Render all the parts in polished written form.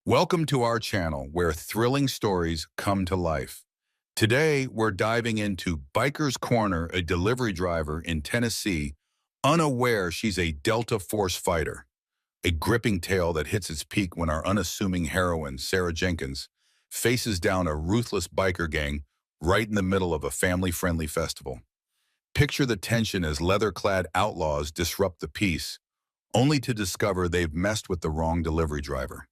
Welcome to our channel where thrilling stories come to life. Today, we're diving into Biker's Corner, a delivery driver in Tennessee, unaware she's a Delta Force fighter. A gripping tale that hits its peak when our unassuming heroine, Sarah Jenkins, faces down a ruthless biker gang right in the middle of a family-friendly festival. Picture the tension as leather-clad outlaws disrupt the peace, only to discover they've messed with the wrong delivery driver.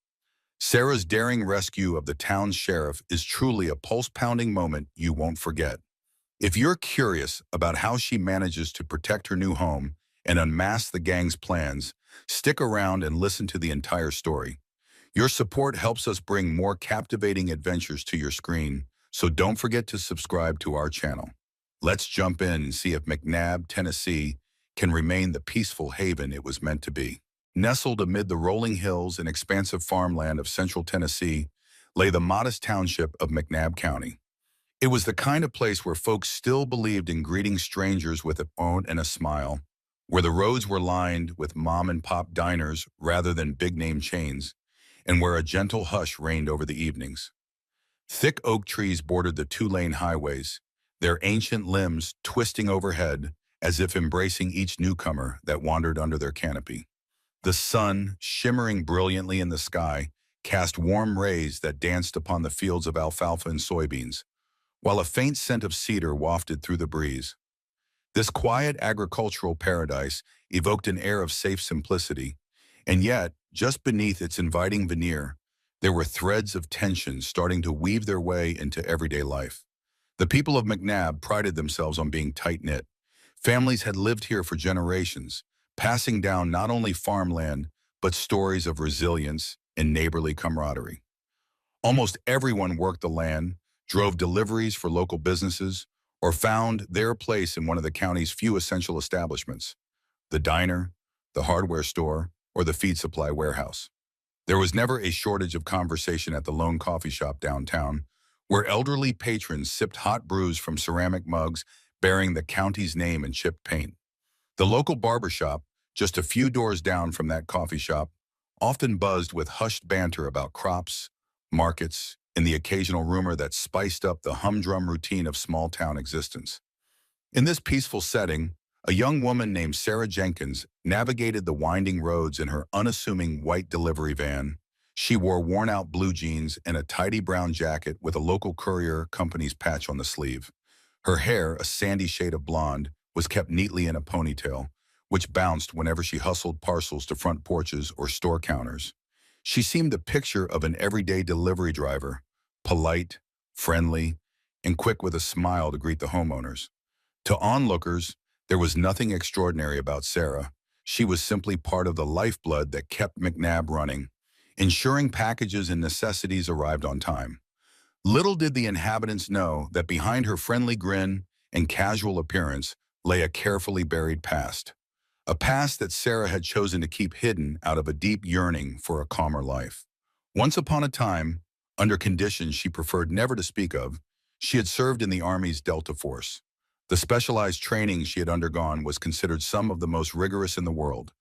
Sarah's daring rescue of the town's sheriff is truly a pulse-pounding moment you won't forget. If you're curious about how she manages to protect her new home and unmask the gang's plans, stick around and listen to the entire story. Your support helps us bring more captivating adventures to your screen, so don't forget to subscribe to our channel. Let's jump in and see if McNabb, Tennessee, can remain the peaceful haven it was meant to be. Nestled amid the rolling hills and expansive farmland of central Tennessee lay the modest township of McNabb County. It was the kind of place where folks still believed in greeting strangers with a phone and a smile, where the roads were lined with mom-and-pop diners rather than big-name chains, and where a gentle hush reigned over the evenings. Thick oak trees bordered the two-lane highways, their ancient limbs twisting overhead as if embracing each newcomer that wandered under their canopy. The sun, shimmering brilliantly in the sky, cast warm rays that danced upon the fields of alfalfa and soybeans, while a faint scent of cedar wafted through the breeze. This quiet agricultural paradise evoked an air of safe simplicity, and yet, just beneath its inviting veneer, there were threads of tension starting to weave their way into everyday life. The people of McNabb prided themselves on being tight-knit. Families had lived here for generations, passing down not only farmland, but stories of resilience and neighborly camaraderie. Almost everyone worked the land, drove deliveries for local businesses, or found their place in one of the county's few essential establishments: the diner, the hardware store, or the feed supply warehouse. There was never a shortage of conversation at the lone coffee shop downtown, where elderly patrons sipped hot brews from ceramic mugs bearing the county's name in chipped paint. The local barber shop, just a few doors down from that coffee shop, often buzzed with hushed banter about crops, markets, and the occasional rumor that spiced up the humdrum routine of small-town existence. In this peaceful setting, a young woman named Sarah Jenkins navigated the winding roads in her unassuming white delivery van. She wore worn-out blue jeans and a tidy brown jacket with a local courier company's patch on the sleeve. Her hair, a sandy shade of blonde, was kept neatly in a ponytail, which bounced whenever she hustled parcels to front porches or store counters. She seemed the picture of an everyday delivery driver, polite, friendly, and quick with a smile to greet the homeowners. To onlookers, there was nothing extraordinary about Sarah. She was simply part of the lifeblood that kept McNabb running, ensuring packages and necessities arrived on time. Little did the inhabitants know that behind her friendly grin and casual appearance lay a carefully buried past. A past that Sarah had chosen to keep hidden out of a deep yearning for a calmer life. Once upon a time, under conditions she preferred never to speak of, she had served in the Army's Delta Force. The specialized training she had undergone was considered some of the most rigorous in the world,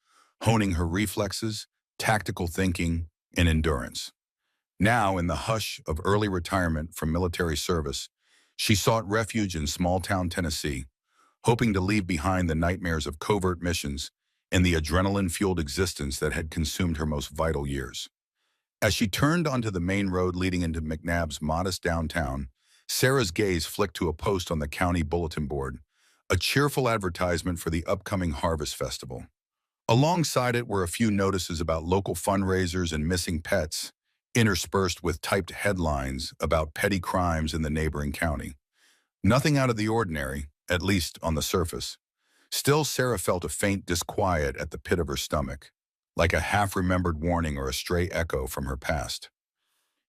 honing her reflexes, tactical thinking, and endurance. Now, in the hush of early retirement from military service, she sought refuge in small-town Tennessee, hoping to leave behind the nightmares of covert missions and the adrenaline-fueled existence that had consumed her most vital years. As she turned onto the main road leading into McNabb's modest downtown, Sarah's gaze flicked to a post on the county bulletin board, a cheerful advertisement for the upcoming Harvest Festival. Alongside it were a few notices about local fundraisers and missing pets, interspersed with typed headlines about petty crimes in the neighboring county. Nothing out of the ordinary, at least on the surface. Still, Sarah felt a faint disquiet at the pit of her stomach, like a half-remembered warning or a stray echo from her past.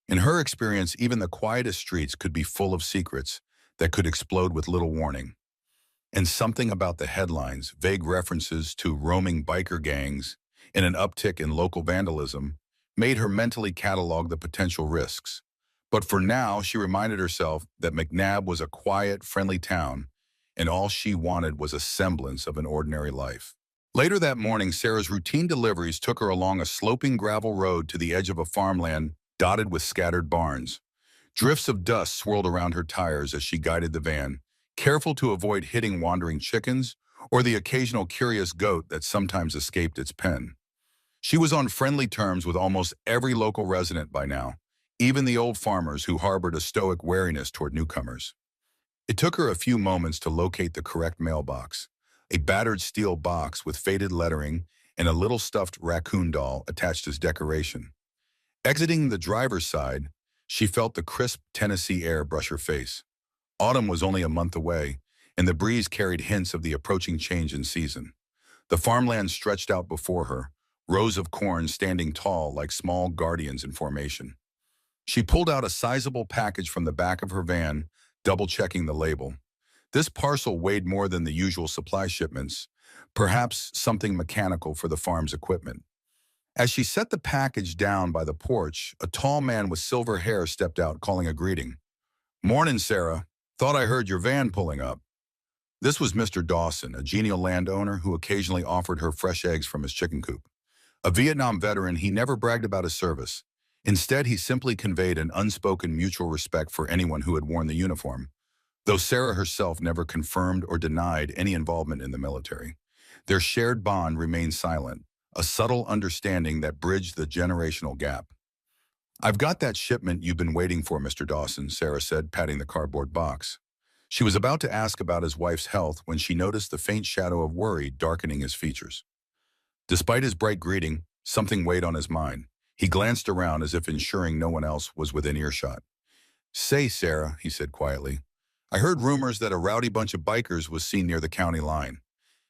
In her experience, even the quietest streets could be full of secrets that could explode with little warning. And something about the headlines, vague references to roaming biker gangs, and an uptick in local vandalism, made her mentally catalog the potential risks. But for now, she reminded herself that McNabb was a quiet, friendly town, and all she wanted was a semblance of an ordinary life. Later that morning, Sarah's routine deliveries took her along a sloping gravel road to the edge of a farmland dotted with scattered barns. Drifts of dust swirled around her tires as she guided the van, careful to avoid hitting wandering chickens or the occasional curious goat that sometimes escaped its pen. She was on friendly terms with almost every local resident by now, even the old farmers who harbored a stoic wariness toward newcomers. It took her a few moments to locate the correct mailbox, a battered steel box with faded lettering and a little stuffed raccoon doll attached as decoration. Exiting the driver's side, she felt the crisp Tennessee air brush her face. Autumn was only a month away, and the breeze carried hints of the approaching change in season. The farmland stretched out before her, rows of corn standing tall like small guardians in formation. She pulled out a sizable package from the back of her van, double-checking the label. This parcel weighed more than the usual supply shipments, perhaps something mechanical for the farm's equipment. As she set the package down by the porch, a tall man with silver hair stepped out, calling a greeting. "Morning, Sarah. Thought I heard your van pulling up." This was Mr. Dawson, a genial landowner who occasionally offered her fresh eggs from his chicken coop. A Vietnam veteran, he never bragged about his service. Instead, he simply conveyed an unspoken mutual respect for anyone who had worn the uniform, though Sarah herself never confirmed or denied any involvement in the military. Their shared bond remained silent, a subtle understanding that bridged the generational gap. "I've got that shipment you've been waiting for, Mr. Dawson," Sarah said, patting the cardboard box. She was about to ask about his wife's health when she noticed the faint shadow of worry darkening his features. Despite his bright greeting, something weighed on his mind. He glanced around as if ensuring no one else was within earshot. "Say, Sarah," he said quietly, "I heard rumors that a rowdy bunch of bikers was seen near the county line.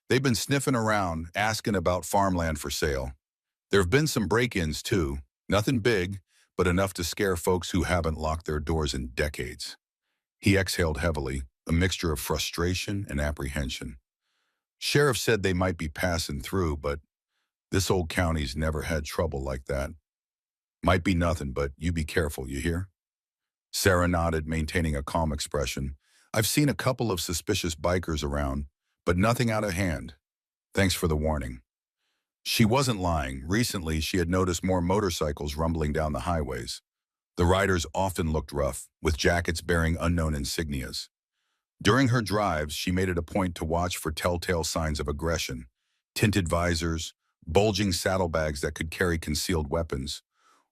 They've been sniffing around, asking about farmland for sale. There have been some break-ins, too. Nothing big, but enough to scare folks who haven't locked their doors in decades." He exhaled heavily, a mixture of frustration and apprehension. "Sheriff said they might be passing through, but this old county's never had trouble like that. Might be nothing, but you be careful, you hear?" Sarah nodded, maintaining a calm expression. "I've seen a couple of suspicious bikers around, but nothing out of hand. Thanks for the warning." She wasn't lying. Recently, she had noticed more motorcycles rumbling down the highways. The riders often looked rough, with jackets bearing unknown insignias. During her drives, she made it a point to watch for telltale signs of aggression: tinted visors, bulging saddlebags that could carry concealed weapons,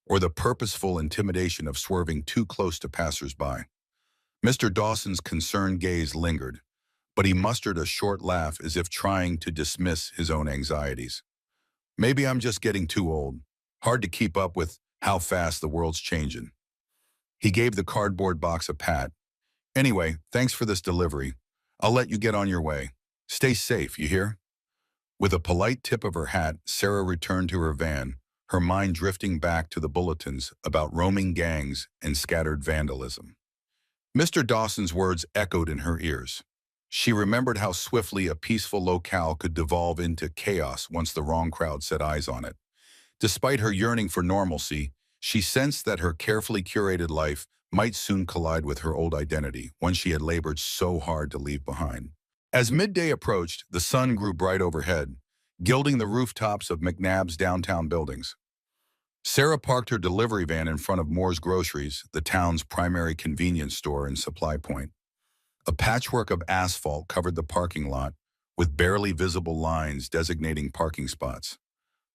or the purposeful intimidation of swerving too close to passers-by. Mr. Dawson's concerned gaze lingered, but he mustered a short laugh as if trying to dismiss his own anxieties. "Maybe I'm just getting too old. Hard to keep up with how fast the world's changing." He gave the cardboard box a pat. "Anyway, thanks for this delivery. I'll let you get on your way. Stay safe, you hear?" With a polite tip of her hat, Sarah returned to her van, her mind drifting back to the bulletins about roaming gangs and scattered vandalism. Mr. Dawson's words echoed in her ears. She remembered how swiftly a peaceful locale could devolve into chaos once the wrong crowd set eyes on it. Despite her yearning for normalcy, she sensed that her carefully curated life might soon collide with her old identity, one she had labored so hard to leave behind. As midday approached, the sun grew bright overhead, gilding the rooftops of McNabb's downtown buildings. Sarah parked her delivery van in front of Moore's Groceries, the town's primary convenience store and supply point. A patchwork of asphalt covered the parking lot, with barely visible lines designating parking spots.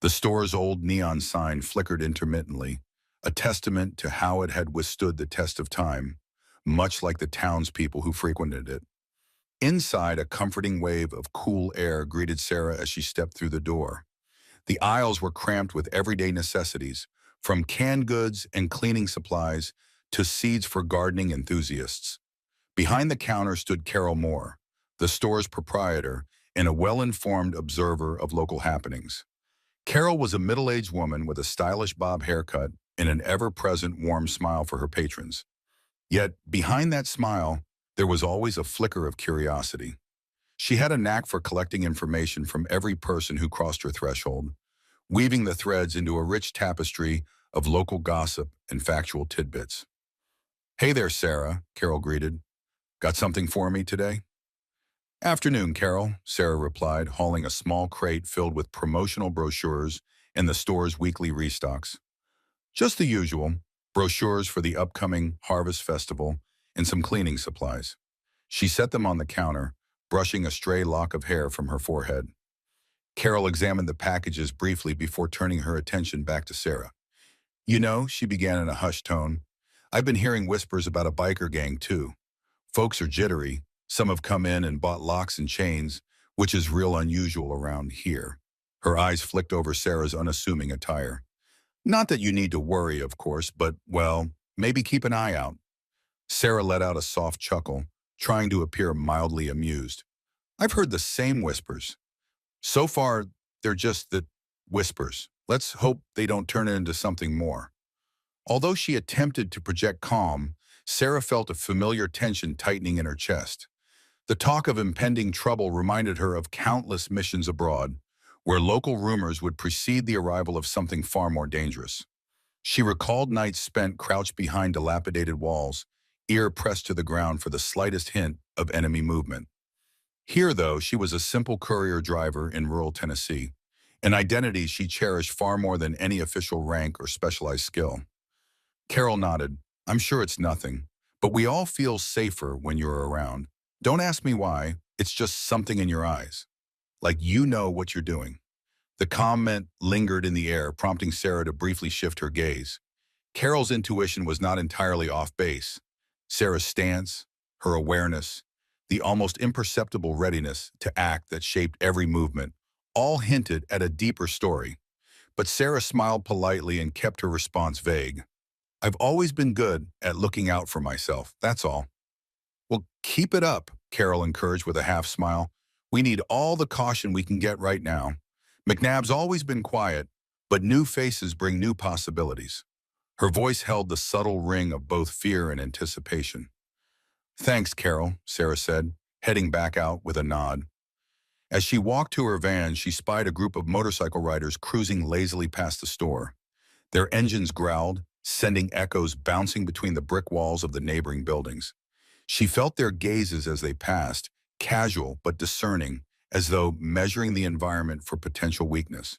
The store's old neon sign flickered intermittently, a testament to how it had withstood the test of time, much like the townspeople who frequented it. Inside, a comforting wave of cool air greeted Sarah as she stepped through the door. The aisles were cramped with everyday necessities, from canned goods and cleaning supplies to seeds for gardening enthusiasts. Behind the counter stood Carol Moore, the store's proprietor and a well-informed observer of local happenings. Carol was a middle-aged woman with a stylish bob haircut and an ever-present warm smile for her patrons. Yet, behind that smile, there was always a flicker of curiosity. She had a knack for collecting information from every person who crossed her threshold, weaving the threads into a rich tapestry of local gossip and factual tidbits. "Hey there, Sarah," Carol greeted. "Got something for me today?" "Afternoon, Carol," Sarah replied, hauling a small crate filled with promotional brochures and the store's weekly restocks. "Just the usual. brochures for the upcoming Harvest Festival, and some cleaning supplies. She set them on the counter, brushing a stray lock of hair from her forehead. Carol examined the packages briefly before turning her attention back to Sarah. You know, she began in a hushed tone, I've been hearing whispers about a biker gang too. Folks are jittery. Some have come in and bought locks and chains, which is real unusual around here. Her eyes flicked over Sarah's unassuming attire. Not that you need to worry, of course, but, well, maybe keep an eye out. Sarah let out a soft chuckle, trying to appear mildly amused. I've heard the same whispers. So far, they're just the whispers. Let's hope they don't turn into something more. Although she attempted to project calm, Sarah felt a familiar tension tightening in her chest. The talk of impending trouble reminded her of countless missions abroad, where local rumors would precede the arrival of something far more dangerous. She recalled nights spent crouched behind dilapidated walls, ear pressed to the ground for the slightest hint of enemy movement. Here, though, she was a simple courier driver in rural Tennessee, an identity she cherished far more than any official rank or specialized skill. Carol nodded. I'm sure it's nothing, but we all feel safer when you're around. Don't ask me why, it's just something in your eyes. Like you know what you're doing. The comment lingered in the air, prompting Sarah to briefly shift her gaze. Carol's intuition was not entirely off base. Sarah's stance, her awareness, the almost imperceptible readiness to act that shaped every movement, all hinted at a deeper story. But Sarah smiled politely and kept her response vague. I've always been good at looking out for myself, that's all. Well, keep it up, Carol encouraged with a half smile. We need all the caution we can get right now. McNabb's always been quiet, but new faces bring new possibilities. Her voice held the subtle ring of both fear and anticipation. Thanks, Carol, Sarah said, heading back out with a nod. As she walked to her van, she spied a group of motorcycle riders cruising lazily past the store. Their engines growled, sending echoes bouncing between the brick walls of the neighboring buildings. She felt their gazes as they passed, casual but discerning, as though measuring the environment for potential weakness.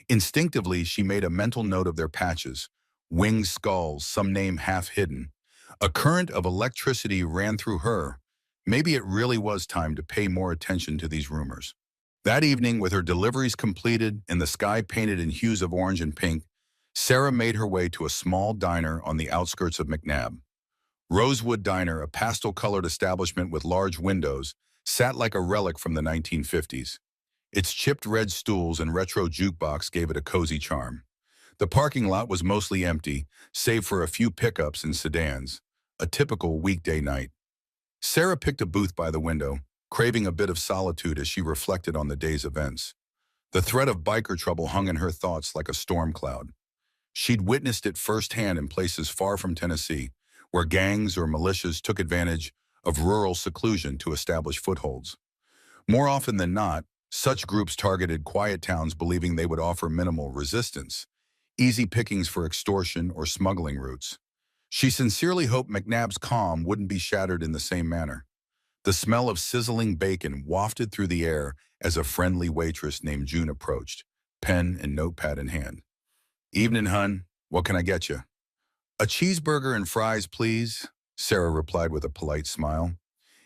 Instinctively, she made a mental note of their patches, winged skulls, some name half hidden. A current of electricity ran through her. Maybe it really was time to pay more attention to these rumors. That evening, with her deliveries completed and the sky painted in hues of orange and pink, Sarah made her way to a small diner on the outskirts of McNabb. Rosewood Diner, a pastel-colored establishment with large windows, sat like a relic from the 1950s. Its chipped red stools and retro jukebox gave it a cozy charm. The parking lot was mostly empty, save for a few pickups and sedans, a typical weekday night. Sarah picked a booth by the window, craving a bit of solitude as she reflected on the day's events. The threat of biker trouble hung in her thoughts like a storm cloud. She'd witnessed it firsthand in places far from Tennessee, where gangs or militias took advantage of rural seclusion to establish footholds. More often than not, such groups targeted quiet towns believing they would offer minimal resistance, easy pickings for extortion or smuggling routes. She sincerely hoped McNabb's calm wouldn't be shattered in the same manner. The smell of sizzling bacon wafted through the air as a friendly waitress named June approached, pen and notepad in hand. Evening, hun. What can I get you? A cheeseburger and fries, please, Sarah replied with a polite smile.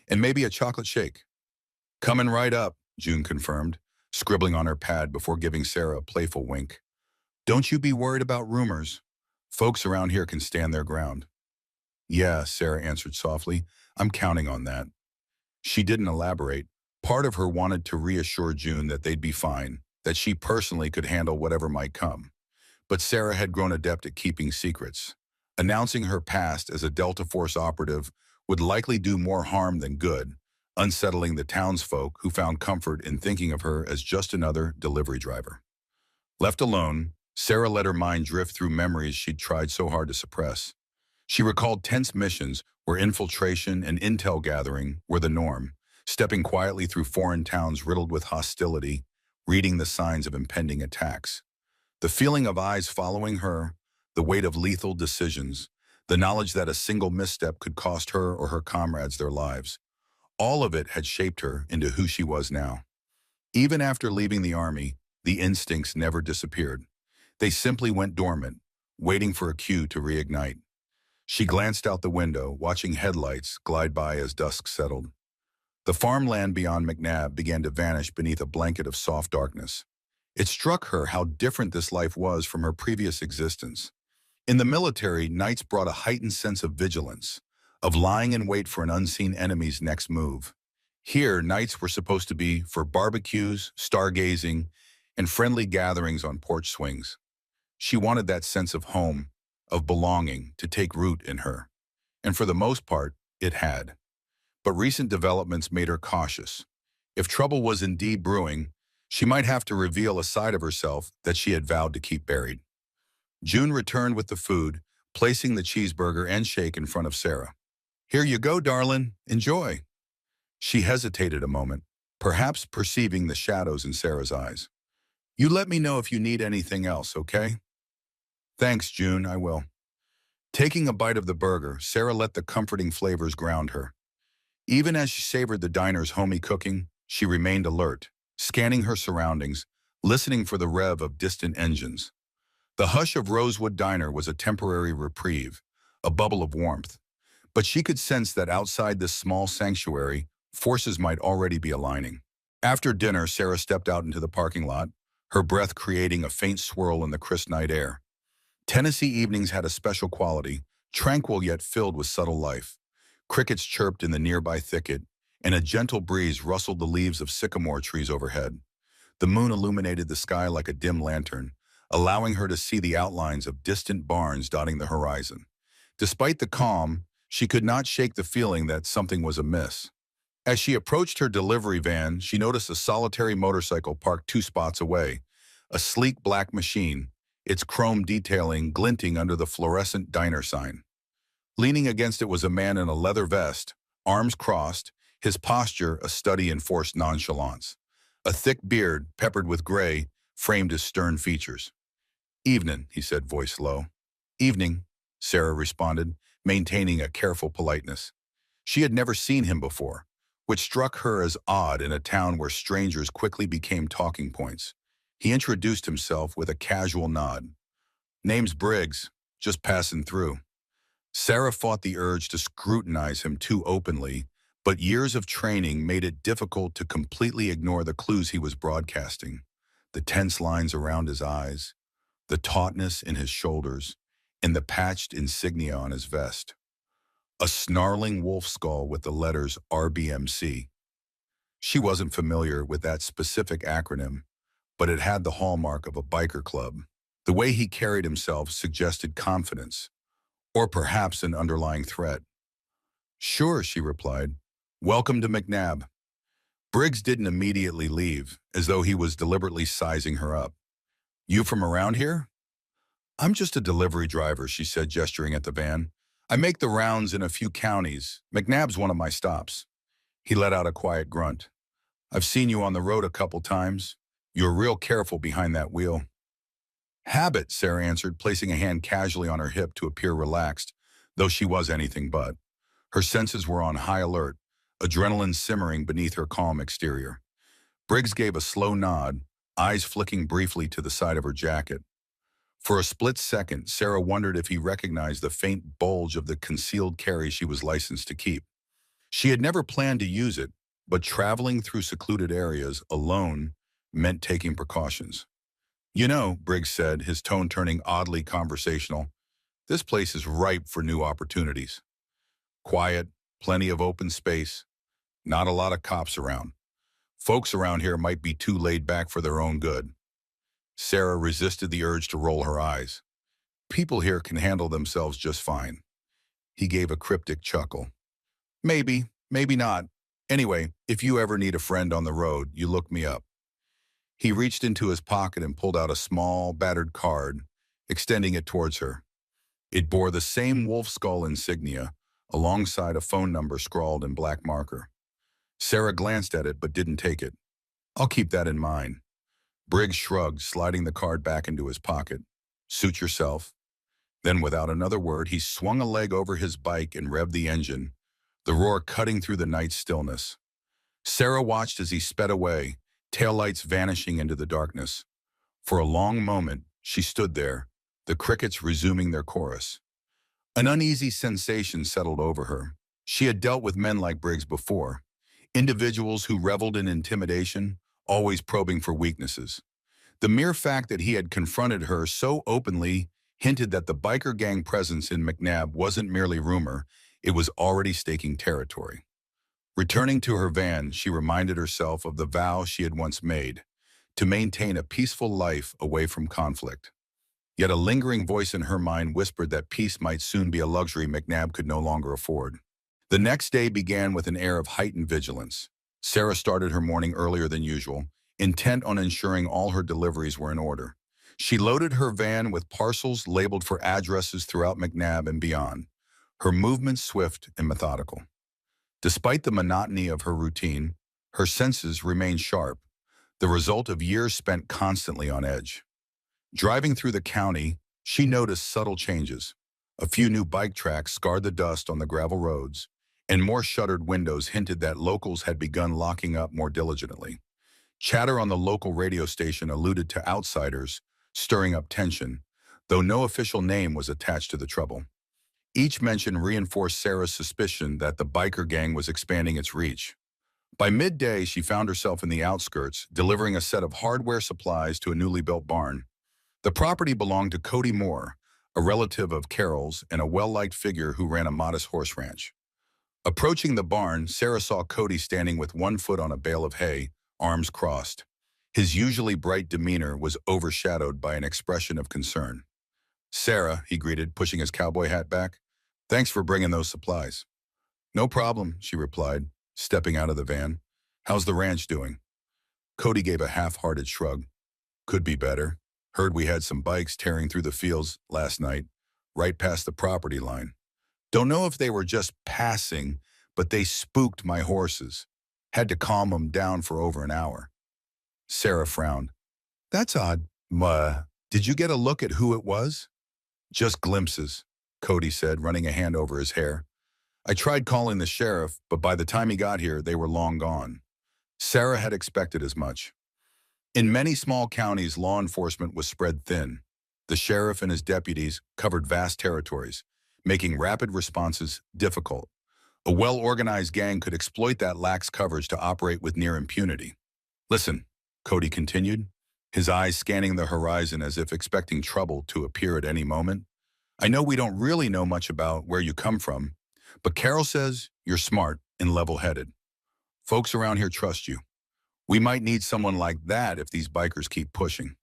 And maybe a chocolate shake. Coming right up, June confirmed, scribbling on her pad before giving Sarah a playful wink. Don't you be worried about rumors. Folks around here can stand their ground. Yeah, Sarah answered softly. I'm counting on that. She didn't elaborate. Part of her wanted to reassure June that they'd be fine, that she personally could handle whatever might come. But Sarah had grown adept at keeping secrets. Announcing her past as a Delta Force operative would likely do more harm than good, unsettling the townsfolk who found comfort in thinking of her as just another delivery driver. Left alone, Sarah let her mind drift through memories she'd tried so hard to suppress. She recalled tense missions where infiltration and intel gathering were the norm, stepping quietly through foreign towns riddled with hostility, reading the signs of impending attacks. The feeling of eyes following her, the weight of lethal decisions, the knowledge that a single misstep could cost her or her comrades their lives. All of it had shaped her into who she was now. Even after leaving the army, the instincts never disappeared. They simply went dormant, waiting for a cue to reignite. She glanced out the window, watching headlights glide by as dusk settled. The farmland beyond McNabb began to vanish beneath a blanket of soft darkness. It struck her how different this life was from her previous existence. In the military, nights brought a heightened sense of vigilance, of lying in wait for an unseen enemy's next move. Here, nights were supposed to be for barbecues, stargazing, and friendly gatherings on porch swings. She wanted that sense of home, of belonging, to take root in her. And for the most part, it had. But recent developments made her cautious. If trouble was indeed brewing, she might have to reveal a side of herself that she had vowed to keep buried. June returned with the food, placing the cheeseburger and shake in front of Sarah. "Here you go, darling. Enjoy." She hesitated a moment, perhaps perceiving the shadows in Sarah's eyes. "You let me know if you need anything else, okay?" "Thanks, June, I will." Taking a bite of the burger, Sarah let the comforting flavors ground her. Even as she savored the diner's homey cooking, she remained alert, scanning her surroundings, listening for the rev of distant engines. The hush of Rosewood Diner was a temporary reprieve, a bubble of warmth. But she could sense that outside this small sanctuary, forces might already be aligning. After dinner, Sarah stepped out into the parking lot, her breath creating a faint swirl in the crisp night air. Tennessee evenings had a special quality, tranquil yet filled with subtle life. Crickets chirped in the nearby thicket, and a gentle breeze rustled the leaves of sycamore trees overhead. The moon illuminated the sky like a dim lantern, allowing her to see the outlines of distant barns dotting the horizon. Despite the calm, she could not shake the feeling that something was amiss. As she approached her delivery van, she noticed a solitary motorcycle parked 2 spots away, a sleek black machine, its chrome detailing glinting under the fluorescent diner sign. Leaning against it was a man in a leather vest, arms crossed, his posture a study in forced nonchalance. A thick beard, peppered with gray, framed his stern features. "Evening," he said, voice low. "Evening," Sarah responded, maintaining a careful politeness. She had never seen him before, which struck her as odd in a town where strangers quickly became talking points. He introduced himself with a casual nod. "Name's Briggs, just passing through." Sarah fought the urge to scrutinize him too openly, but years of training made it difficult to completely ignore the clues he was broadcasting. The tense lines around his eyes, the tautness in his shoulders, and the patched insignia on his vest. A snarling wolf skull with the letters RBMC. She wasn't familiar with that specific acronym, but it had the hallmark of a biker club. The way he carried himself suggested confidence, or perhaps an underlying threat. "Sure," she replied. "Welcome to McNabb." Briggs didn't immediately leave, as though he was deliberately sizing her up. "You from around here?" "I'm just a delivery driver," she said, gesturing at the van. "I make the rounds in a few counties. McNabb's one of my stops." He let out a quiet grunt. "I've seen you on the road a couple times. You're real careful behind that wheel." "Habit," Sarah answered, placing a hand casually on her hip to appear relaxed, though she was anything but. Her senses were on high alert, adrenaline simmering beneath her calm exterior. Briggs gave a slow nod, eyes flicking briefly to the side of her jacket. For a split second, Sarah wondered if he recognized the faint bulge of the concealed carry she was licensed to keep. She had never planned to use it, but traveling through secluded areas alone meant taking precautions. "You know," Briggs said, his tone turning oddly conversational, "this place is ripe for new opportunities. Quiet, plenty of open space, not a lot of cops around. Folks around here might be too laid back for their own good." Sarah resisted the urge to roll her eyes. "People here can handle themselves just fine." He gave a cryptic chuckle. "Maybe, maybe not. Anyway, if you ever need a friend on the road, you look me up." He reached into his pocket and pulled out a small, battered card, extending it towards her. It bore the same wolf skull insignia, alongside a phone number scrawled in black marker. Sarah glanced at it but didn't take it. "I'll keep that in mind." Briggs shrugged, sliding the card back into his pocket. "Suit yourself." Then, without another word, he swung a leg over his bike and revved the engine, the roar cutting through the night stillness. Sarah watched as he sped away, taillights vanishing into the darkness. For a long moment, she stood there, the crickets resuming their chorus. An uneasy sensation settled over her. She had dealt with men like Briggs before, individuals who reveled in intimidation, always probing for weaknesses. The mere fact that he had confronted her so openly hinted that the biker gang presence in McNabb wasn't merely rumor, it was already staking territory. Returning to her van, she reminded herself of the vow she had once made, to maintain a peaceful life away from conflict. Yet a lingering voice in her mind whispered that peace might soon be a luxury McNabb could no longer afford. The next day began with an air of heightened vigilance. Sarah started her morning earlier than usual, intent on ensuring all her deliveries were in order. She loaded her van with parcels labeled for addresses throughout McNabb and beyond, her movements swift and methodical. Despite the monotony of her routine, her senses remained sharp, the result of years spent constantly on edge. Driving through the county, she noticed subtle changes. A few new bike tracks scarred the dust on the gravel roads, and more shuttered windows hinted that locals had begun locking up more diligently. Chatter on the local radio station alluded to outsiders, stirring up tension, though no official name was attached to the trouble. Each mention reinforced Sarah's suspicion that the biker gang was expanding its reach. By midday, she found herself in the outskirts, delivering a set of hardware supplies to a newly built barn. The property belonged to Cody Moore, a relative of Carol's and a well-liked figure who ran a modest horse ranch. Approaching the barn, Sarah saw Cody standing with one foot on a bale of hay, arms crossed. His usually bright demeanor was overshadowed by an expression of concern. "Sarah," he greeted, pushing his cowboy hat back. "Thanks for bringing those supplies." "No problem," she replied, stepping out of the van. "How's the ranch doing?" Cody gave a half-hearted shrug. "Could be better. Heard we had some bikes tearing through the fields last night, right past the property line. Don't know if they were just passing, but they spooked my horses. Had to calm them down for over an hour." Sarah frowned. "That's odd. Did you get a look at who it was?" "Just glimpses," Cody said, running a hand over his hair. "I tried calling the sheriff, but by the time he got here, they were long gone." Sarah had expected as much. In many small counties, law enforcement was spread thin. The sheriff and his deputies covered vast territories, making rapid responses difficult. A well-organized gang could exploit that lax coverage to operate with near impunity. "Listen," Cody continued, his eyes scanning the horizon as if expecting trouble to appear at any moment. "I know we don't really know much about where you come from, but Carol says you're smart and level-headed. Folks around here trust you. We might need someone like that if these bikers keep pushing."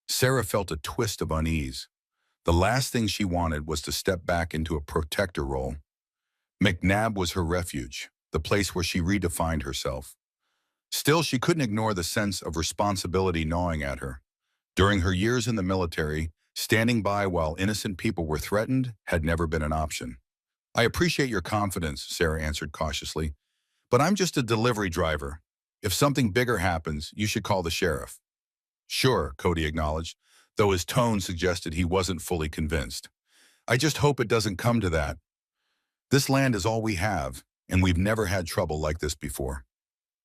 Sarah felt a twist of unease. The last thing she wanted was to step back into a protector role. McNabb was her refuge, the place where she redefined herself. Still, she couldn't ignore the sense of responsibility gnawing at her. During her years in the military, standing by while innocent people were threatened had never been an option. "I appreciate your confidence," Sarah answered cautiously, "but I'm just a delivery driver. If something bigger happens, you should call the sheriff." "Sure," Cody acknowledged, though his tone suggested he wasn't fully convinced. "I just hope it doesn't come to that. This land is all we have, and we've never had trouble like this before."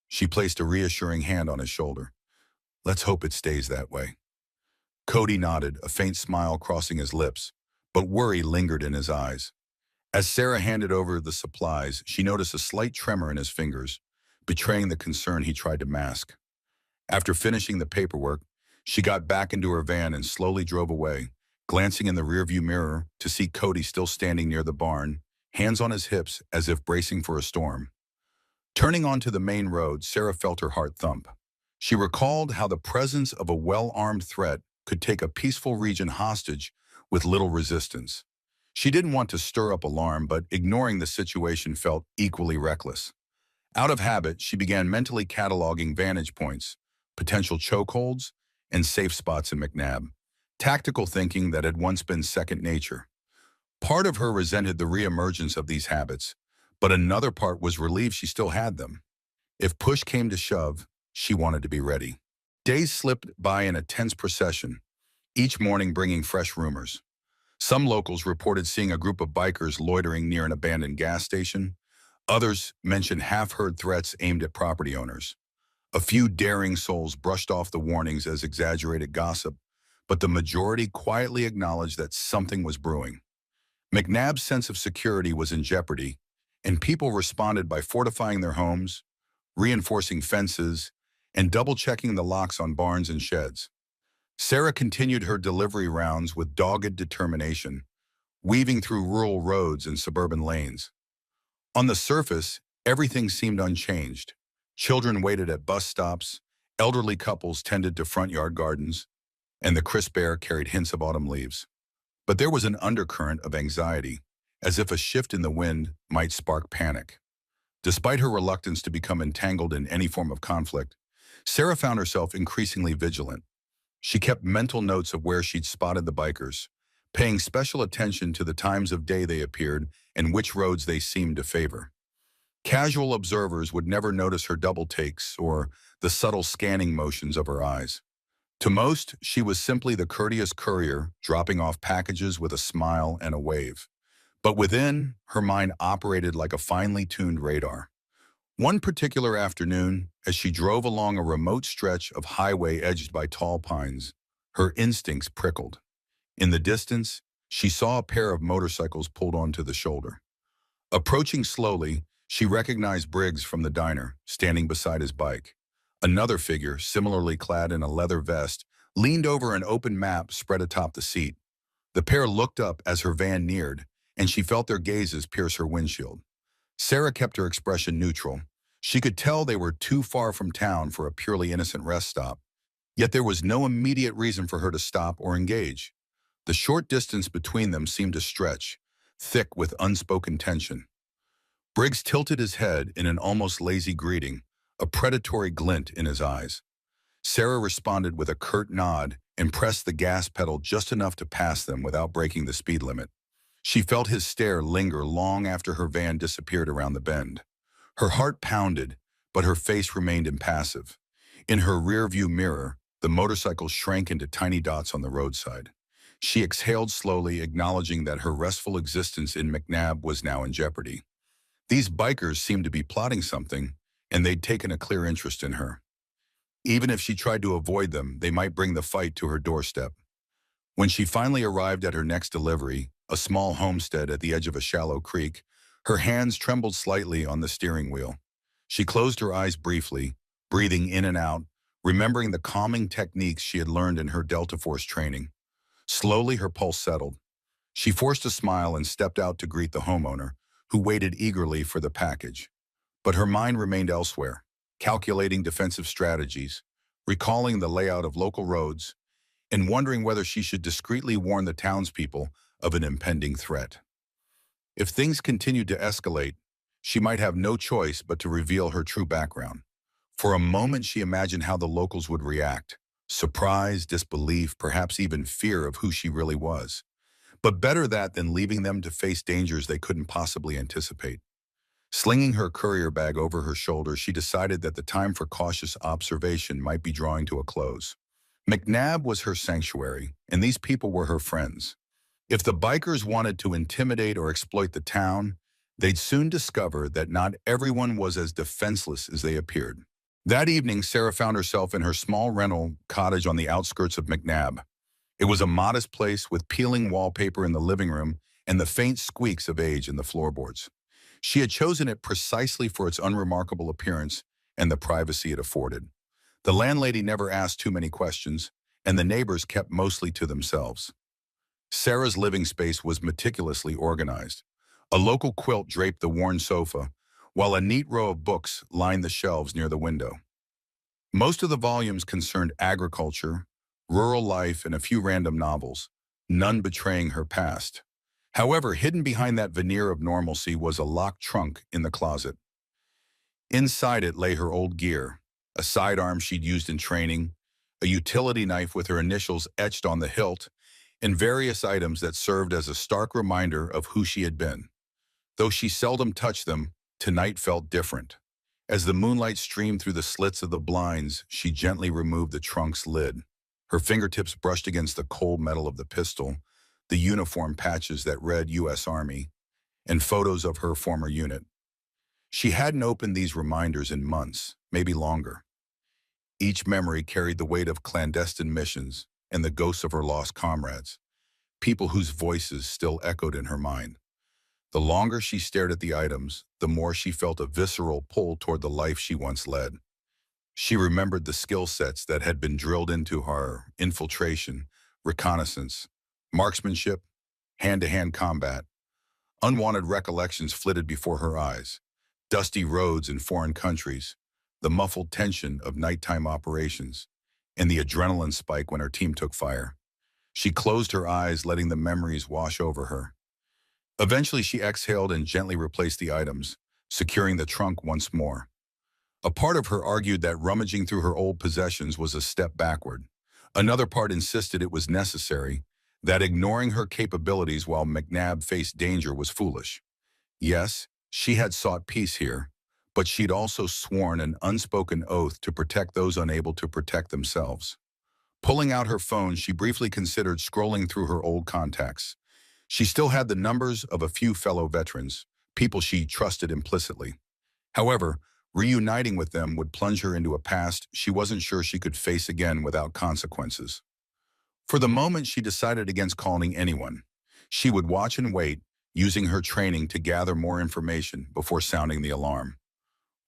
She placed a reassuring hand on his shoulder. "Let's hope it stays that way." Cody nodded, a faint smile crossing his lips, but worry lingered in his eyes. As Sarah handed over the supplies, she noticed a slight tremor in his fingers, betraying the concern he tried to mask. After finishing the paperwork, she got back into her van and slowly drove away, glancing in the rearview mirror to see Cody still standing near the barn, hands on his hips as if bracing for a storm. Turning onto the main road, Sarah felt her heart thump. She recalled how the presence of a well-armed threat could take a peaceful region hostage with little resistance. She didn't want to stir up alarm, but ignoring the situation felt equally reckless. Out of habit, she began mentally cataloging vantage points, potential chokeholds, and safe spots in McNabb, tactical thinking that had once been second nature. Part of her resented the reemergence of these habits, but another part was relieved she still had them. If push came to shove, she wanted to be ready. Days slipped by in a tense procession, each morning bringing fresh rumors. Some locals reported seeing a group of bikers loitering near an abandoned gas station. Others mentioned half-heard threats aimed at property owners. A few daring souls brushed off the warnings as exaggerated gossip, but the majority quietly acknowledged that something was brewing. McNabb's sense of security was in jeopardy, and people responded by fortifying their homes, reinforcing fences, and double-checking the locks on barns and sheds. Sarah continued her delivery rounds with dogged determination, weaving through rural roads and suburban lanes. On the surface, everything seemed unchanged. Children waited at bus stops, elderly couples tended to front yard gardens, and the crisp air carried hints of autumn leaves. But there was an undercurrent of anxiety, as if a shift in the wind might spark panic. Despite her reluctance to become entangled in any form of conflict, Sarah found herself increasingly vigilant. She kept mental notes of where she'd spotted the bikers, paying special attention to the times of day they appeared and which roads they seemed to favor. Casual observers would never notice her double takes or the subtle scanning motions of her eyes. To most, she was simply the courteous courier dropping off packages with a smile and a wave. But within, her mind operated like a finely tuned radar. One particular afternoon, as she drove along a remote stretch of highway edged by tall pines, her instincts prickled. In the distance, she saw a pair of motorcycles pulled onto the shoulder. Approaching slowly, she recognized Briggs from the diner, standing beside his bike. Another figure, similarly clad in a leather vest, leaned over an open map spread atop the seat. The pair looked up as her van neared, and she felt their gazes pierce her windshield. Sarah kept her expression neutral. She could tell they were too far from town for a purely innocent rest stop. Yet there was no immediate reason for her to stop or engage. The short distance between them seemed to stretch, thick with unspoken tension. Briggs tilted his head in an almost lazy greeting, a predatory glint in his eyes. Sarah responded with a curt nod and pressed the gas pedal just enough to pass them without breaking the speed limit. She felt his stare linger long after her van disappeared around the bend. Her heart pounded, but her face remained impassive. In her rearview mirror, the motorcycle shrank into tiny dots on the roadside. She exhaled slowly, acknowledging that her restful existence in McNabb was now in jeopardy. These bikers seemed to be plotting something, and they'd taken a clear interest in her. Even if she tried to avoid them, they might bring the fight to her doorstep. When she finally arrived at her next delivery, a small homestead at the edge of a shallow creek, her hands trembled slightly on the steering wheel. She closed her eyes briefly, breathing in and out, remembering the calming techniques she had learned in her Delta Force training. Slowly, her pulse settled. She forced a smile and stepped out to greet the homeowner, who waited eagerly for the package. But her mind remained elsewhere, calculating defensive strategies, recalling the layout of local roads, and wondering whether she should discreetly warn the townspeople of an impending threat. If things continued to escalate, she might have no choice but to reveal her true background. For a moment, she imagined how the locals would react: surprise, disbelief, perhaps even fear of who she really was. But better that than leaving them to face dangers they couldn't possibly anticipate. Slinging her courier bag over her shoulder, she decided that the time for cautious observation might be drawing to a close. McNabb was her sanctuary, and these people were her friends. If the bikers wanted to intimidate or exploit the town, they'd soon discover that not everyone was as defenseless as they appeared. That evening, Sarah found herself in her small rental cottage on the outskirts of McNabb. It was a modest place with peeling wallpaper in the living room and the faint squeaks of age in the floorboards. She had chosen it precisely for its unremarkable appearance and the privacy it afforded. The landlady never asked too many questions, and the neighbors kept mostly to themselves. Sarah's living space was meticulously organized. A local quilt draped the worn sofa, while a neat row of books lined the shelves near the window. Most of the volumes concerned agriculture, rural life, and a few random novels, none betraying her past. However, hidden behind that veneer of normalcy was a locked trunk in the closet. Inside it lay her old gear, a sidearm she'd used in training, a utility knife with her initials etched on the hilt, and various items that served as a stark reminder of who she had been. Though she seldom touched them, tonight felt different. As the moonlight streamed through the slits of the blinds, she gently removed the trunk's lid. Her fingertips brushed against the cold metal of the pistol, the uniform patches that read U.S. Army, and photos of her former unit. She hadn't opened these reminders in months, maybe longer. Each memory carried the weight of clandestine missions and the ghosts of her lost comrades. people whose voices still echoed in her mind. The longer she stared at the items, the more she felt a visceral pull toward the life she once led. She remembered the skill sets that had been drilled into her: infiltration, reconnaissance, marksmanship, hand-to-hand combat. Unwanted recollections flitted before her eyes: dusty roads in foreign countries, the muffled tension of nighttime operations, and the adrenaline spike when her team took fire. She closed her eyes, letting the memories wash over her. Eventually, she exhaled and gently replaced the items, securing the trunk once more. A part of her argued that rummaging through her old possessions was a step backward. Another part insisted it was necessary, that ignoring her capabilities while McNabb faced danger was foolish. Yes, she had sought peace here, but she'd also sworn an unspoken oath to protect those unable to protect themselves. Pulling out her phone, she briefly considered scrolling through her old contacts. She still had the numbers of a few fellow veterans, people she trusted implicitly. However, reuniting with them would plunge her into a past she wasn't sure she could face again without consequences. For the moment, she decided against calling anyone. She would watch and wait, using her training to gather more information before sounding the alarm.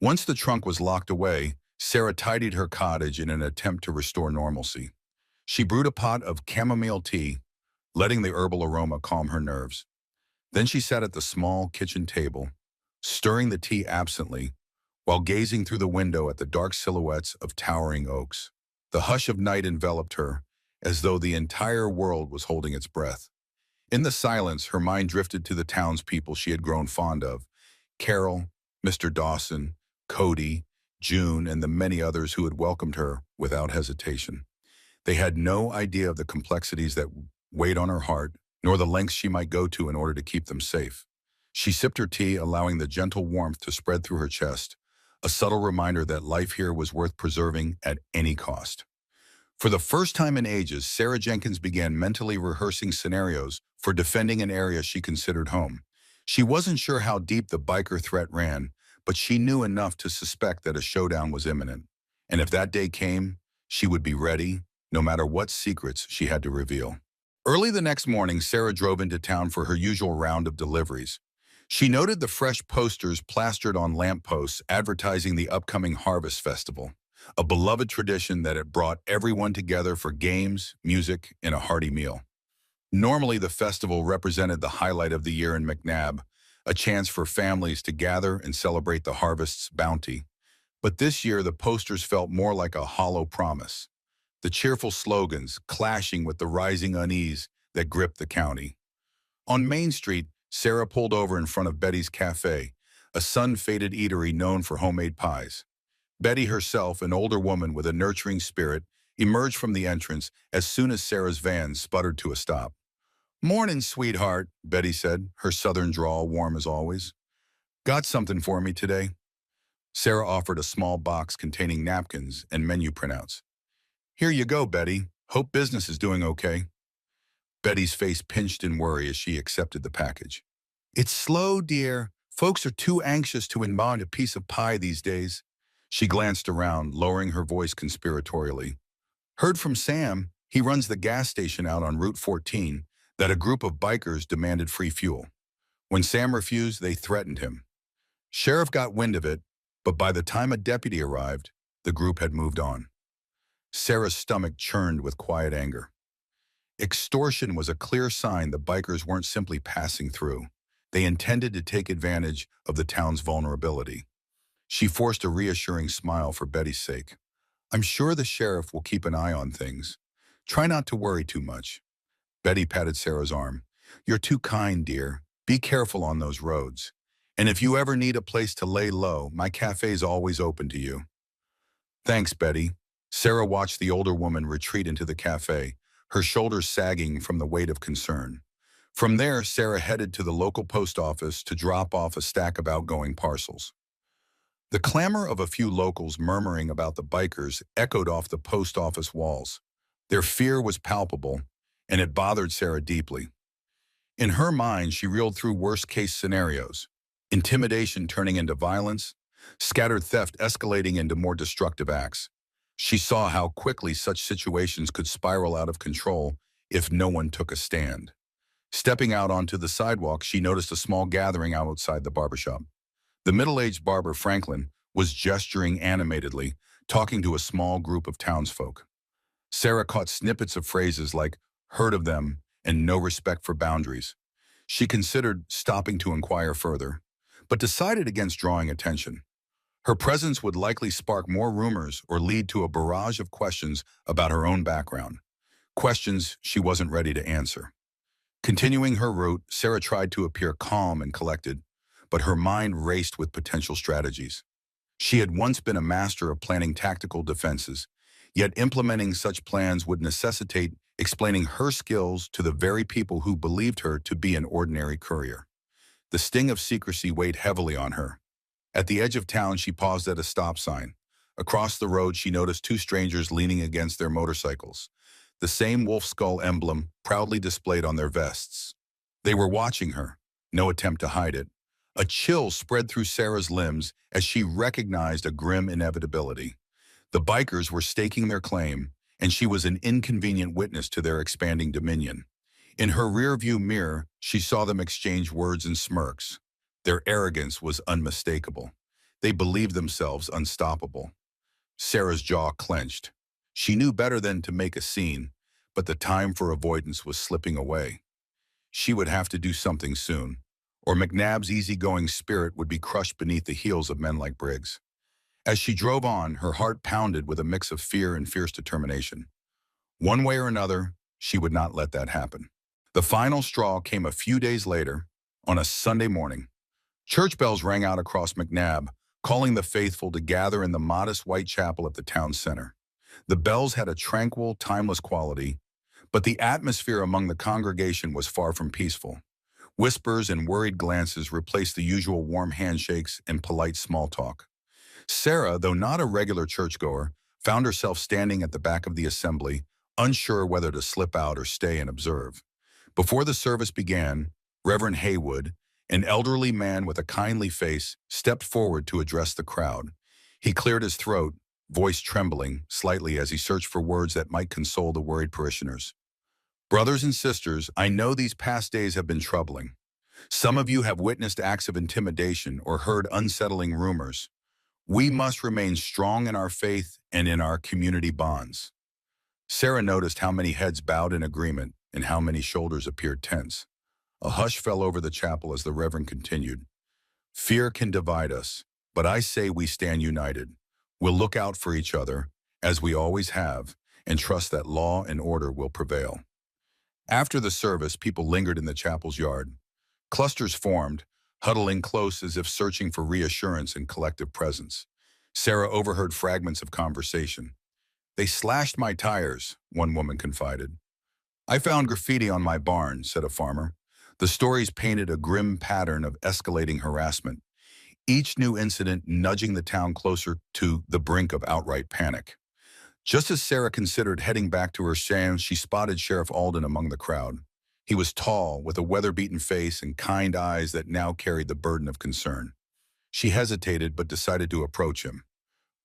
Once the trunk was locked away, Sarah tidied her cottage in an attempt to restore normalcy. She brewed a pot of chamomile tea, letting the herbal aroma calm her nerves. Then she sat at the small kitchen table, stirring the tea absently, while gazing through the window at the dark silhouettes of towering oaks. The hush of night enveloped her, as though the entire world was holding its breath. In the silence, her mind drifted to the townspeople she had grown fond of: Carol, Mr. Dawson, Cody, June, and the many others who had welcomed her without hesitation. They had no idea of the complexities that weighed on her heart, nor the lengths she might go to in order to keep them safe. She sipped her tea, allowing the gentle warmth to spread through her chest, a subtle reminder that life here was worth preserving at any cost. For the first time in ages, Sarah Jenkins began mentally rehearsing scenarios for defending an area she considered home. She wasn't sure how deep the biker threat ran, but she knew enough to suspect that a showdown was imminent. And if that day came, she would be ready, no matter what secrets she had to reveal. Early the next morning, Sarah drove into town for her usual round of deliveries. She noted the fresh posters plastered on lampposts advertising the upcoming Harvest Festival, a beloved tradition that had brought everyone together for games, music, and a hearty meal. Normally, the festival represented the highlight of the year in McNabb, a chance for families to gather and celebrate the harvest's bounty. But this year, the posters felt more like a hollow promise, the cheerful slogans clashing with the rising unease that gripped the county. On Main Street, Sarah pulled over in front of Betty's Cafe, a sun-faded eatery known for homemade pies. Betty herself, an older woman with a nurturing spirit, emerged from the entrance as soon as Sarah's van sputtered to a stop. "Morning, sweetheart," Betty said, her southern drawl warm as always. "Got something for me today?" Sarah offered a small box containing napkins and menu printouts. "Here you go, Betty. Hope business is doing okay." Betty's face pinched in worry as she accepted the package. "It's slow, dear. Folks are too anxious to inbound a piece of pie these days." She glanced around, lowering her voice conspiratorially. "Heard from Sam, he runs the gas station out on Route 14, that a group of bikers demanded free fuel. When Sam refused, they threatened him. Sheriff got wind of it, but by the time a deputy arrived, the group had moved on." Sarah's stomach churned with quiet anger. Extortion was a clear sign the bikers weren't simply passing through. They intended to take advantage of the town's vulnerability. She forced a reassuring smile for Betty's sake. "I'm sure the sheriff will keep an eye on things. Try not to worry too much." Betty patted Sarah's arm. "You're too kind, dear. Be careful on those roads. And if you ever need a place to lay low, my cafe's always open to you." "Thanks, Betty." Sarah watched the older woman retreat into the cafe, her shoulders sagging from the weight of concern. From there, Sarah headed to the local post office to drop off a stack of outgoing parcels. The clamor of a few locals murmuring about the bikers echoed off the post office walls. Their fear was palpable, and it bothered Sarah deeply. In her mind, she reeled through worst-case scenarios: intimidation turning into violence, scattered theft escalating into more destructive acts. She saw how quickly such situations could spiral out of control if no one took a stand. Stepping out onto the sidewalk, she noticed a small gathering outside the barbershop. The middle-aged barber, Franklin, was gesturing animatedly, talking to a small group of townsfolk. Sarah caught snippets of phrases like "heard of them" and "no respect for boundaries." She considered stopping to inquire further, but decided against drawing attention. Her presence would likely spark more rumors or lead to a barrage of questions about her own background, questions she wasn't ready to answer. Continuing her route, Sarah tried to appear calm and collected, but her mind raced with potential strategies. She had once been a master of planning tactical defenses, yet implementing such plans would necessitate explaining her skills to the very people who believed her to be an ordinary courier. The sting of secrecy weighed heavily on her. At the edge of town, she paused at a stop sign. Across the road, she noticed two strangers leaning against their motorcycles, the same wolf skull emblem proudly displayed on their vests. They were watching her, no attempt to hide it. A chill spread through Sarah's limbs as she recognized a grim inevitability. The bikers were staking their claim, and she was an inconvenient witness to their expanding dominion. In her rearview mirror, she saw them exchange words and smirks. Their arrogance was unmistakable. They believed themselves unstoppable. Sarah's jaw clenched. She knew better than to make a scene, but the time for avoidance was slipping away. She would have to do something soon, or McNabb's easygoing spirit would be crushed beneath the heels of men like Briggs. As she drove on, her heart pounded with a mix of fear and fierce determination. One way or another, she would not let that happen. The final straw came a few days later, on a Sunday morning. Church bells rang out across McNabb, calling the faithful to gather in the modest white chapel at the town center. The bells had a tranquil, timeless quality, but the atmosphere among the congregation was far from peaceful. Whispers and worried glances replaced the usual warm handshakes and polite small talk. Sarah, though not a regular churchgoer, found herself standing at the back of the assembly, unsure whether to slip out or stay and observe. Before the service began, Reverend Haywood, an elderly man with a kindly face, stepped forward to address the crowd. He cleared his throat, voice trembling slightly as he searched for words that might console the worried parishioners. "Brothers and sisters, I know these past days have been troubling. Some of you have witnessed acts of intimidation or heard unsettling rumors. We must remain strong in our faith and in our community bonds." Sarah noticed how many heads bowed in agreement and how many shoulders appeared tense. A hush fell over the chapel as the Reverend continued. "Fear can divide us, but I say we stand united. We'll look out for each other, as we always have, and trust that law and order will prevail." After the service, people lingered in the chapel's yard. Clusters formed, huddling close as if searching for reassurance and collective presence. Sarah overheard fragments of conversation. "They slashed my tires," one woman confided. "I found graffiti on my barn," said a farmer. The stories painted a grim pattern of escalating harassment, each new incident nudging the town closer to the brink of outright panic. Just as Sarah considered heading back to her stand, she spotted Sheriff Alden among the crowd. He was tall, with a weather-beaten face and kind eyes that now carried the burden of concern. She hesitated but decided to approach him.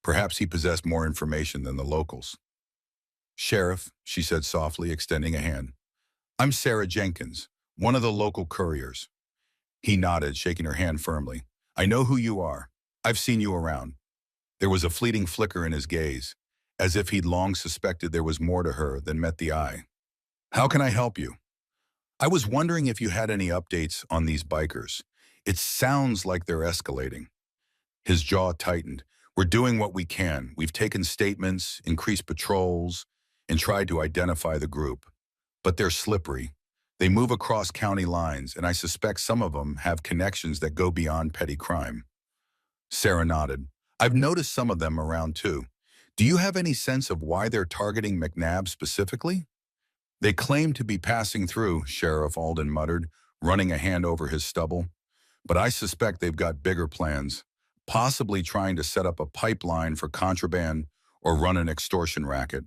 Perhaps he possessed more information than the locals. "Sheriff," she said softly, extending a hand. "I'm Sarah Jenkins, one of the local couriers." He nodded, shaking her hand firmly. "I know who you are. I've seen you around." There was a fleeting flicker in his gaze, as if he'd long suspected there was more to her than met the eye. "How can I help you?" "I was wondering if you had any updates on these bikers. It sounds like they're escalating." His jaw tightened. "We're doing what we can. We've taken statements, increased patrols, and tried to identify the group. But they're slippery. They move across county lines, and I suspect some of them have connections that go beyond petty crime." Sarah nodded. "I've noticed some of them around too. Do you have any sense of why they're targeting McNabb specifically?" "They claim to be passing through," Sheriff Alden muttered, running a hand over his stubble. "But I suspect they've got bigger plans, possibly trying to set up a pipeline for contraband or run an extortion racket.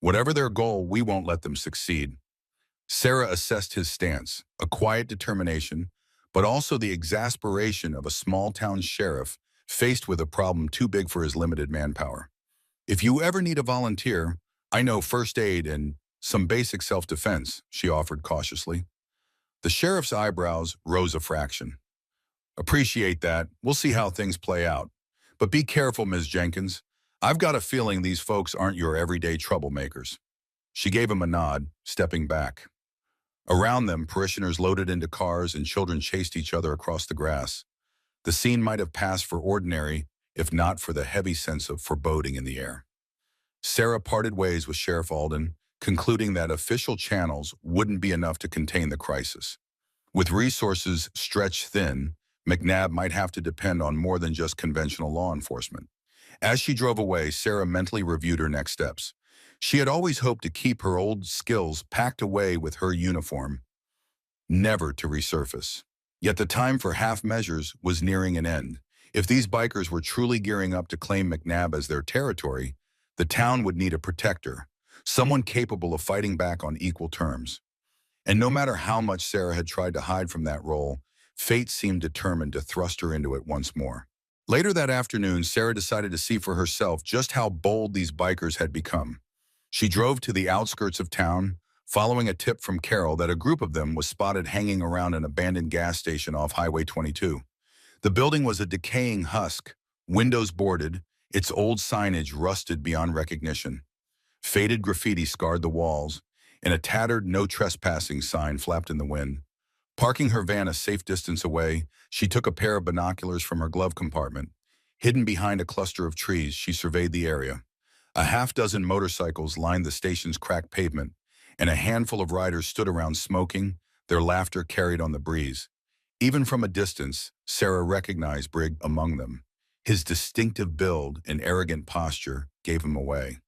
Whatever their goal, we won't let them succeed." Sarah assessed his stance, a quiet determination, but also the exasperation of a small-town sheriff faced with a problem too big for his limited manpower. "If you ever need a volunteer, I know first aid and some basic self-defense," she offered cautiously. The sheriff's eyebrows rose a fraction. Appreciate that. We'll see how things play out. But be careful, Ms. Jenkins. I've got a feeling these folks aren't your everyday troublemakers. She gave him a nod, stepping back. Around them, parishioners loaded into cars and children chased each other across the grass. The scene might have passed for ordinary, if not for the heavy sense of foreboding in the air. Sarah parted ways with Sheriff Alden, concluding that official channels wouldn't be enough to contain the crisis. With resources stretched thin, McNabb might have to depend on more than just conventional law enforcement. As she drove away, Sarah mentally reviewed her next steps. She had always hoped to keep her old skills packed away with her uniform, never to resurface. Yet the time for half measures was nearing an end. If these bikers were truly gearing up to claim McNabb as their territory, the town would need a protector, someone capable of fighting back on equal terms. And no matter how much Sarah had tried to hide from that role, fate seemed determined to thrust her into it once more. Later that afternoon, Sarah decided to see for herself just how bold these bikers had become. She drove to the outskirts of town, following a tip from Carol that a group of them was spotted hanging around an abandoned gas station off Highway 22. The building was a decaying husk, windows boarded, its old signage rusted beyond recognition. Faded graffiti scarred the walls, and a tattered "No Trespassing" sign flapped in the wind. Parking her van a safe distance away, she took a pair of binoculars from her glove compartment. Hidden behind a cluster of trees, she surveyed the area. A half-dozen motorcycles lined the station's cracked pavement, and a handful of riders stood around smoking, their laughter carried on the breeze. Even from a distance, Sarah recognized Brigg among them. His distinctive build and arrogant posture gave him away.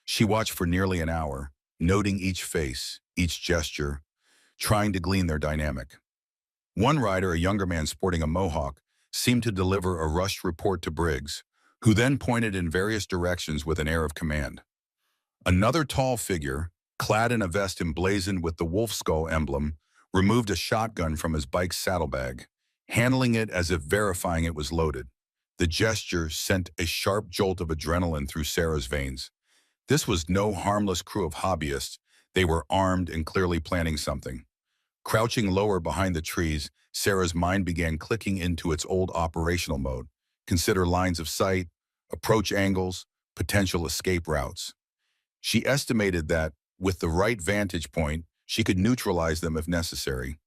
She watched for nearly an hour, noting each face, each gesture, trying to glean their dynamic. One rider, a younger man sporting a mohawk, seemed to deliver a rushed report to Briggs, who then pointed in various directions with an air of command. Another tall figure, clad in a vest emblazoned with the wolf skull emblem, removed a shotgun from his bike's saddlebag, handling it as if verifying it was loaded. The gesture sent a sharp jolt of adrenaline through Sarah's veins. This was no harmless crew of hobbyists. They were armed and clearly planning something. Crouching lower behind the trees, Sarah's mind began clicking into its old operational mode. Consider lines of sight, approach angles, potential escape routes. She estimated that, with the right vantage point, she could neutralize them if necessary.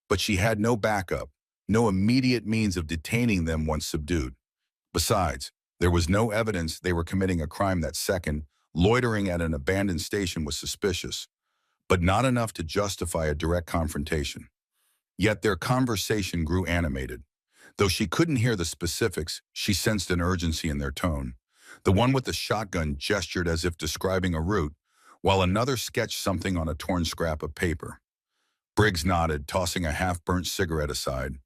But she had no backup, no immediate means of detaining them once subdued. Besides, there was no evidence they were committing a crime that second. Loitering at an abandoned station was suspicious, but not enough to justify a direct confrontation. Yet their conversation grew animated. Though she couldn't hear the specifics, she sensed an urgency in their tone. The one with the shotgun gestured as if describing a route, while another sketched something on a torn scrap of paper. Briggs nodded, tossing a half-burnt cigarette aside.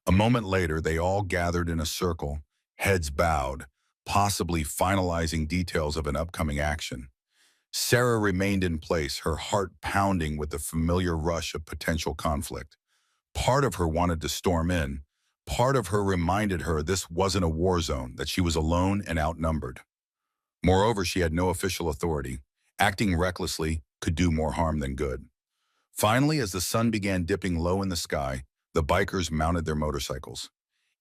A moment later, they all gathered in a circle, heads bowed, possibly finalizing details of an upcoming action. Sarah remained in place, her heart pounding with the familiar rush of potential conflict. Part of her wanted to storm in. Part of her reminded her this wasn't a war zone, that she was alone and outnumbered. Moreover, she had no official authority. Acting recklessly could do more harm than good. Finally, as the sun began dipping low in the sky, the bikers mounted their motorcycles.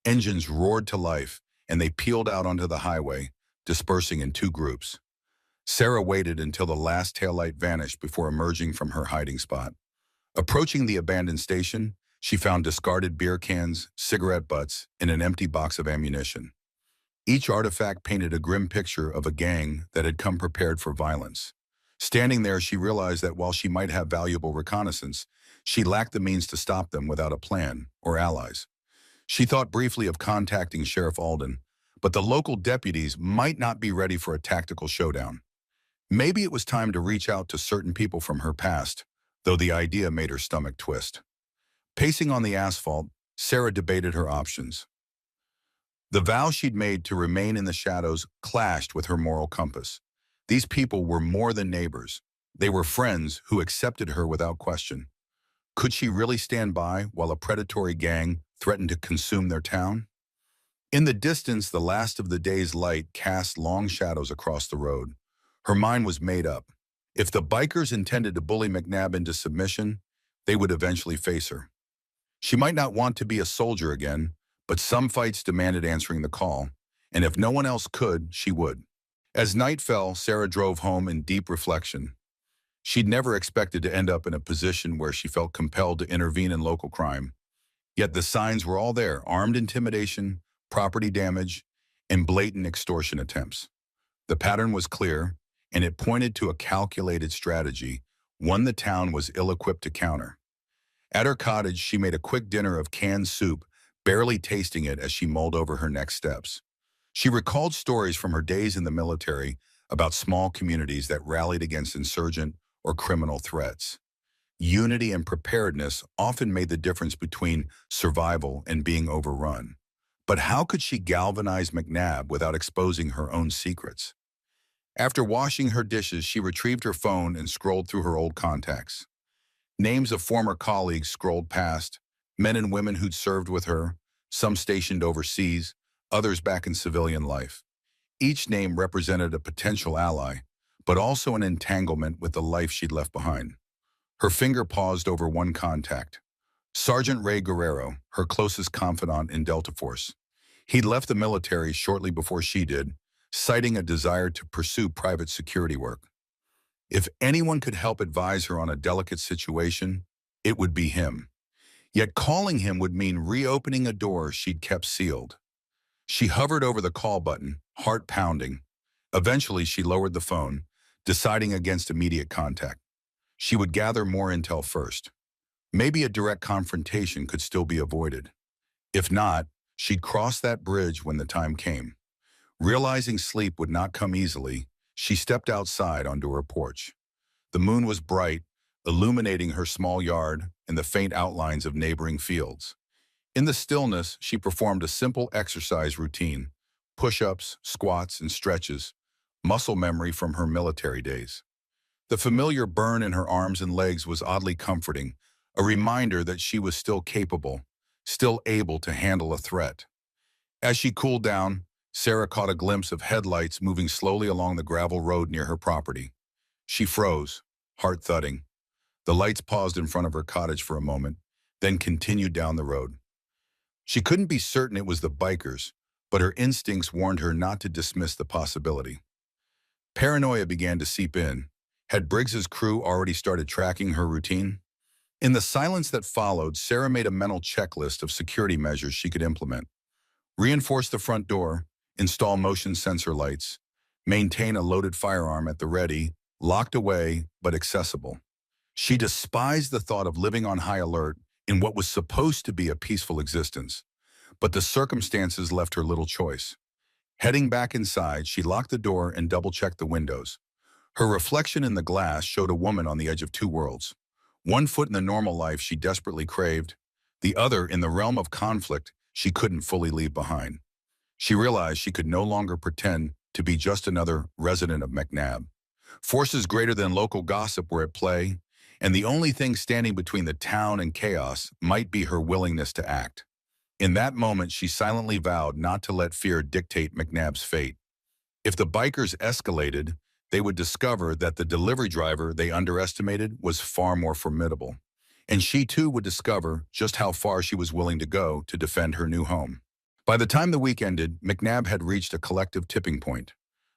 Engines roared to life, and they peeled out onto the highway, dispersing in two groups. Sarah waited until the last taillight vanished before emerging from her hiding spot. Approaching the abandoned station, she found discarded beer cans, cigarette butts, and an empty box of ammunition. Each artifact painted a grim picture of a gang that had come prepared for violence. Standing there, she realized that while she might have valuable reconnaissance, she lacked the means to stop them without a plan or allies. She thought briefly of contacting Sheriff Alden, but the local deputies might not be ready for a tactical showdown. Maybe it was time to reach out to certain people from her past, though the idea made her stomach twist. Pacing on the asphalt, Sarah debated her options. The vow she'd made to remain in the shadows clashed with her moral compass. These people were more than neighbors. They were friends who accepted her without question. Could she really stand by while a predatory gang threatened to consume their town? In the distance, the last of the day's light cast long shadows across the road. Her mind was made up. If the bikers intended to bully McNabb into submission, they would eventually face her. She might not want to be a soldier again, but some fights demanded answering the call, and if no one else could, she would. As night fell, Sarah drove home in deep reflection. She'd never expected to end up in a position where she felt compelled to intervene in local crime. Yet the signs were all there: armed intimidation, property damage, and blatant extortion attempts. The pattern was clear, and it pointed to a calculated strategy, one the town was ill-equipped to counter. At her cottage, she made a quick dinner of canned soup, barely tasting it as she mulled over her next steps. She recalled stories from her days in the military about small communities that rallied against insurgent or criminal threats. Unity and preparedness often made the difference between survival and being overrun. But how could she galvanize McNabb without exposing her own secrets? After washing her dishes, she retrieved her phone and scrolled through her old contacts. Names of former colleagues scrolled past, men and women who'd served with her, some stationed overseas, others back in civilian life. Each name represented a potential ally, but also an entanglement with the life she'd left behind. Her finger paused over one contact. Sergeant Ray Guerrero, her closest confidant in Delta Force. He'd left the military shortly before she did, citing a desire to pursue private security work. If anyone could help advise her on a delicate situation, it would be him. Yet calling him would mean reopening a door she'd kept sealed. She hovered over the call button, heart pounding. Eventually, she lowered the phone, deciding against immediate contact. She would gather more intel first. Maybe a direct confrontation could still be avoided. If not, she'd cross that bridge when the time came. Realizing sleep would not come easily, she stepped outside onto her porch. The moon was bright, illuminating her small yard and the faint outlines of neighboring fields. In the stillness, she performed a simple exercise routine: push-ups, squats, and stretches, muscle memory from her military days. The familiar burn in her arms and legs was oddly comforting, a reminder that she was still capable, still able to handle a threat. As she cooled down, Sarah caught a glimpse of headlights moving slowly along the gravel road near her property. She froze, heart thudding. The lights paused in front of her cottage for a moment, then continued down the road. She couldn't be certain it was the bikers, but her instincts warned her not to dismiss the possibility. Paranoia began to seep in. Had Briggs's crew already started tracking her routine? In the silence that followed, Sarah made a mental checklist of security measures she could implement. Reinforce the front door, install motion sensor lights, maintain a loaded firearm at the ready, locked away but accessible. She despised the thought of living on high alert in what was supposed to be a peaceful existence, but the circumstances left her little choice. Heading back inside, she locked the door and double-checked the windows. Her reflection in the glass showed a woman on the edge of two worlds. One foot in the normal life she desperately craved, the other in the realm of conflict she couldn't fully leave behind. She realized she could no longer pretend to be just another resident of McNabb. Forces greater than local gossip were at play, and the only thing standing between the town and chaos might be her willingness to act. In that moment, she silently vowed not to let fear dictate McNabb's fate. If the bikers escalated, they would discover that the delivery driver they underestimated was far more formidable. And she too would discover just how far she was willing to go to defend her new home. By the time the week ended, McNabb had reached a collective tipping point.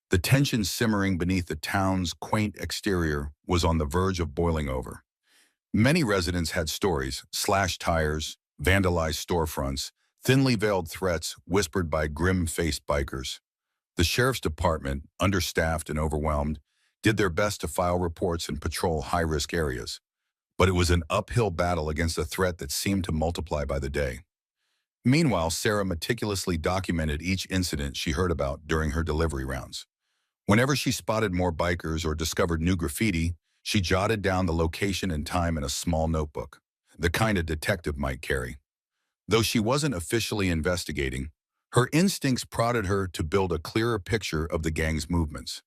The tension simmering beneath the town's quaint exterior was on the verge of boiling over. Many residents had stories: slashed tires, vandalized storefronts, thinly veiled threats whispered by grim-faced bikers. The sheriff's department, understaffed and overwhelmed, did their best to file reports and patrol high-risk areas. But it was an uphill battle against a threat that seemed to multiply by the day. Meanwhile, Sarah meticulously documented each incident she heard about during her delivery rounds. Whenever she spotted more bikers or discovered new graffiti, she jotted down the location and time in a small notebook, the kind a detective might carry. Though she wasn't officially investigating, her instincts prodded her to build a clearer picture of the gang's movements.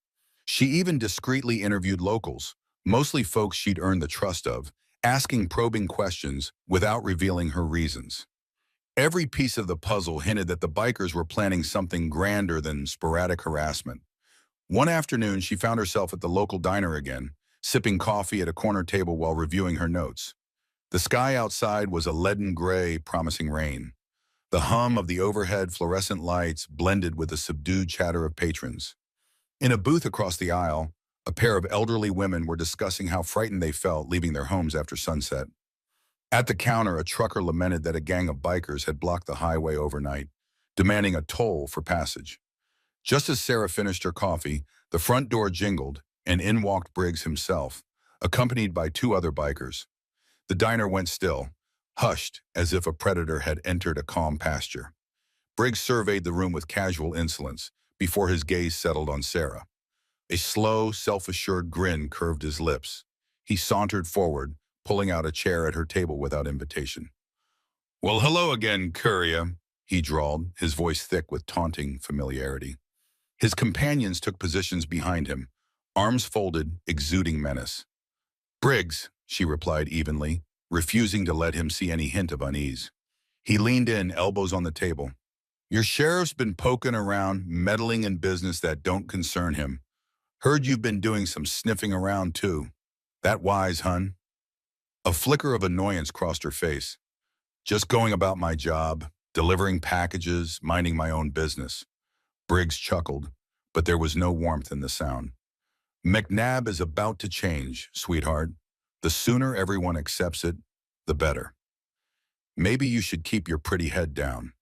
She even discreetly interviewed locals, mostly folks she'd earned the trust of, asking probing questions without revealing her reasons. Every piece of the puzzle hinted that the bikers were planning something grander than sporadic harassment. One afternoon, she found herself at the local diner again, sipping coffee at a corner table while reviewing her notes. The sky outside was a leaden gray, promising rain. The hum of the overhead fluorescent lights blended with the subdued chatter of patrons. In a booth across the aisle, a pair of elderly women were discussing how frightened they felt leaving their homes after sunset. At the counter, a trucker lamented that a gang of bikers had blocked the highway overnight, demanding a toll for passage. Just as Sarah finished her coffee, the front door jingled, and in walked Briggs himself, accompanied by two other bikers. The diner went still, hushed as if a predator had entered a calm pasture. Briggs surveyed the room with casual insolence before his gaze settled on Sarah. A slow, self-assured grin curved his lips. He sauntered forward, pulling out a chair at her table without invitation. "Well, hello again, Courier," he drawled, his voice thick with taunting familiarity. His companions took positions behind him, arms folded, exuding menace. "Briggs," she replied evenly, refusing to let him see any hint of unease. He leaned in, elbows on the table. "Your sheriff's been poking around, meddling in business that don't concern him. Heard you've been doing some sniffing around, too. That wise, hun?" A flicker of annoyance crossed her face. "Just going about my job, delivering packages, minding my own business." Briggs chuckled, but there was no warmth in the sound. "McNabb is about to change, sweetheart. The sooner everyone accepts it, the better. Maybe you should keep your pretty head down."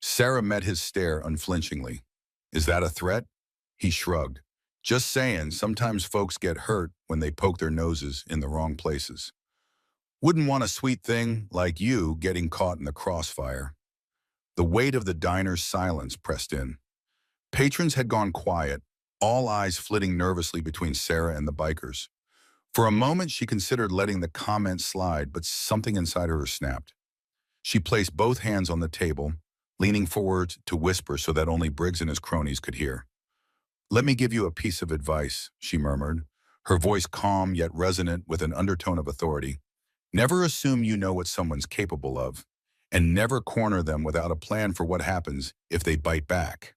Sarah met his stare unflinchingly. "Is that a threat?" He shrugged. "Just saying, sometimes folks get hurt when they poke their noses in the wrong places. Wouldn't want a sweet thing like you getting caught in the crossfire." The weight of the diner's silence pressed in. Patrons had gone quiet, all eyes flitting nervously between Sarah and the bikers. For a moment, she considered letting the comment slide, but something inside her snapped. She placed both hands on the table, leaning forward to whisper so that only Briggs and his cronies could hear. "Let me give you a piece of advice," she murmured, her voice calm yet resonant with an undertone of authority. "Never assume you know what someone's capable of, and never corner them without a plan for what happens if they bite back."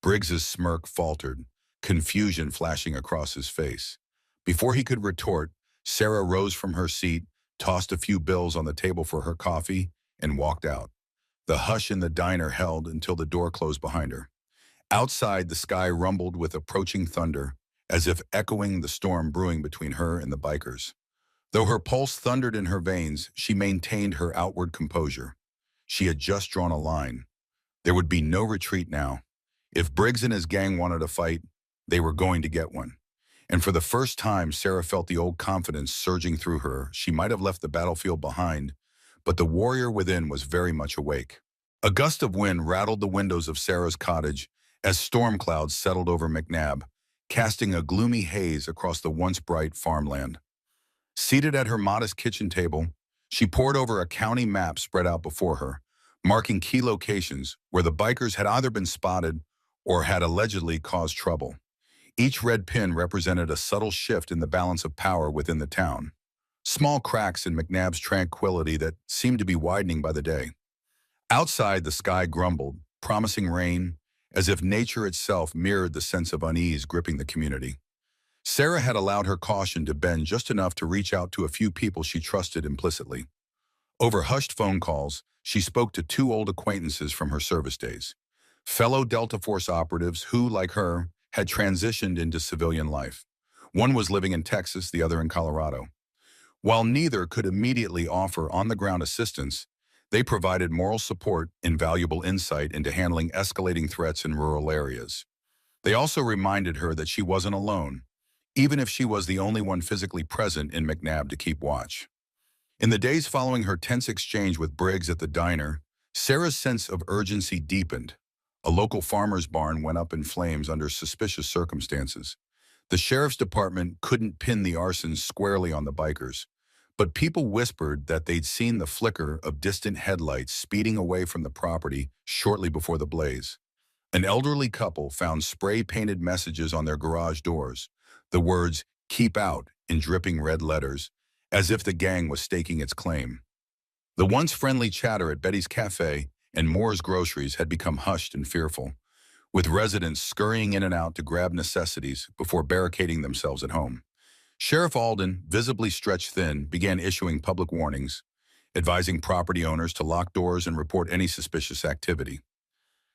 Briggs's smirk faltered, confusion flashing across his face. Before he could retort, Sarah rose from her seat, tossed a few bills on the table for her coffee, and walked out. The hush in the diner held until the door closed behind her. Outside, the sky rumbled with approaching thunder, as if echoing the storm brewing between her and the bikers. Though her pulse thundered in her veins, she maintained her outward composure. She had just drawn a line. There would be no retreat now. If Briggs and his gang wanted a fight, they were going to get one. And for the first time, Sarah felt the old confidence surging through her. She might have left the battlefield behind, but the warrior within was very much awake. A gust of wind rattled the windows of Sarah's cottage as storm clouds settled over McNabb, casting a gloomy haze across the once bright farmland. Seated at her modest kitchen table, she pored over a county map spread out before her, marking key locations where the bikers had either been spotted or had allegedly caused trouble. Each red pin represented a subtle shift in the balance of power within the town. Small cracks in McNabb's tranquility that seemed to be widening by the day. Outside, the sky grumbled, promising rain, as if nature itself mirrored the sense of unease gripping the community. Sarah had allowed her caution to bend just enough to reach out to a few people she trusted implicitly. Over hushed phone calls, she spoke to two old acquaintances from her service days, fellow Delta Force operatives who, like her, had transitioned into civilian life. One was living in Texas, the other in Colorado. While neither could immediately offer on-the-ground assistance, they provided moral support and valuable insight into handling escalating threats in rural areas. They also reminded her that she wasn't alone, even if she was the only one physically present in McNabb to keep watch. In the days following her tense exchange with Briggs at the diner, Sarah's sense of urgency deepened. A local farmer's barn went up in flames under suspicious circumstances. The sheriff's department couldn't pin the arson squarely on the bikers, but people whispered that they'd seen the flicker of distant headlights speeding away from the property shortly before the blaze. An elderly couple found spray-painted messages on their garage doors, the words, "Keep out," in dripping red letters, as if the gang was staking its claim. The once friendly chatter at Betty's Cafe and Moore's Groceries had become hushed and fearful, with residents scurrying in and out to grab necessities before barricading themselves at home. Sheriff Alden, visibly stretched thin, began issuing public warnings, advising property owners to lock doors and report any suspicious activity.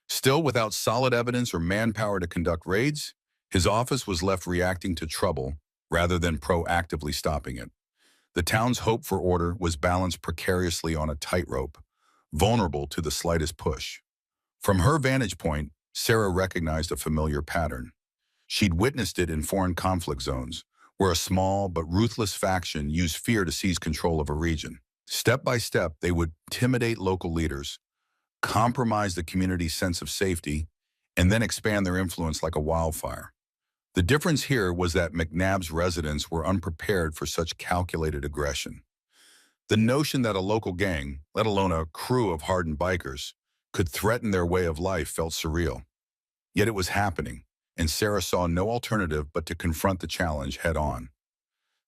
Still, without solid evidence or manpower to conduct raids, his office was left reacting to trouble rather than proactively stopping it. The town's hope for order was balanced precariously on a tightrope, vulnerable to the slightest push. From her vantage point, Sarah recognized a familiar pattern. She'd witnessed it in foreign conflict zones, where a small but ruthless faction used fear to seize control of a region. Step by step, they would intimidate local leaders, compromise the community's sense of safety, and then expand their influence like a wildfire. The difference here was that McNabb's residents were unprepared for such calculated aggression. The notion that a local gang, let alone a crew of hardened bikers, could threaten their way of life felt surreal. Yet it was happening, and Sarah saw no alternative but to confront the challenge head-on.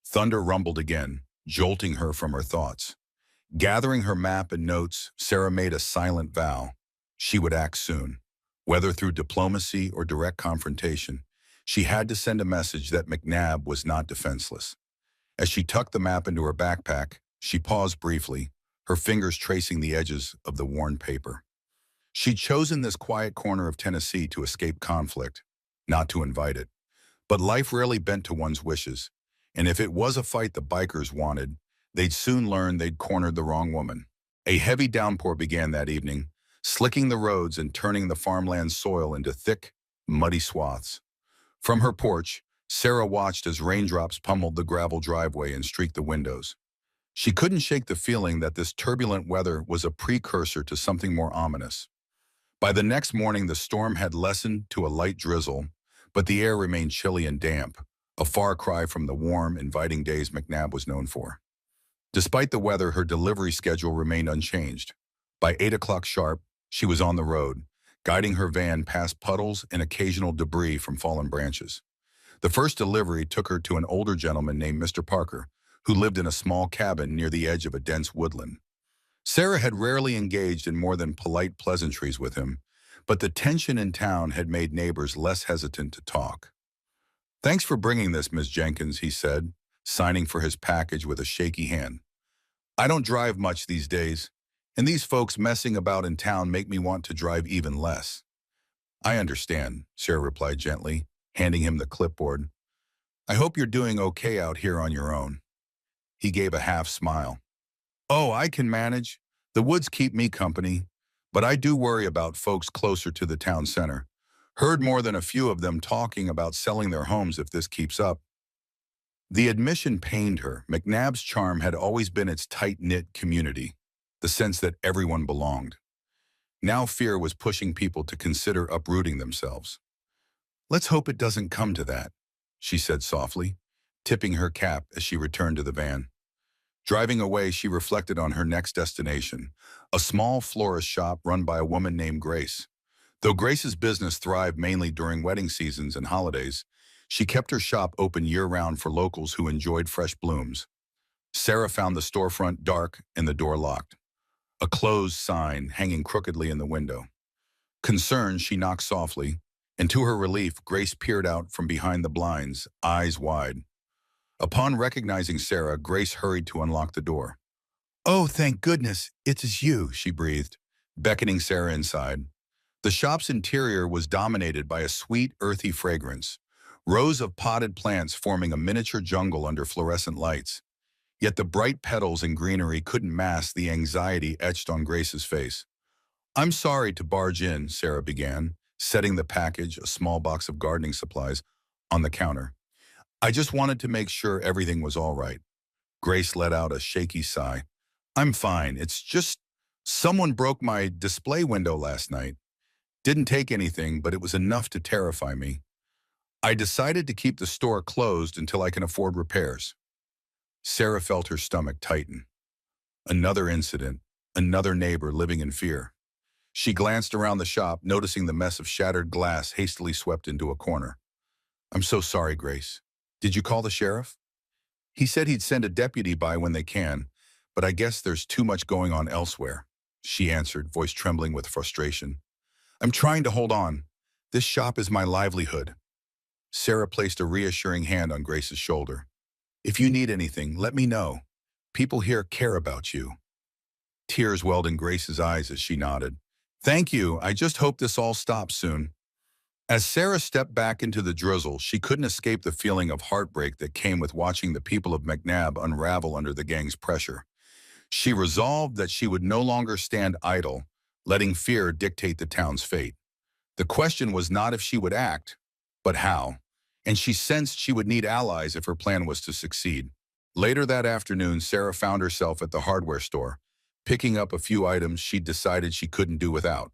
Thunder rumbled again, jolting her from her thoughts. Gathering her map and notes, Sarah made a silent vow. She would act soon. Whether through diplomacy or direct confrontation, she had to send a message that McNabb was not defenseless. As she tucked the map into her backpack, she paused briefly, her fingers tracing the edges of the worn paper. She'd chosen this quiet corner of Tennessee to escape conflict, not to invite it. But life rarely bent to one's wishes, and if it was a fight the bikers wanted, they'd soon learn they'd cornered the wrong woman. A heavy downpour began that evening, slicking the roads and turning the farmland soil into thick, muddy swaths. From her porch, Sarah watched as raindrops pummeled the gravel driveway and streaked the windows. She couldn't shake the feeling that this turbulent weather was a precursor to something more ominous. By the next morning, the storm had lessened to a light drizzle, but the air remained chilly and damp, a far cry from the warm, inviting days McNabb was known for. Despite the weather, her delivery schedule remained unchanged. By 8 o'clock sharp, she was on the road, guiding her van past puddles and occasional debris from fallen branches. The first delivery took her to an older gentleman named Mr. Parker, who lived in a small cabin near the edge of a dense woodland. Sarah had rarely engaged in more than polite pleasantries with him, but the tension in town had made neighbors less hesitant to talk. "Thanks for bringing this, Miss Jenkins," he said, signing for his package with a shaky hand. "I don't drive much these days, and these folks messing about in town make me want to drive even less." "I understand," Sarah replied gently, handing him the clipboard. "I hope you're doing okay out here on your own." He gave a half smile. "Oh, I can manage. The woods keep me company, but I do worry about folks closer to the town center. Heard more than a few of them talking about selling their homes if this keeps up." The admission pained her. McNabb's charm had always been its tight-knit community, the sense that everyone belonged. Now fear was pushing people to consider uprooting themselves. "Let's hope it doesn't come to that," she said softly, tipping her cap as she returned to the van. Driving away, she reflected on her next destination, a small florist shop run by a woman named Grace. Though Grace's business thrived mainly during wedding seasons and holidays, she kept her shop open year-round for locals who enjoyed fresh blooms. Sarah found the storefront dark and the door locked, a closed sign hanging crookedly in the window. Concerned, she knocked softly, and to her relief, Grace peered out from behind the blinds, eyes wide. Upon recognizing Sarah, Grace hurried to unlock the door. "Oh, thank goodness, it's you," she breathed, beckoning Sarah inside. The shop's interior was dominated by a sweet, earthy fragrance, rows of potted plants forming a miniature jungle under fluorescent lights. Yet the bright petals and greenery couldn't mask the anxiety etched on Grace's face. "I'm sorry to barge in," Sarah began, setting the package, a small box of gardening supplies, on the counter. "I just wanted to make sure everything was all right." Grace let out a shaky sigh. "I'm fine. It's just someone broke my display window last night. Didn't take anything, but it was enough to terrify me. I decided to keep the store closed until I can afford repairs." Sarah felt her stomach tighten. Another incident, another neighbor living in fear. She glanced around the shop, noticing the mess of shattered glass hastily swept into a corner. "I'm so sorry, Grace. Did you call the sheriff?" "He said he'd send a deputy by when they can, but I guess there's too much going on elsewhere," she answered, voice trembling with frustration. "I'm trying to hold on. This shop is my livelihood." Sarah placed a reassuring hand on Grace's shoulder. If you need anything, let me know. People here care about you." Tears welled in Grace's eyes as she nodded. "Thank you. I just hope this all stops soon." As Sarah stepped back into the drizzle, she couldn't escape the feeling of heartbreak that came with watching the people of McNabb unravel under the gang's pressure. She resolved that she would no longer stand idle, letting fear dictate the town's fate. The question was not if she would act, but how. And she sensed she would need allies if her plan was to succeed. Later that afternoon, Sarah found herself at the hardware store, picking up a few items she'd decided she couldn't do without.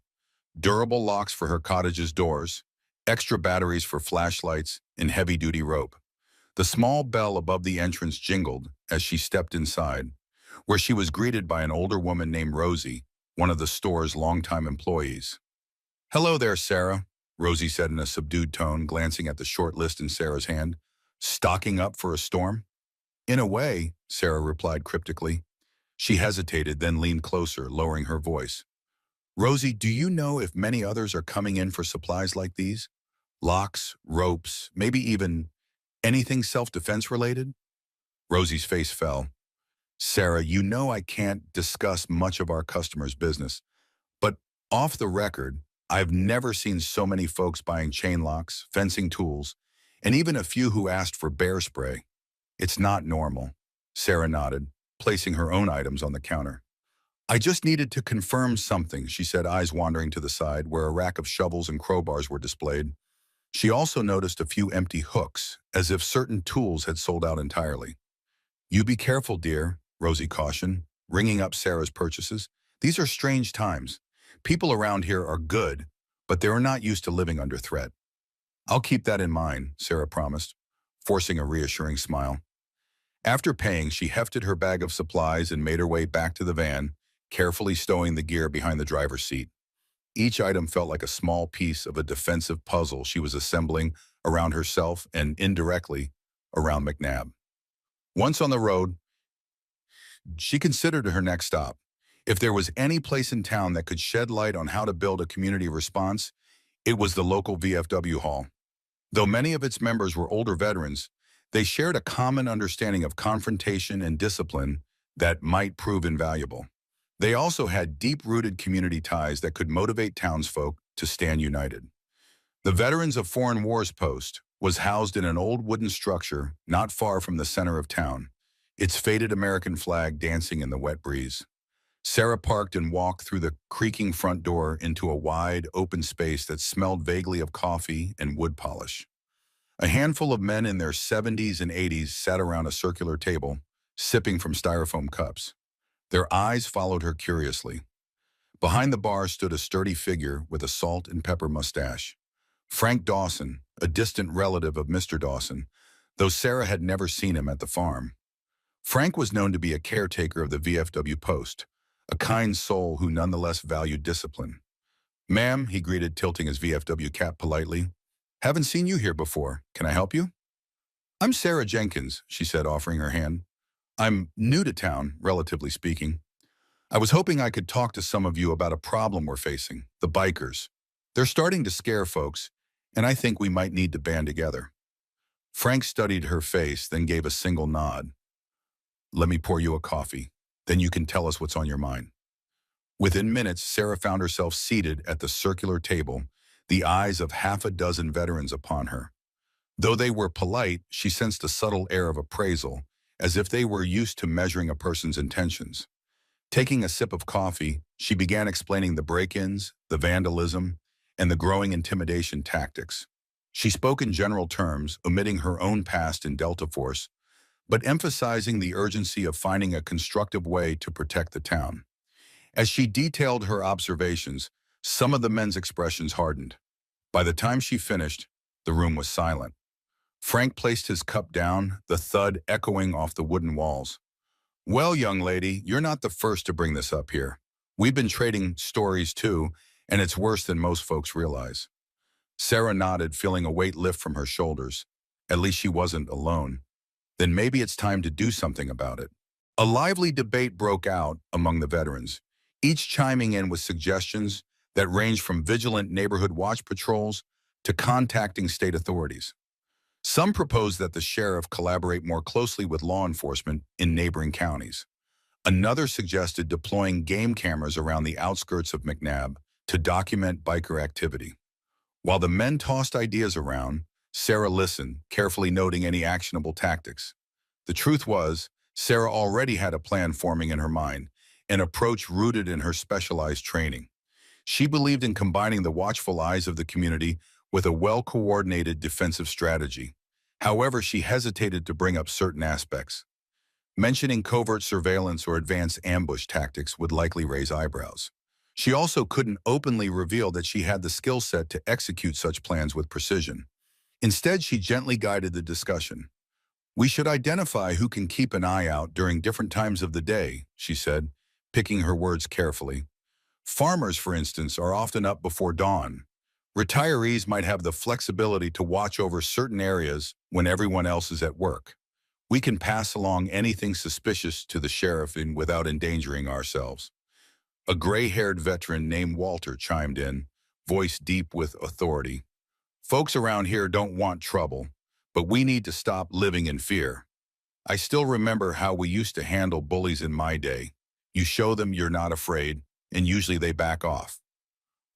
Durable locks for her cottage's doors, extra batteries for flashlights, and heavy-duty rope. The small bell above the entrance jingled as she stepped inside, where she was greeted by an older woman named Rosie, one of the store's longtime employees. "Hello there, Sarah," Rosie said in a subdued tone, glancing at the short list in Sarah's hand. "Stocking up for a storm?" "In a way," Sarah replied cryptically. She hesitated, then leaned closer, lowering her voice. "Rosie, do you know if many others are coming in for supplies like these? Locks, ropes, maybe even anything self-defense related?" Rosie's face fell. "Sarah, you know I can't discuss much of our customers' business, but off the record, I've never seen so many folks buying chain locks, fencing tools, and even a few who asked for bear spray. It's not normal." Sarah nodded, placing her own items on the counter. "I just needed to confirm something," she said, eyes wandering to the side, where a rack of shovels and crowbars were displayed. She also noticed a few empty hooks, as if certain tools had sold out entirely. "You be careful, dear," Rosie cautioned, ringing up Sarah's purchases. "These are strange times. People around here are good, but they're not used to living under threat." "I'll keep that in mind," Sarah promised, forcing a reassuring smile. After paying, she hefted her bag of supplies and made her way back to the van, carefully stowing the gear behind the driver's seat. Each item felt like a small piece of a defensive puzzle she was assembling around herself and, indirectly, around McNabb. Once on the road, she considered her next stop. If there was any place in town that could shed light on how to build a community response, it was the local VFW hall. Though many of its members were older veterans, they shared a common understanding of confrontation and discipline that might prove invaluable. They also had deep-rooted community ties that could motivate townsfolk to stand united. The Veterans of Foreign Wars Post was housed in an old wooden structure not far from the center of town, its faded American flag dancing in the wet breeze. Sarah parked and walked through the creaking front door into a wide, open space that smelled vaguely of coffee and wood polish. A handful of men in their 70s and 80s sat around a circular table, sipping from styrofoam cups. Their eyes followed her curiously. Behind the bar stood a sturdy figure with a salt and pepper mustache. Frank Dawson, a distant relative of Mr. Dawson, though Sarah had never seen him at the farm. Frank was known to be a caretaker of the VFW post, a kind soul who nonetheless valued discipline. "Ma'am," he greeted, tilting his VFW cap politely. "Haven't seen you here before. Can I help you?" "I'm Sarah Jenkins," she said, offering her hand. "I'm new to town, relatively speaking. I was hoping I could talk to some of you about a problem we're facing, the bikers. They're starting to scare folks, and I think we might need to band together." Frank studied her face, then gave a single nod. "Let me pour you a coffee. Then you can tell us what's on your mind." Within minutes, Sarah found herself seated at the circular table, the eyes of half a dozen veterans upon her. Though they were polite, she sensed a subtle air of appraisal, as if they were used to measuring a person's intentions. Taking a sip of coffee, she began explaining the break-ins, the vandalism, and the growing intimidation tactics. She spoke in general terms, omitting her own past in Delta Force, but emphasizing the urgency of finding a constructive way to protect the town. As she detailed her observations, some of the men's expressions hardened. By the time she finished, the room was silent. Frank placed his cup down, the thud echoing off the wooden walls. "Well, young lady, you're not the first to bring this up here. We've been trading stories too, and it's worse than most folks realize." Sarah nodded, feeling a weight lift from her shoulders. At least she wasn't alone. Then maybe it's time to do something about it. A lively debate broke out among the veterans, each chiming in with suggestions that ranged from vigilant neighborhood watch patrols to contacting state authorities. Some proposed that the sheriff collaborate more closely with law enforcement in neighboring counties. Another suggested deploying game cameras around the outskirts of McNabb to document biker activity. While the men tossed ideas around, Sarah listened, carefully noting any actionable tactics. The truth was, Sarah already had a plan forming in her mind, an approach rooted in her specialized training. She believed in combining the watchful eyes of the community with a well-coordinated defensive strategy. However, she hesitated to bring up certain aspects. Mentioning covert surveillance or advanced ambush tactics would likely raise eyebrows. She also couldn't openly reveal that she had the skill set to execute such plans with precision. Instead, she gently guided the discussion. "We should identify who can keep an eye out during different times of the day," she said, picking her words carefully. "Farmers, for instance, are often up before dawn. Retirees might have the flexibility to watch over certain areas when everyone else is at work. We can pass along anything suspicious to the sheriff without endangering ourselves." A gray-haired veteran named Walter chimed in, voice deep with authority. "Folks around here don't want trouble, but we need to stop living in fear. I still remember how we used to handle bullies in my day. You show them you're not afraid, and usually they back off."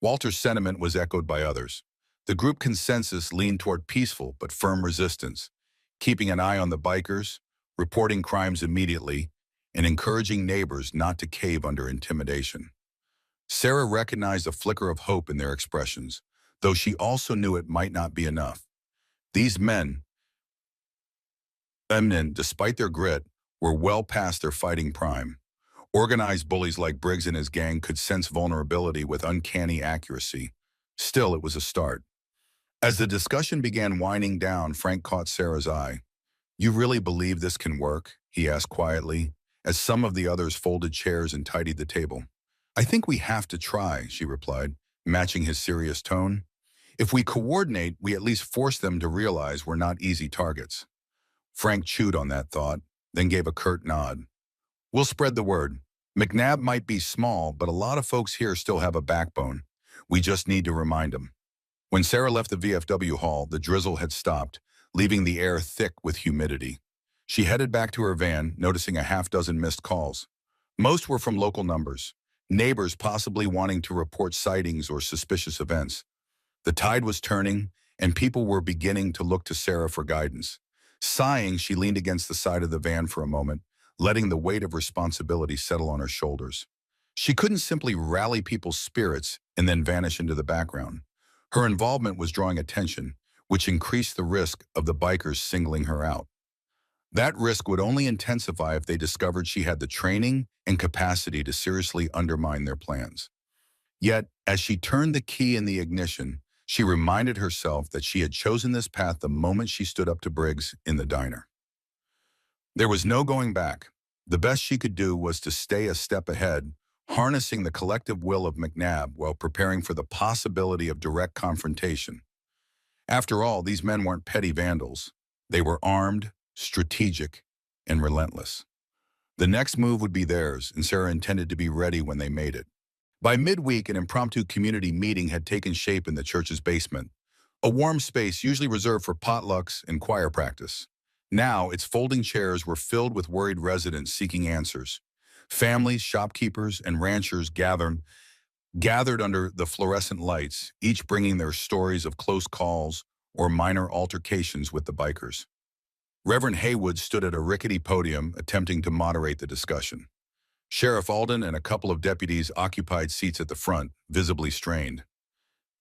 Walter's sentiment was echoed by others. The group consensus leaned toward peaceful but firm resistance, keeping an eye on the bikers, reporting crimes immediately, and encouraging neighbors not to cave under intimidation. Sarah recognized a flicker of hope in their expressions, though she also knew it might not be enough. These men, despite their grit, were well past their fighting prime. Organized bullies like Briggs and his gang could sense vulnerability with uncanny accuracy. Still, it was a start. As the discussion began winding down, Frank caught Sarah's eye. "You really believe this can work?" he asked quietly, as some of the others folded chairs and tidied the table. "I think we have to try," she replied, matching his serious tone. "If we coordinate, we at least force them to realize we're not easy targets." Frank chewed on that thought, then gave a curt nod. "We'll spread the word. McNabb might be small, but a lot of folks here still have a backbone. We just need to remind them." When Sarah left the VFW hall, the drizzle had stopped, leaving the air thick with humidity. She headed back to her van, noticing a half-dozen missed calls. Most were from local numbers, neighbors possibly wanting to report sightings or suspicious events. The tide was turning, and people were beginning to look to Sarah for guidance. Sighing, she leaned against the side of the van for a moment, letting the weight of responsibility settle on her shoulders. She couldn't simply rally people's spirits and then vanish into the background. Her involvement was drawing attention, which increased the risk of the bikers singling her out. That risk would only intensify if they discovered she had the training and capacity to seriously undermine their plans. Yet, as she turned the key in the ignition, she reminded herself that she had chosen this path the moment she stood up to Briggs in the diner. There was no going back. The best she could do was to stay a step ahead, harnessing the collective will of McNabb while preparing for the possibility of direct confrontation. After all, these men weren't petty vandals. They were armed, strategic, and relentless. The next move would be theirs, and Sarah intended to be ready when they made it. By midweek, an impromptu community meeting had taken shape in the church's basement, a warm space usually reserved for potlucks and choir practice. Now, its folding chairs were filled with worried residents seeking answers. Families, shopkeepers, and ranchers gathered under the fluorescent lights, each bringing their stories of close calls or minor altercations with the bikers. Reverend Haywood stood at a rickety podium attempting to moderate the discussion. Sheriff Alden and a couple of deputies occupied seats at the front, visibly strained.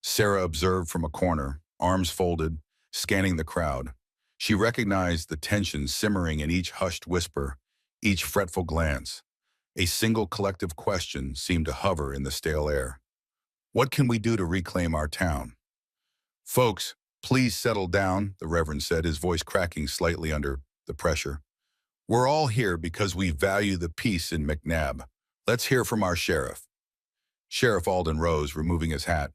Sarah observed from a corner, arms folded, scanning the crowd. She recognized the tension simmering in each hushed whisper, each fretful glance. A single collective question seemed to hover in the stale air. "What can we do to reclaim our town?" "Folks, please settle down," the Reverend said, his voice cracking slightly under the pressure. "We're all here because we value the peace in McNabb. Let's hear from our sheriff." Sheriff Alden rose, removing his hat.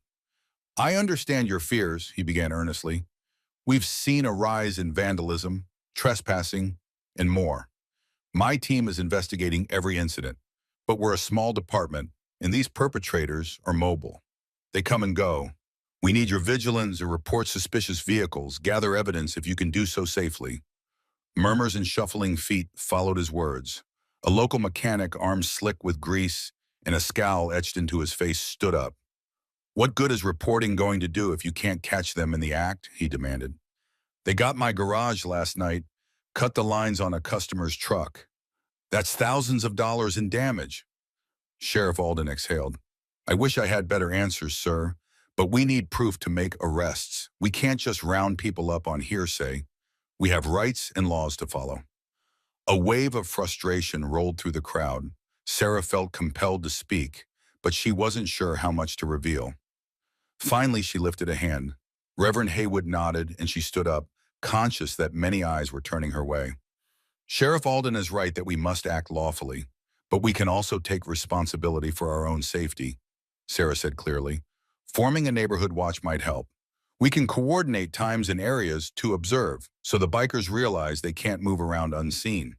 "I understand your fears," he began earnestly. "We've seen a rise in vandalism, trespassing, and more. My team is investigating every incident, but we're a small department, and these perpetrators are mobile. They come and go. We need your vigilance to report suspicious vehicles. Gather evidence if you can do so safely. Murmurs and shuffling feet followed his words. A local mechanic, arms slick with grease and a scowl etched into his face, stood up. What good is reporting going to do if you can't catch them in the act? He demanded. They got my garage last night, cut the lines on a customer's truck. That's thousands of dollars in damage. Sheriff Alden exhaled. I wish I had better answers, sir, but we need proof to make arrests. We can't just round people up on hearsay. We have rights and laws to follow. A wave of frustration rolled through the crowd. Sarah felt compelled to speak, but she wasn't sure how much to reveal. Finally, she lifted a hand. Reverend Haywood nodded, and she stood up, conscious that many eyes were turning her way. Sheriff Alden is right that we must act lawfully, but we can also take responsibility for our own safety, Sarah said clearly. Forming a neighborhood watch might help. We can coordinate times and areas to observe, so the bikers realize they can't move around unseen.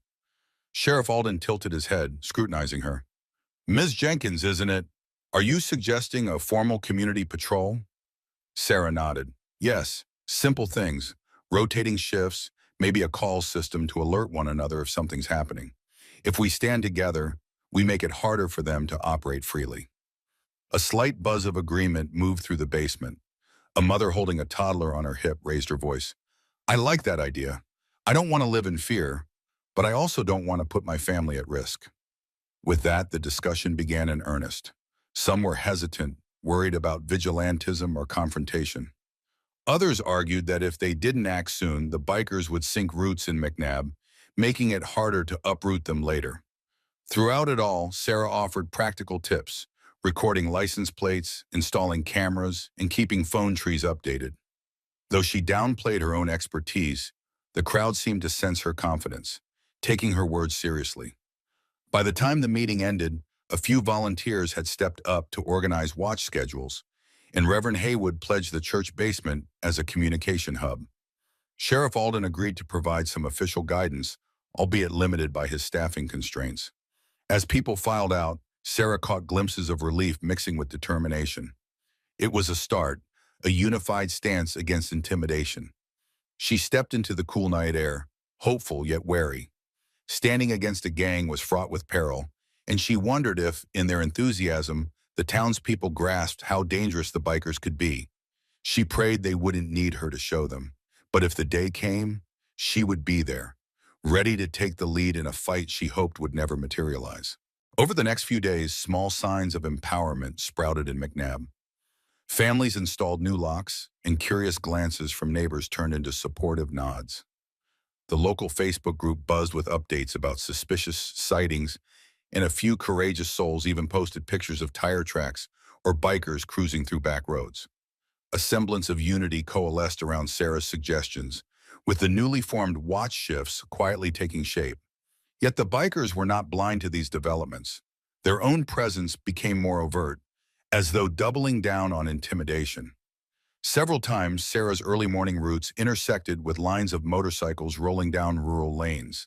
Sheriff Alden tilted his head, scrutinizing her. Ms. Jenkins, isn't it? Are you suggesting a formal community patrol? Sarah nodded. Yes, simple things. Rotating shifts, maybe a call system to alert one another if something's happening. If we stand together, we make it harder for them to operate freely. A slight buzz of agreement moved through the basement. A mother holding a toddler on her hip raised her voice. I like that idea. I don't want to live in fear, but I also don't want to put my family at risk. With that, the discussion began in earnest. Some were hesitant, worried about vigilantism or confrontation. Others argued that if they didn't act soon, the bikers would sink roots in McNabb, making it harder to uproot them later. Throughout it all, Sarah offered practical tips, recording license plates, installing cameras, and keeping phone trees updated. Though she downplayed her own expertise, the crowd seemed to sense her confidence, taking her words seriously. By the time the meeting ended, a few volunteers had stepped up to organize watch schedules, and Reverend Haywood pledged the church basement as a communication hub. Sheriff Alden agreed to provide some official guidance, albeit limited by his staffing constraints. As people filed out, Sarah caught glimpses of relief mixing with determination. It was a start, a unified stance against intimidation. She stepped into the cool night air, hopeful yet wary. Standing against a gang was fraught with peril, and she wondered if, in their enthusiasm, the townspeople grasped how dangerous the bikers could be. She prayed they wouldn't need her to show them, but if the day came, she would be there, ready to take the lead in a fight she hoped would never materialize. Over the next few days, small signs of empowerment sprouted in McNabb. Families installed new locks, and curious glances from neighbors turned into supportive nods. The local Facebook group buzzed with updates about suspicious sightings, and a few courageous souls even posted pictures of tire tracks or bikers cruising through back roads. A semblance of unity coalesced around Sarah's suggestions, with the newly formed watch shifts quietly taking shape. Yet the bikers were not blind to these developments. Their own presence became more overt, as though doubling down on intimidation. Several times, Sarah's early morning routes intersected with lines of motorcycles rolling down rural lanes.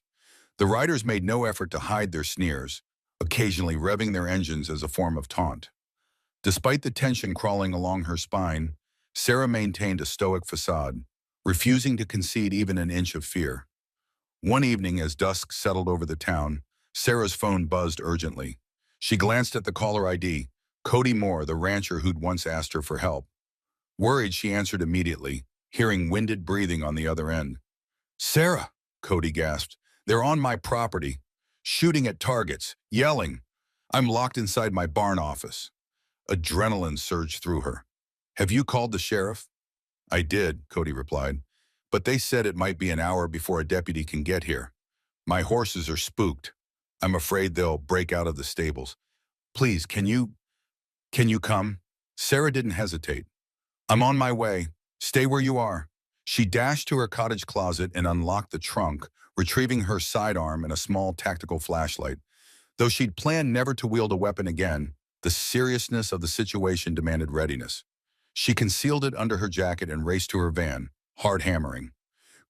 The riders made no effort to hide their sneers, occasionally revving their engines as a form of taunt. Despite the tension crawling along her spine, Sarah maintained a stoic facade, refusing to concede even an inch of fear. One evening, as dusk settled over the town, Sarah's phone buzzed urgently. She glanced at the caller ID, Cody Moore, the rancher who'd once asked her for help. Worried, she answered immediately, hearing winded breathing on the other end. Sarah, Cody gasped, they're on my property, shooting at targets, yelling. I'm locked inside my barn office. Adrenaline surged through her. Have you called the sheriff? I did, Cody replied, but they said it might be an hour before a deputy can get here. My horses are spooked. I'm afraid they'll break out of the stables. Please, can you come? Sarah didn't hesitate. I'm on my way. Stay where you are. She dashed to her cottage closet and unlocked the trunk, retrieving her sidearm and a small tactical flashlight. Though she'd planned never to wield a weapon again, the seriousness of the situation demanded readiness. She concealed it under her jacket and raced to her van, hard hammering.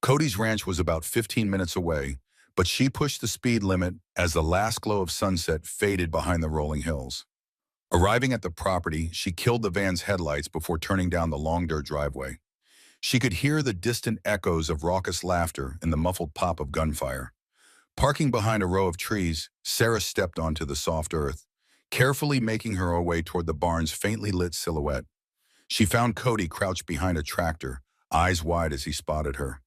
Cody's ranch was about 15 minutes away, but she pushed the speed limit as the last glow of sunset faded behind the rolling hills. Arriving at the property, she killed the van's headlights before turning down the long dirt driveway. She could hear the distant echoes of raucous laughter and the muffled pop of gunfire. Parking behind a row of trees, Sarah stepped onto the soft earth, carefully making her way toward the barn's faintly lit silhouette. She found Cody crouched behind a tractor, eyes wide as he spotted her.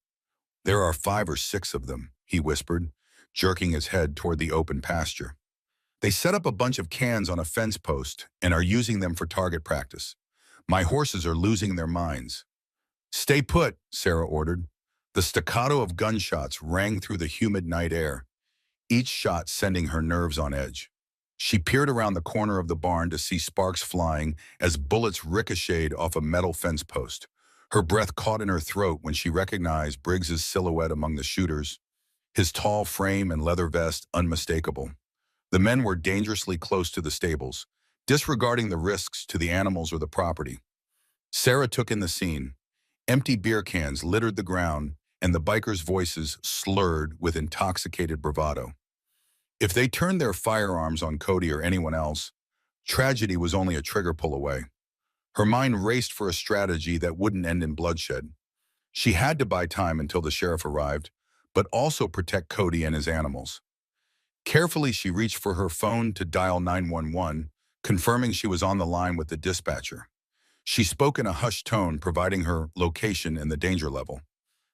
"There are 5 or 6 of them," he whispered, jerking his head toward the open pasture. "They set up a bunch of cans on a fence post and are using them for target practice. My horses are losing their minds." "Stay put," Sarah ordered. The staccato of gunshots rang through the humid night air, each shot sending her nerves on edge. She peered around the corner of the barn to see sparks flying as bullets ricocheted off a metal fence post. Her breath caught in her throat when she recognized Briggs's silhouette among the shooters, his tall frame and leather vest unmistakable. The men were dangerously close to the stables, disregarding the risks to the animals or the property. Sarah took in the scene. Empty beer cans littered the ground, and the bikers' voices slurred with intoxicated bravado. If they turned their firearms on Cody or anyone else, tragedy was only a trigger pull away. Her mind raced for a strategy that wouldn't end in bloodshed. She had to buy time until the sheriff arrived, but also protect Cody and his animals. Carefully, she reached for her phone to dial 911, confirming she was on the line with the dispatcher. She spoke in a hushed tone, providing her location and the danger level.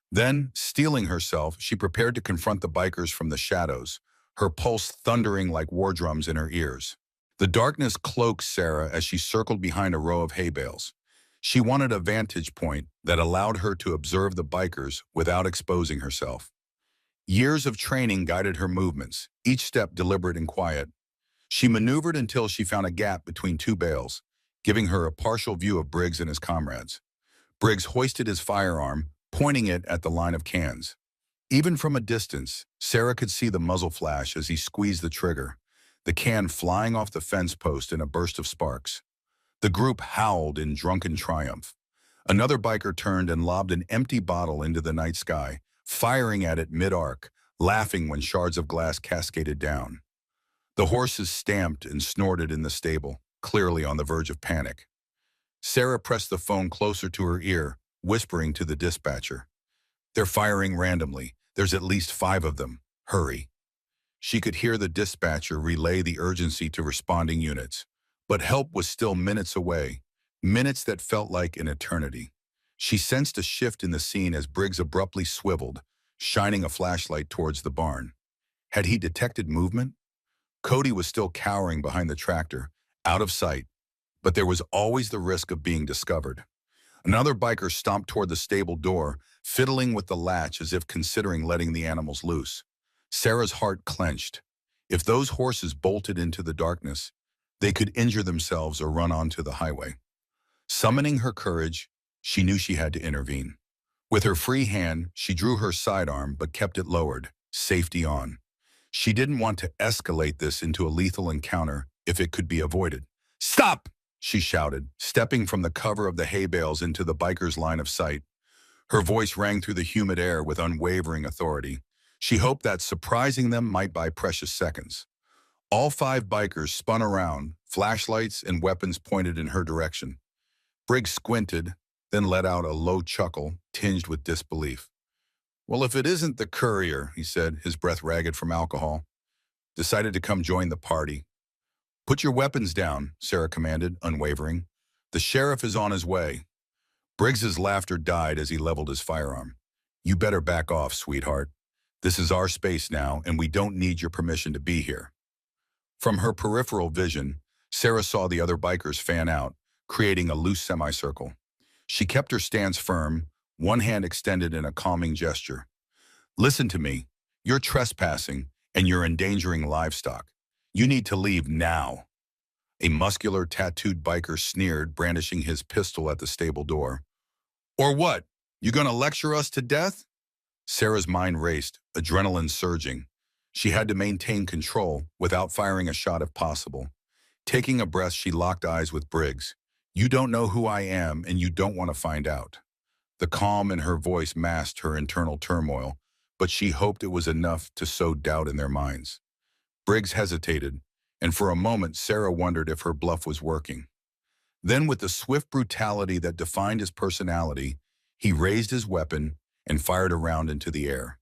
Then, steeling herself, she prepared to confront the bikers from the shadows, her pulse thundering like war drums in her ears. The darkness cloaked Sarah as she circled behind a row of hay bales. She wanted a vantage point that allowed her to observe the bikers without exposing herself. Years of training guided her movements, each step deliberate and quiet. She maneuvered until she found a gap between 2 bales, giving her a partial view of Briggs and his comrades. Briggs hoisted his firearm, pointing it at the line of cans. Even from a distance, Sarah could see the muzzle flash as he squeezed the trigger, the can flying off the fence post in a burst of sparks. The group howled in drunken triumph. Another biker turned and lobbed an empty bottle into the night sky, firing at it mid-arc, laughing when shards of glass cascaded down. The horses stamped and snorted in the stable, clearly on the verge of panic. Sarah pressed the phone closer to her ear, whispering to the dispatcher. "They're firing randomly. There's at least 5 of them. Hurry." She could hear the dispatcher relay the urgency to responding units, but help was still minutes away, minutes that felt like an eternity. She sensed a shift in the scene as Briggs abruptly swiveled, shining a flashlight towards the barn. Had he detected movement? Cody was still cowering behind the tractor, out of sight, but there was always the risk of being discovered. Another biker stomped toward the stable door, fiddling with the latch as if considering letting the animals loose. Sarah's heart clenched. If those horses bolted into the darkness, they could injure themselves or run onto the highway. Summoning her courage, she knew she had to intervene. With her free hand, she drew her sidearm but kept it lowered, safety on. She didn't want to escalate this into a lethal encounter if it could be avoided. "Stop!" she shouted, stepping from the cover of the hay bales into the biker's line of sight. Her voice rang through the humid air with unwavering authority. She hoped that surprising them might buy precious seconds. All 5 bikers spun around, flashlights and weapons pointed in her direction. Briggs squinted, then let out a low chuckle, tinged with disbelief. "Well, if it isn't the courier," he said, his breath ragged from alcohol. "Decided to come join the party." "Put your weapons down," Sarah commanded, unwavering. "The sheriff is on his way." Briggs's laughter died as he leveled his firearm. "You better back off, sweetheart. This is our space now, and we don't need your permission to be here." From her peripheral vision, Sarah saw the other bikers fan out, creating a loose semicircle. She kept her stance firm, one hand extended in a calming gesture. "Listen to me. You're trespassing, and you're endangering livestock. You need to leave now." A muscular, tattooed biker sneered, brandishing his pistol at the stable door. "Or what? You gonna lecture us to death?" Sarah's mind raced, adrenaline surging. She had to maintain control without firing a shot if possible. Taking a breath, she locked eyes with Briggs. "You don't know who I am, and you don't want to find out." The calm in her voice masked her internal turmoil, but she hoped it was enough to sow doubt in their minds. Briggs hesitated, and for a moment Sarah wondered if her bluff was working. Then, with the swift brutality that defined his personality, he raised his weapon and fired a round into the air.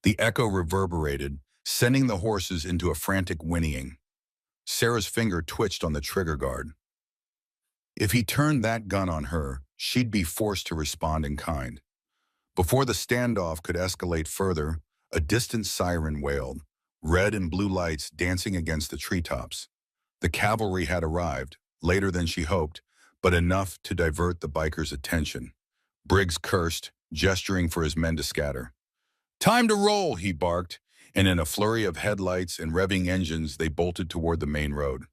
The echo reverberated, sending the horses into a frantic whinnying. Sarah's finger twitched on the trigger guard. If he turned that gun on her, she'd be forced to respond in kind. Before the standoff could escalate further, a distant siren wailed, red and blue lights dancing against the treetops. The cavalry had arrived, later than she hoped, but enough to divert the bikers' attention. Briggs cursed, gesturing for his men to scatter. "Time to roll," he barked, and in a flurry of headlights and revving engines, they bolted toward the main road.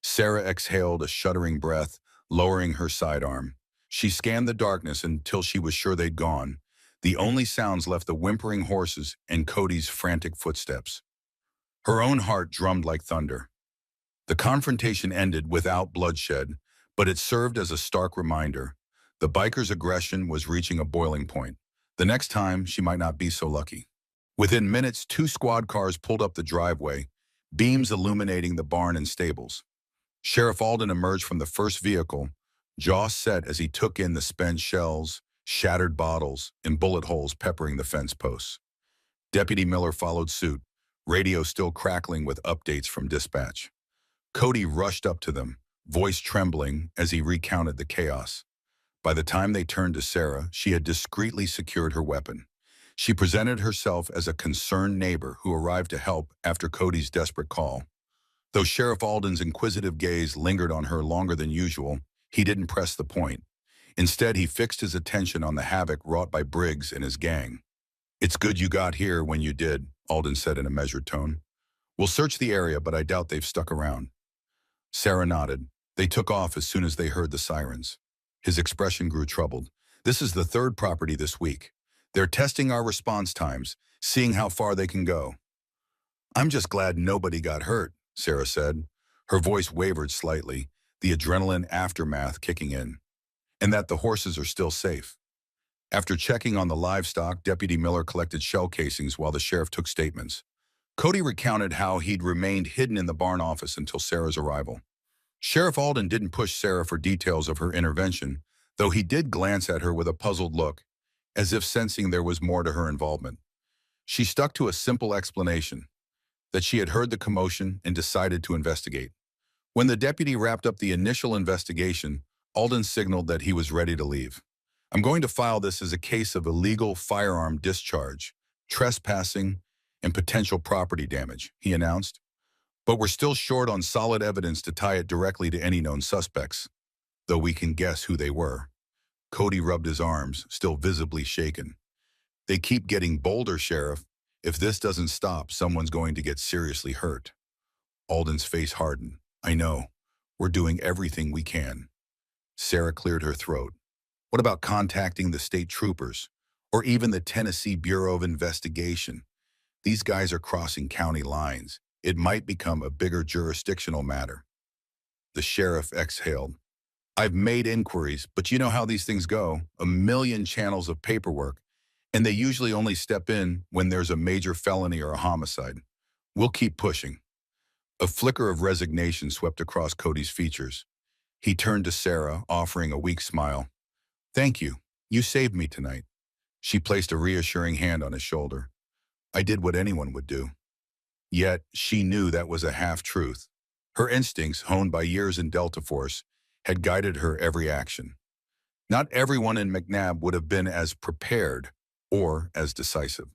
Sarah exhaled a shuddering breath, lowering her sidearm. She scanned the darkness until she was sure they'd gone. The only sounds left the whimpering horses and Cody's frantic footsteps. Her own heart drummed like thunder. The confrontation ended without bloodshed, but it served as a stark reminder. The biker's aggression was reaching a boiling point. The next time, she might not be so lucky. Within minutes, 2 squad cars pulled up the driveway, beams illuminating the barn and stables. Sheriff Alden emerged from the first vehicle, jaw set as he took in the spent shells, shattered bottles, and bullet holes peppering the fence posts. Deputy Miller followed suit, radio still crackling with updates from dispatch. Cody rushed up to them, voice trembling as he recounted the chaos. By the time they turned to Sarah, she had discreetly secured her weapon. She presented herself as a concerned neighbor who arrived to help after Cody's desperate call. Though Sheriff Alden's inquisitive gaze lingered on her longer than usual, he didn't press the point. Instead, he fixed his attention on the havoc wrought by Briggs and his gang. "It's good you got here when you did," Alden said in a measured tone. "We'll search the area, but I doubt they've stuck around." Sarah nodded. They took off as soon as they heard the sirens. His expression grew troubled. "This is the 3rd property this week. They're testing our response times, seeing how far they can go." "I'm just glad nobody got hurt," Sarah said. Her voice wavered slightly, the adrenaline aftermath kicking in. "And that the horses are still safe." After checking on the livestock, Deputy Miller collected shell casings while the sheriff took statements. Cody recounted how he'd remained hidden in the barn office until Sarah's arrival. Sheriff Alden didn't push Sarah for details of her intervention, though he did glance at her with a puzzled look, as if sensing there was more to her involvement. She stuck to a simple explanation, that she had heard the commotion and decided to investigate. When the deputy wrapped up the initial investigation, Alden signaled that he was ready to leave. "I'm going to file this as a case of illegal firearm discharge, trespassing, and potential property damage," he announced. "But we're still short on solid evidence to tie it directly to any known suspects, though we can guess who they were." Cody rubbed his arms, still visibly shaken. "They keep getting bolder, Sheriff. If this doesn't stop, someone's going to get seriously hurt." Alden's face hardened. "I know. We're doing everything we can." Sarah cleared her throat. "What about contacting the state troopers, or even the Tennessee Bureau of Investigation? These guys are crossing county lines. It might become a bigger jurisdictional matter." The sheriff exhaled. "I've made inquiries, but you know how these things go. A million channels of paperwork, and they usually only step in when there's a major felony or a homicide. We'll keep pushing." A flicker of resignation swept across Cody's features. He turned to Sarah, offering a weak smile. "Thank you. You saved me tonight." She placed a reassuring hand on his shoulder. "I did what anyone would do." Yet, she knew that was a half-truth. Her instincts, honed by years in Delta Force, had guided her every action. Not everyone in McNabb would have been as prepared or as decisive.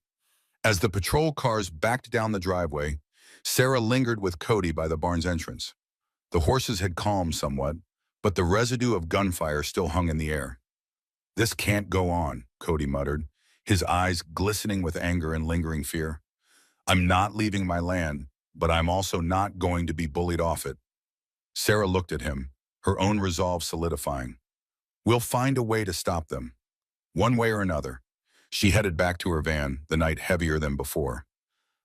As the patrol cars backed down the driveway, Sarah lingered with Cody by the barn's entrance. The horses had calmed somewhat, but the residue of gunfire still hung in the air. "This can't go on," Cody muttered, his eyes glistening with anger and lingering fear. "I'm not leaving my land, but I'm also not going to be bullied off it." Sarah looked at him, her own resolve solidifying. "We'll find a way to stop them. One way or another." She headed back to her van, the night heavier than before.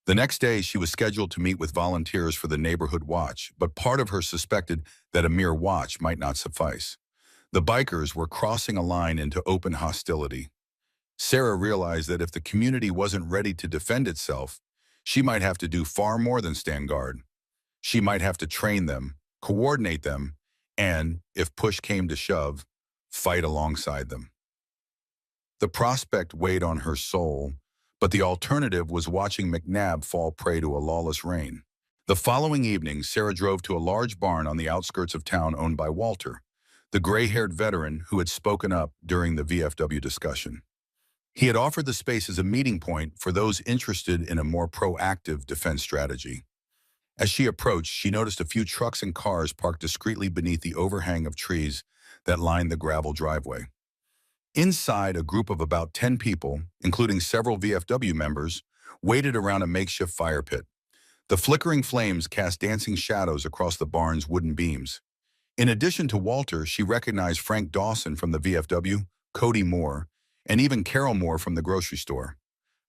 The next day, she was scheduled to meet with volunteers for the neighborhood watch, but part of her suspected that a mere watch might not suffice. The bikers were crossing a line into open hostility. Sarah realized that if the community wasn't ready to defend itself, she might have to do far more than stand guard. She might have to train them, coordinate them, and, if push came to shove, fight alongside them. The prospect weighed on her soul, but the alternative was watching McNabb fall prey to a lawless reign. The following evening, Sarah drove to a large barn on the outskirts of town owned by Walter, the gray-haired veteran who had spoken up during the VFW discussion. He had offered the space as a meeting point for those interested in a more proactive defense strategy. As she approached, she noticed a few trucks and cars parked discreetly beneath the overhang of trees that lined the gravel driveway. Inside, a group of about 10 people, including several VFW members, waited around a makeshift fire pit. The flickering flames cast dancing shadows across the barn's wooden beams. In addition to Walter, she recognized Frank Dawson from the VFW, Cody Moore, and even Carol Moore from the grocery store.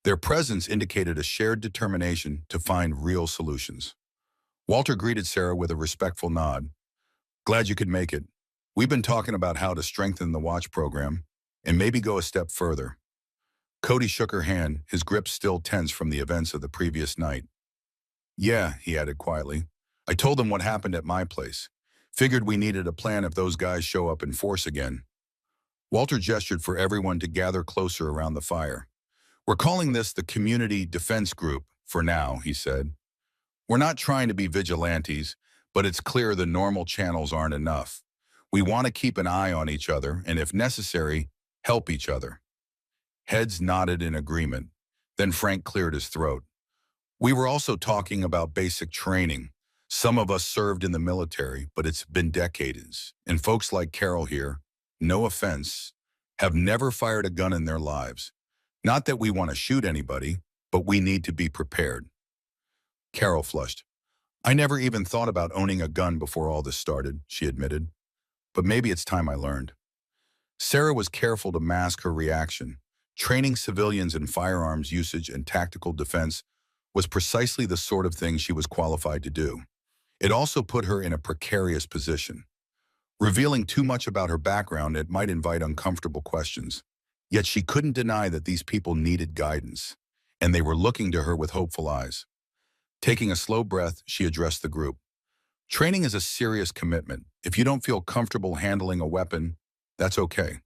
Their presence indicated a shared determination to find real solutions. Walter greeted Sarah with a respectful nod. "Glad you could make it. We've been talking about how to strengthen the watch program and maybe go a step further." Cody shook her hand, his grip still tense from the events of the previous night. "Yeah," he added quietly. "I told them what happened at my place. Figured we needed a plan if those guys show up in force again." Walter gestured for everyone to gather closer around the fire. "We're calling this the Community Defense Group for now," he said. "We're not trying to be vigilantes, but it's clear the normal channels aren't enough. We want to keep an eye on each other and, if necessary, help each other." Heads nodded in agreement. Then Frank cleared his throat. "We were also talking about basic training. Some of us served in the military, but it's been decades. And folks like Carol here, no offense, have never fired a gun in their lives. Not that we want to shoot anybody, but we need to be prepared." Carol flushed. "I never even thought about owning a gun before all this started," she admitted. "But maybe it's time I learned." Sarah was careful to mask her reaction. Training civilians in firearms usage and tactical defense was precisely the sort of thing she was qualified to do. It also put her in a precarious position. Revealing too much about her background, it might invite uncomfortable questions. Yet she couldn't deny that these people needed guidance, and they were looking to her with hopeful eyes. Taking a slow breath, she addressed the group. "Training is a serious commitment. If you don't feel comfortable handling a weapon, that's okay.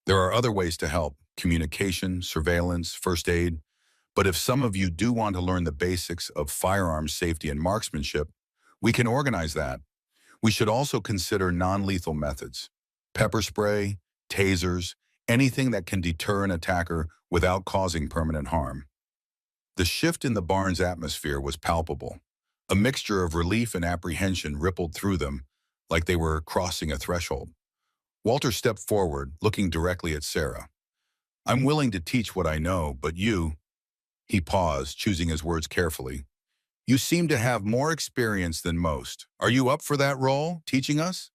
There are other ways to help: communication, surveillance, first aid. But if some of you do want to learn the basics of firearms safety and marksmanship, we can organize that. We should also consider non-lethal methods: pepper spray, tasers, anything that can deter an attacker without causing permanent harm." The shift in the barn's atmosphere was palpable. A mixture of relief and apprehension rippled through them, like they were crossing a threshold. Walter stepped forward, looking directly at Sarah. "I'm willing to teach what I know, but you—" He paused, choosing his words carefully. "You seem to have more experience than most. Are you up for that role, teaching us?"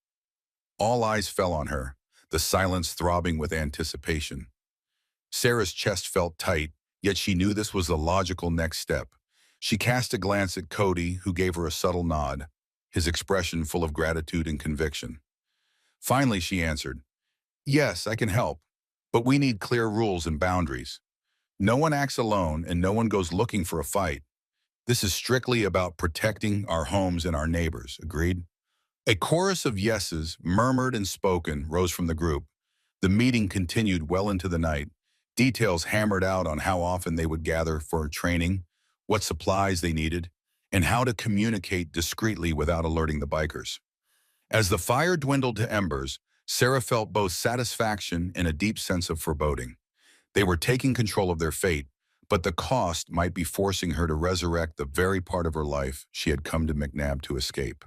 All eyes fell on her, the silence throbbing with anticipation. Sarah's chest felt tight, yet she knew this was the logical next step. She cast a glance at Cody, who gave her a subtle nod, his expression full of gratitude and conviction. Finally, she answered, "Yes, I can help, but we need clear rules and boundaries. No one acts alone and no one goes looking for a fight. This is strictly about protecting our homes and our neighbors, agreed?" A chorus of yeses, murmured and spoken, rose from the group. The meeting continued well into the night. Details hammered out on how often they would gather for training, what supplies they needed, and how to communicate discreetly without alerting the bikers. As the fire dwindled to embers, Sarah felt both satisfaction and a deep sense of foreboding. They were taking control of their fate, but the cost might be forcing her to resurrect the very part of her life she had come to McNabb to escape.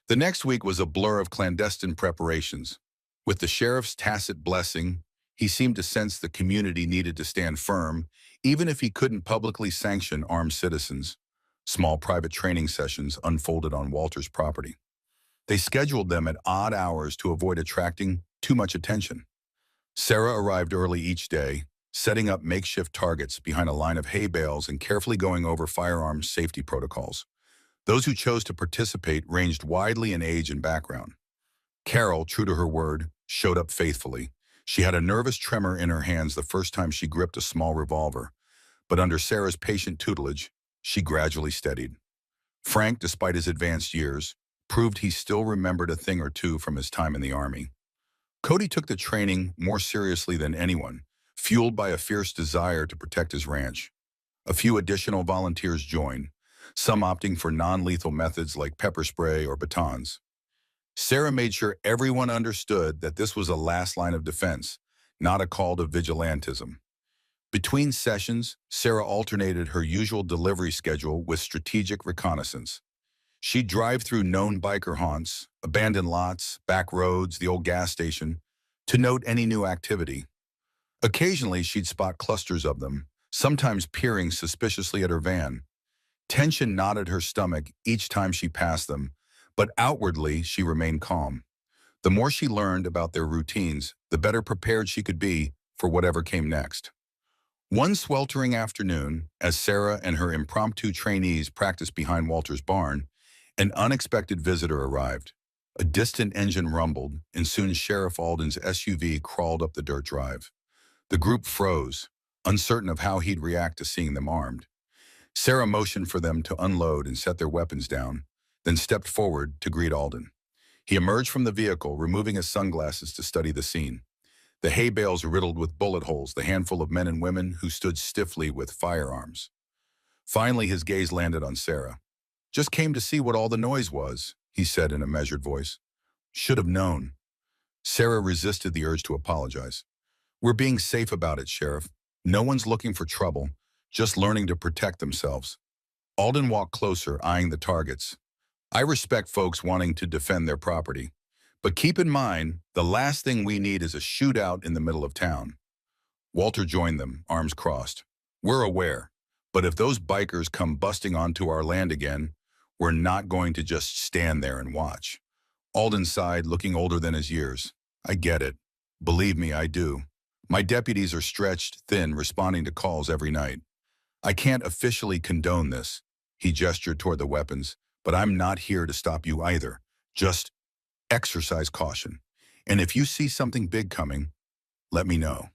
The next week was a blur of clandestine preparations. With the sheriff's tacit blessing, he seemed to sense the community needed to stand firm, even if he couldn't publicly sanction armed citizens. Small private training sessions unfolded on Walter's property. They scheduled them at odd hours to avoid attracting too much attention. Sarah arrived early each day, setting up makeshift targets behind a line of hay bales and carefully going over firearms safety protocols. Those who chose to participate ranged widely in age and background. Carol, true to her word, showed up faithfully. She had a nervous tremor in her hands the first time she gripped a small revolver, but under Sarah's patient tutelage, she gradually steadied. Frank, despite his advanced years, proved he still remembered a thing or two from his time in the Army. Cody took the training more seriously than anyone, fueled by a fierce desire to protect his ranch. A few additional volunteers joined, some opting for non-lethal methods like pepper spray or batons. Sarah made sure everyone understood that this was a last line of defense, not a call to vigilantism. Between sessions, Sarah alternated her usual delivery schedule with strategic reconnaissance. She'd drive through known biker haunts, abandoned lots, back roads, the old gas station, to note any new activity. Occasionally, she'd spot clusters of them, sometimes peering suspiciously at her van. Tension knotted her stomach each time she passed them, but outwardly she remained calm. The more she learned about their routines, the better prepared she could be for whatever came next. One sweltering afternoon, as Sarah and her impromptu trainees practiced behind Walter's barn, an unexpected visitor arrived. A distant engine rumbled, and soon Sheriff Alden's SUV crawled up the dirt drive. The group froze, uncertain of how he'd react to seeing them armed. Sarah motioned for them to unload and set their weapons down, then stepped forward to greet Alden. He emerged from the vehicle, removing his sunglasses to study the scene. The hay bales riddled with bullet holes, the handful of men and women who stood stiffly with firearms. Finally, his gaze landed on Sarah. "Just came to see what all the noise was," he said in a measured voice. "Should have known." Sarah resisted the urge to apologize. "We're being safe about it, Sheriff. No one's looking for trouble, just learning to protect themselves." Alden walked closer, eyeing the targets. "I respect folks wanting to defend their property, but keep in mind, the last thing we need is a shootout in the middle of town." Walter joined them, arms crossed. "We're aware, but if those bikers come busting onto our land again, we're not going to just stand there and watch." Alden sighed, looking older than his years. "I get it. Believe me, I do. My deputies are stretched thin, responding to calls every night. I can't officially condone this," he gestured toward the weapons, "but I'm not here to stop you either. Just exercise caution. And if you see something big coming, let me know."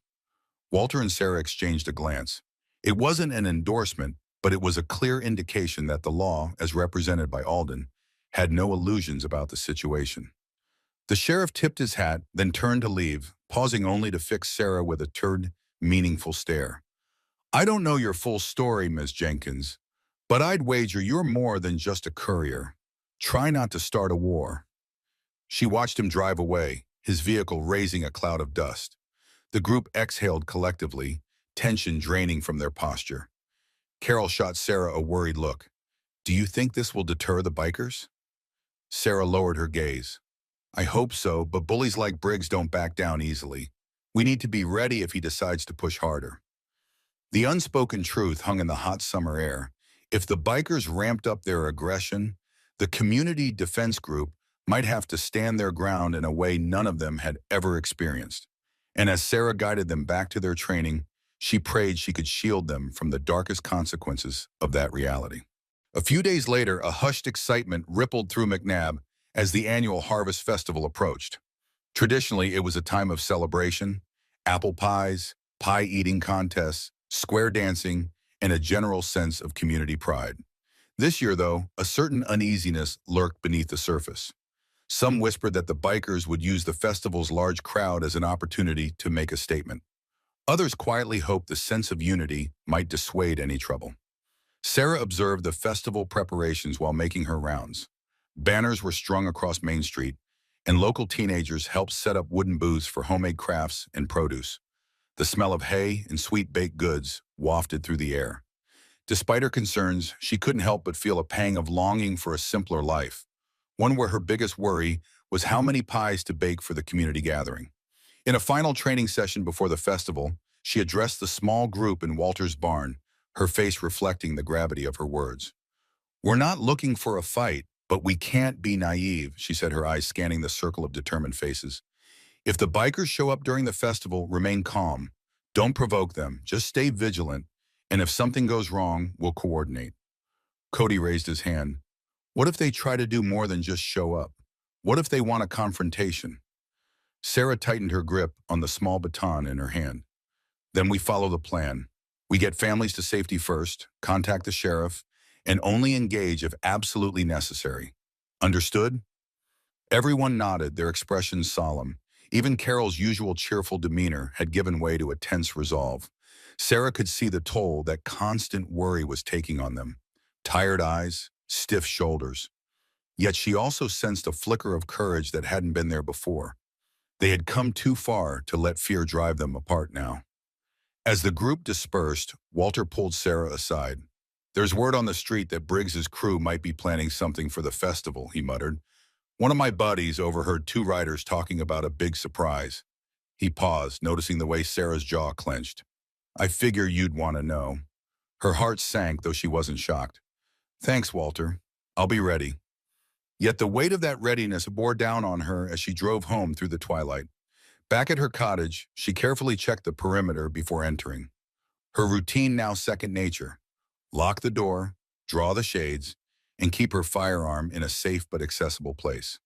Walter and Sarah exchanged a glance. It wasn't an endorsement, but it was a clear indication that the law, as represented by Alden, had no illusions about the situation. The sheriff tipped his hat, then turned to leave, pausing only to fix Sarah with a turned, meaningful stare. "I don't know your full story, Ms. Jenkins, but I'd wager you're more than just a courier. Try not to start a war." She watched him drive away, his vehicle raising a cloud of dust. The group exhaled collectively, tension draining from their posture. Carol shot Sarah a worried look. "Do you think this will deter the bikers?" Sarah lowered her gaze. "I hope so, but bullies like Briggs don't back down easily. We need to be ready if he decides to push harder." The unspoken truth hung in the hot summer air. If the bikers ramped up their aggression, the community defense group might have to stand their ground in a way none of them had ever experienced. And as Sarah guided them back to their training, she prayed she could shield them from the darkest consequences of that reality. A few days later, a hushed excitement rippled through McNabb as the annual Harvest Festival approached. Traditionally, it was a time of celebration: apple pies, pie-eating contests, square dancing, and a general sense of community pride. This year, though, a certain uneasiness lurked beneath the surface. Some whispered that the bikers would use the festival's large crowd as an opportunity to make a statement. Others quietly hoped the sense of unity might dissuade any trouble. Sarah observed the festival preparations while making her rounds. Banners were strung across Main Street, and local teenagers helped set up wooden booths for homemade crafts and produce. The smell of hay and sweet baked goods wafted through the air. Despite her concerns, she couldn't help but feel a pang of longing for a simpler life, one where her biggest worry was how many pies to bake for the community gathering. In a final training session before the festival, she addressed the small group in Walter's barn, her face reflecting the gravity of her words. "We're not looking for a fight, but we can't be naive," she said, her eyes scanning the circle of determined faces. "If the bikers show up during the festival, remain calm. Don't provoke them. Just stay vigilant. And if something goes wrong, we'll coordinate." Cody raised his hand. "What if they try to do more than just show up? What if they want a confrontation?" Sarah tightened her grip on the small baton in her hand. "Then we follow the plan. We get families to safety first, contact the sheriff, and only engage if absolutely necessary. Understood? Everyone nodded, their expressions solemn. Even Carol's usual cheerful demeanor had given way to a tense resolve. Sarah could see the toll that constant worry was taking on them. Tired eyes, stiff shoulders. Yet she also sensed a flicker of courage that hadn't been there before. They had come too far to let fear drive them apart now. As the group dispersed, Walter pulled Sarah aside. "There's word on the street that Briggs's crew might be planning something for the festival," he muttered. "One of my buddies overheard two riders talking about a big surprise." He paused, noticing the way Sarah's jaw clenched. "I figure you'd want to know." Her heart sank, though she wasn't shocked. "Thanks, Walter. I'll be ready." Yet the weight of that readiness bore down on her as she drove home through the twilight. Back at her cottage, she carefully checked the perimeter before entering. Her routine now second nature. Lock the door, draw the shades, and keep her firearm in a safe but accessible place.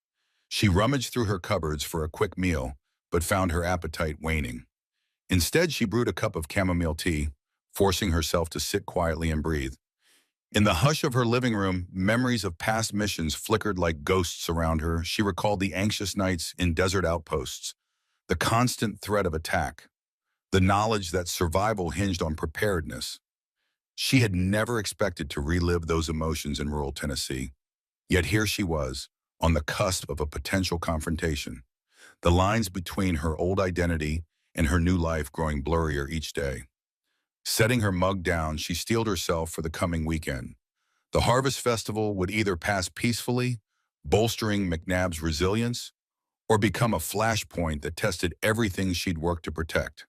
She rummaged through her cupboards for a quick meal, but found her appetite waning. Instead, she brewed a cup of chamomile tea, forcing herself to sit quietly and breathe. In the hush of her living room, memories of past missions flickered like ghosts around her. She recalled the anxious nights in desert outposts, the constant threat of attack, the knowledge that survival hinged on preparedness. She had never expected to relive those emotions in rural Tennessee. Yet here she was, on the cusp of a potential confrontation, the lines between her old identity and her new life growing blurrier each day. Setting her mug down, she steeled herself for the coming weekend. The Harvest Festival would either pass peacefully, bolstering McNabb's resilience, or become a flashpoint that tested everything she'd worked to protect.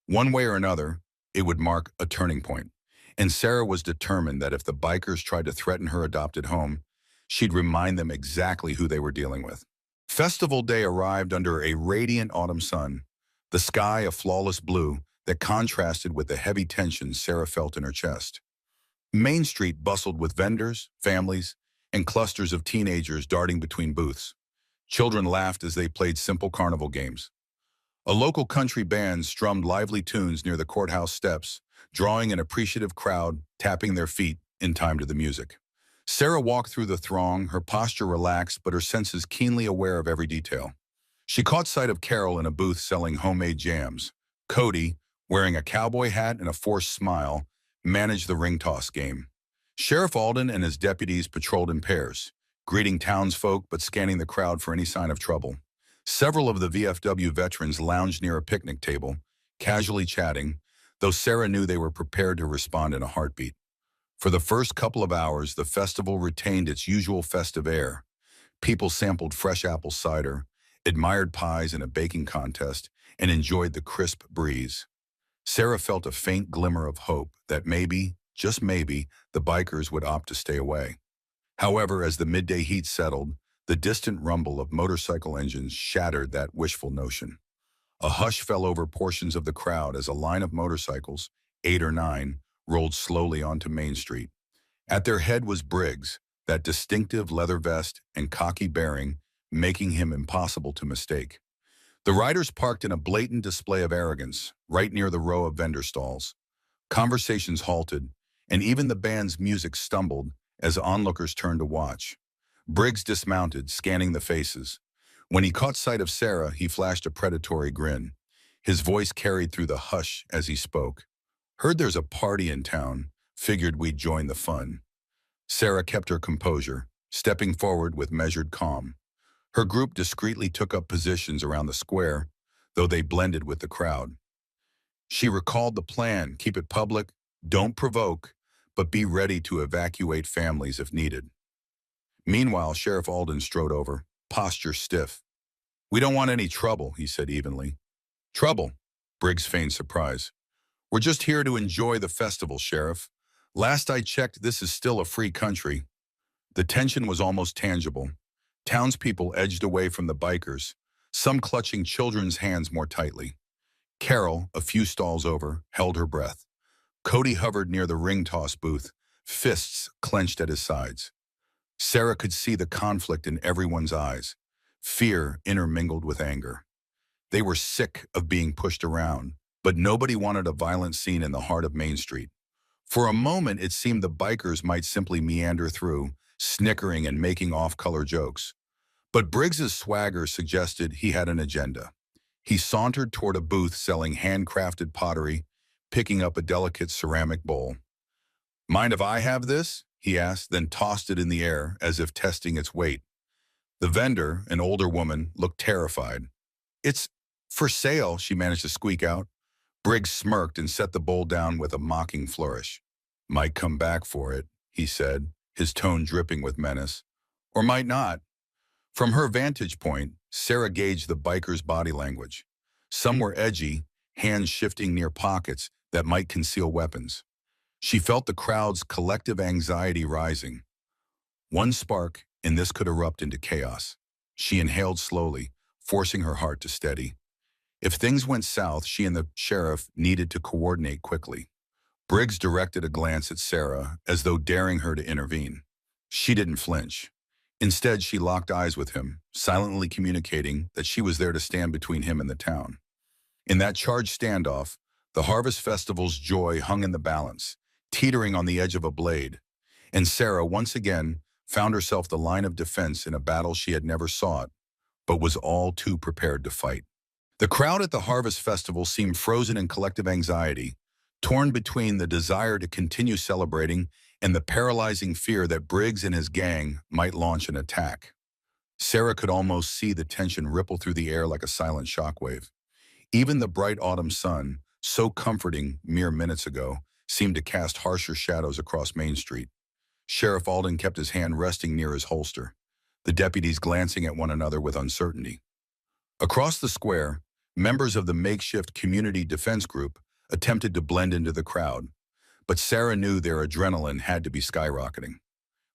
One way or another, it would mark a turning point, and Sarah was determined that if the bikers tried to threaten her adopted home, she'd remind them exactly who they were dealing with. Festival Day arrived under a radiant autumn sun, the sky a flawless blue that contrasted with the heavy tension Sarah felt in her chest. Main Street bustled with vendors, families, and clusters of teenagers darting between booths. Children laughed as they played simple carnival games. A local country band strummed lively tunes near the courthouse steps, drawing an appreciative crowd, tapping their feet in time to the music. Sarah walked through the throng, her posture relaxed but her senses keenly aware of every detail. She caught sight of Carol in a booth selling homemade jams. Cody, wearing a cowboy hat and a forced smile, managed the ring toss game. Sheriff Alden and his deputies patrolled in pairs, greeting townsfolk but scanning the crowd for any sign of trouble. Several of the VFW veterans lounged near a picnic table, casually chatting, though Sarah knew they were prepared to respond in a heartbeat. For the first couple of hours, the festival retained its usual festive air. People sampled fresh apple cider, admired pies in a baking contest, and enjoyed the crisp breeze. Sarah felt a faint glimmer of hope that maybe, just maybe, the bikers would opt to stay away. However, as the midday heat settled, the distant rumble of motorcycle engines shattered that wishful notion. A hush fell over portions of the crowd as a line of motorcycles, 8 or 9, rolled slowly onto Main Street. At their head was Briggs, that distinctive leather vest and cocky bearing, making him impossible to mistake. The riders parked in a blatant display of arrogance, right near the row of vendor stalls. Conversations halted, and even the band's music stumbled as onlookers turned to watch. Briggs dismounted, scanning the faces. When he caught sight of Sarah, he flashed a predatory grin. His voice carried through the hush as he spoke. "Heard there's a party in town. Figured we'd join the fun." Sarah kept her composure, stepping forward with measured calm. Her group discreetly took up positions around the square, though they blended with the crowd. She recalled the plan: keep it public, don't provoke, but be ready to evacuate families if needed. Meanwhile, Sheriff Alden strode over, posture stiff. "We don't want any trouble," he said evenly. "Trouble?" Briggs feigned surprise. "We're just here to enjoy the festival, Sheriff. Last I checked, this is still a free country." The tension was almost tangible. Townspeople edged away from the bikers, some clutching children's hands more tightly. Carol, a few stalls over, held her breath. Cody hovered near the ring toss booth, fists clenched at his sides. Sarah could see the conflict in everyone's eyes, fear intermingled with anger. They were sick of being pushed around, but nobody wanted a violent scene in the heart of Main Street. For a moment, it seemed the bikers might simply meander through, snickering and making off-color jokes. But Briggs's swagger suggested he had an agenda. He sauntered toward a booth selling handcrafted pottery, picking up a delicate ceramic bowl. "Mind if I have this?" he asked, then tossed it in the air as if testing its weight. The vendor, an older woman, looked terrified. "It's for sale," she managed to squeak out. Briggs smirked and set the bowl down with a mocking flourish. "Might come back for it," he said, his tone dripping with menace. "Or might not." From her vantage point, Sarah gauged the biker's body language. Some were edgy, hands shifting near pockets that might conceal weapons. She felt the crowd's collective anxiety rising. One spark, and this could erupt into chaos. She inhaled slowly, forcing her heart to steady. If things went south, she and the sheriff needed to coordinate quickly. Briggs directed a glance at Sarah, as though daring her to intervene. She didn't flinch. Instead, she locked eyes with him, silently communicating that she was there to stand between him and the town. In that charged standoff, the Harvest Festival's joy hung in the balance, teetering on the edge of a blade, and Sarah once again found herself the line of defense in a battle she had never sought, but was all too prepared to fight. The crowd at the Harvest Festival seemed frozen in collective anxiety, torn between the desire to continue celebrating and the paralyzing fear that Briggs and his gang might launch an attack. Sarah could almost see the tension ripple through the air like a silent shockwave. Even the bright autumn sun, so comforting mere minutes ago, seemed to cast harsher shadows across Main Street. Sheriff Alden kept his hand resting near his holster, the deputies glancing at one another with uncertainty. Across the square, members of the makeshift community defense group attempted to blend into the crowd, but Sarah knew their adrenaline had to be skyrocketing.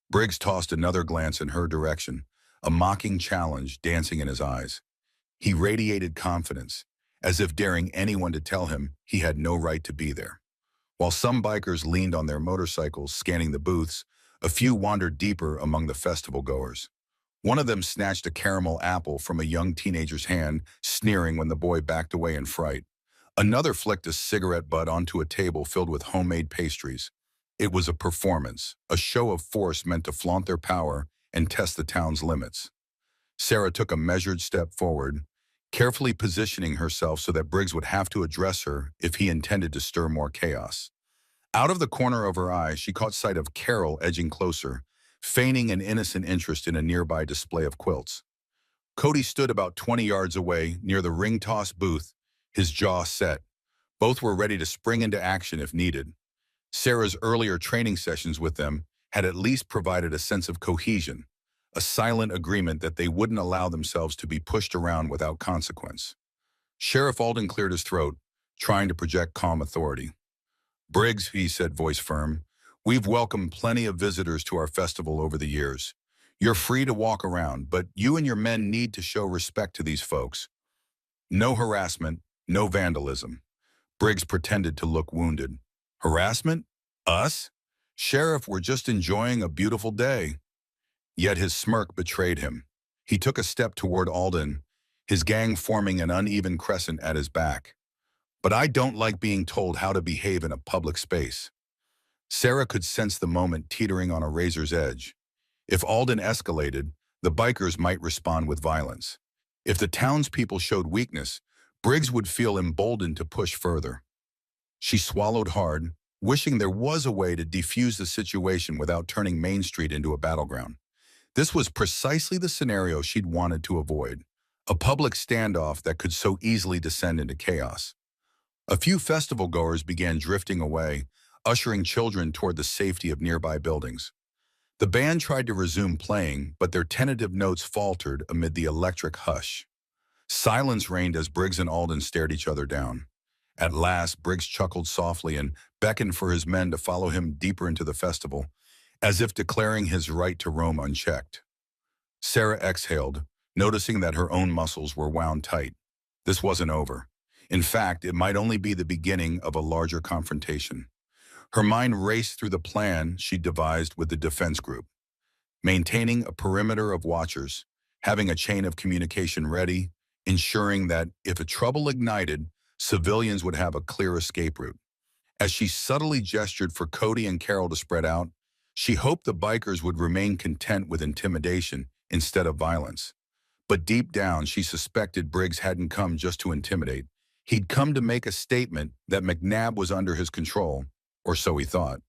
Briggs tossed another glance in her direction, a mocking challenge dancing in his eyes. He radiated confidence, as if daring anyone to tell him he had no right to be there. While some bikers leaned on their motorcycles, scanning the booths, a few wandered deeper among the festival goers. One of them snatched a caramel apple from a young teenager's hand, sneering when the boy backed away in fright. Another flicked a cigarette butt onto a table filled with homemade pastries. It was a performance, a show of force meant to flaunt their power and test the town's limits. Sarah took a measured step forward, carefully positioning herself so that Briggs would have to address her if he intended to stir more chaos. Out of the corner of her eye, she caught sight of Carol edging closer, feigning an innocent interest in a nearby display of quilts. Cody stood about 20 yards away, near the ring-toss booth, his jaw set. Both were ready to spring into action if needed. Sarah's earlier training sessions with them had at least provided a sense of cohesion, a silent agreement that they wouldn't allow themselves to be pushed around without consequence. Sheriff Alden cleared his throat, trying to project calm authority. "Briggs," he said, voice firm, "we've welcomed plenty of visitors to our festival over the years. You're free to walk around, but you and your men need to show respect to these folks. No harassment, no vandalism." Briggs pretended to look wounded. "Harassment? Us? Sheriff, we're just enjoying a beautiful day." Yet his smirk betrayed him. He took a step toward Alden, his gang forming an uneven crescent at his back. "But I don't like being told how to behave in a public space." Sarah could sense the moment teetering on a razor's edge. If Alden escalated, the bikers might respond with violence. If the townspeople showed weakness, Briggs would feel emboldened to push further. She swallowed hard, wishing there was a way to defuse the situation without turning Main Street into a battleground. This was precisely the scenario she'd wanted to avoid, a public standoff that could so easily descend into chaos. A few festival goers began drifting away, ushering children toward the safety of nearby buildings. The band tried to resume playing, but their tentative notes faltered amid the electric hush. Silence reigned as Briggs and Alden stared each other down. At last, Briggs chuckled softly and beckoned for his men to follow him deeper into the festival, as if declaring his right to roam unchecked. Sarah exhaled, noticing that her own muscles were wound tight. This wasn't over. In fact, it might only be the beginning of a larger confrontation. Her mind raced through the plan she'd devised with the defense group. Maintaining a perimeter of watchers, having a chain of communication ready, ensuring that if a trouble ignited, civilians would have a clear escape route. As she subtly gestured for Cody and Carol to spread out, she hoped the bikers would remain content with intimidation instead of violence. But deep down, she suspected Briggs hadn't come just to intimidate. He'd come to make a statement that McNabb was under his control, or so he thought.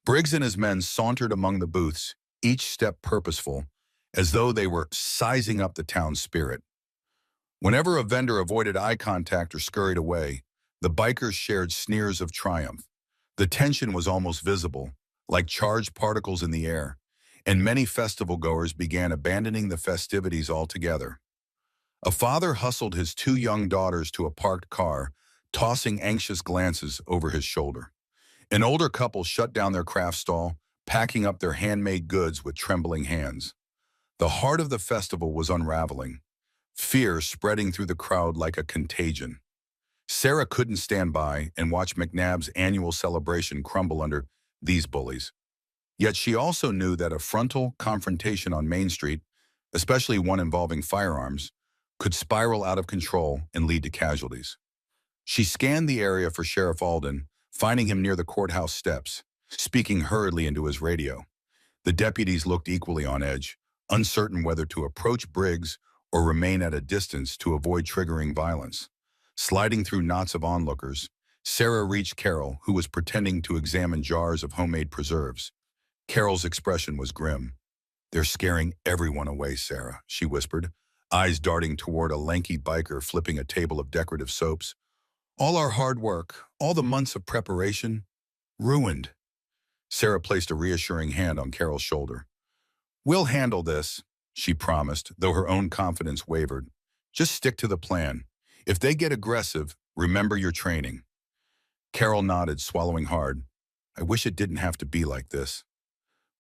Briggs and his men sauntered among the booths, each step purposeful, as though they were sizing up the town's spirit. Whenever a vendor avoided eye contact or scurried away, the bikers shared sneers of triumph. The tension was almost visible, like charged particles in the air, and many festival goers began abandoning the festivities altogether. A father hustled his two young daughters to a parked car, tossing anxious glances over his shoulder. An older couple shut down their craft stall, packing up their handmade goods with trembling hands. The heart of the festival was unraveling, fear spreading through the crowd like a contagion. Sarah couldn't stand by and watch McNabb's annual celebration crumble under these bullies. Yet she also knew that a frontal confrontation on Main Street, especially one involving firearms, could spiral out of control and lead to casualties. She scanned the area for Sheriff Alden, finding him near the courthouse steps, speaking hurriedly into his radio. The deputies looked equally on edge, uncertain whether to approach Briggs or remain at a distance to avoid triggering violence. Sliding through knots of onlookers, Sarah reached Carol, who was pretending to examine jars of homemade preserves. Carol's expression was grim. "They're scaring everyone away, Sarah," she whispered, eyes darting toward a lanky biker flipping a table of decorative soaps. "All our hard work, all the months of preparation, ruined." Sarah placed a reassuring hand on Carol's shoulder. "We'll handle this," she promised, though her own confidence wavered. "Just stick to the plan. If they get aggressive, remember your training." Carol nodded, swallowing hard. "I wish it didn't have to be like this."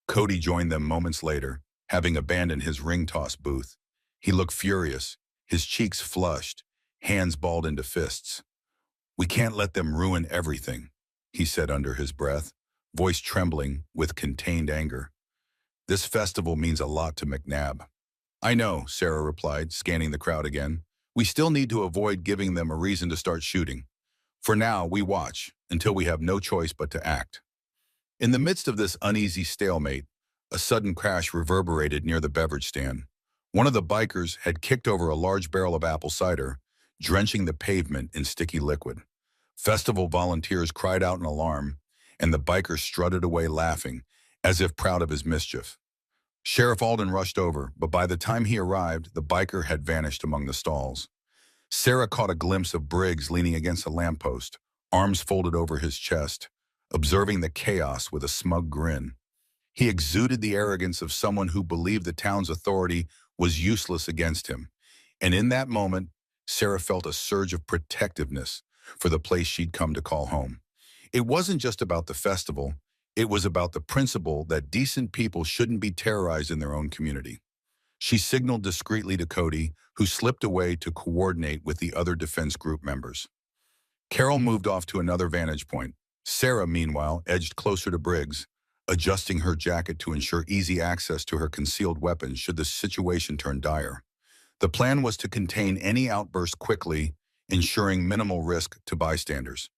Cody joined them moments later, having abandoned his ring toss booth. He looked furious, his cheeks flushed, hands balled into fists. "We can't let them ruin everything," he said under his breath, voice trembling with contained anger. "This festival means a lot to McNabb." "I know," Sarah replied, scanning the crowd again. "We still need to avoid giving them a reason to start shooting. For now, we watch, until we have no choice but to act." In the midst of this uneasy stalemate, a sudden crash reverberated near the beverage stand. One of the bikers had kicked over a large barrel of apple cider, drenching the pavement in sticky liquid. Festival volunteers cried out in alarm, and the biker strutted away laughing, as if proud of his mischief. Sheriff Alden rushed over, but by the time he arrived, the biker had vanished among the stalls. Sarah caught a glimpse of Briggs leaning against a lamppost, arms folded over his chest, observing the chaos with a smug grin. He exuded the arrogance of someone who believed the town's authority was useless against him. And in that moment, Sarah felt a surge of protectiveness for the place she'd come to call home. It wasn't just about the festival, it was about the principle that decent people shouldn't be terrorized in their own community. She signaled discreetly to Cody, who slipped away to coordinate with the other defense group members. Carol moved off to another vantage point. Sarah, meanwhile, edged closer to Briggs, adjusting her jacket to ensure easy access to her concealed weapons should the situation turn dire. The plan was to contain any outburst quickly, ensuring minimal risk to bystanders.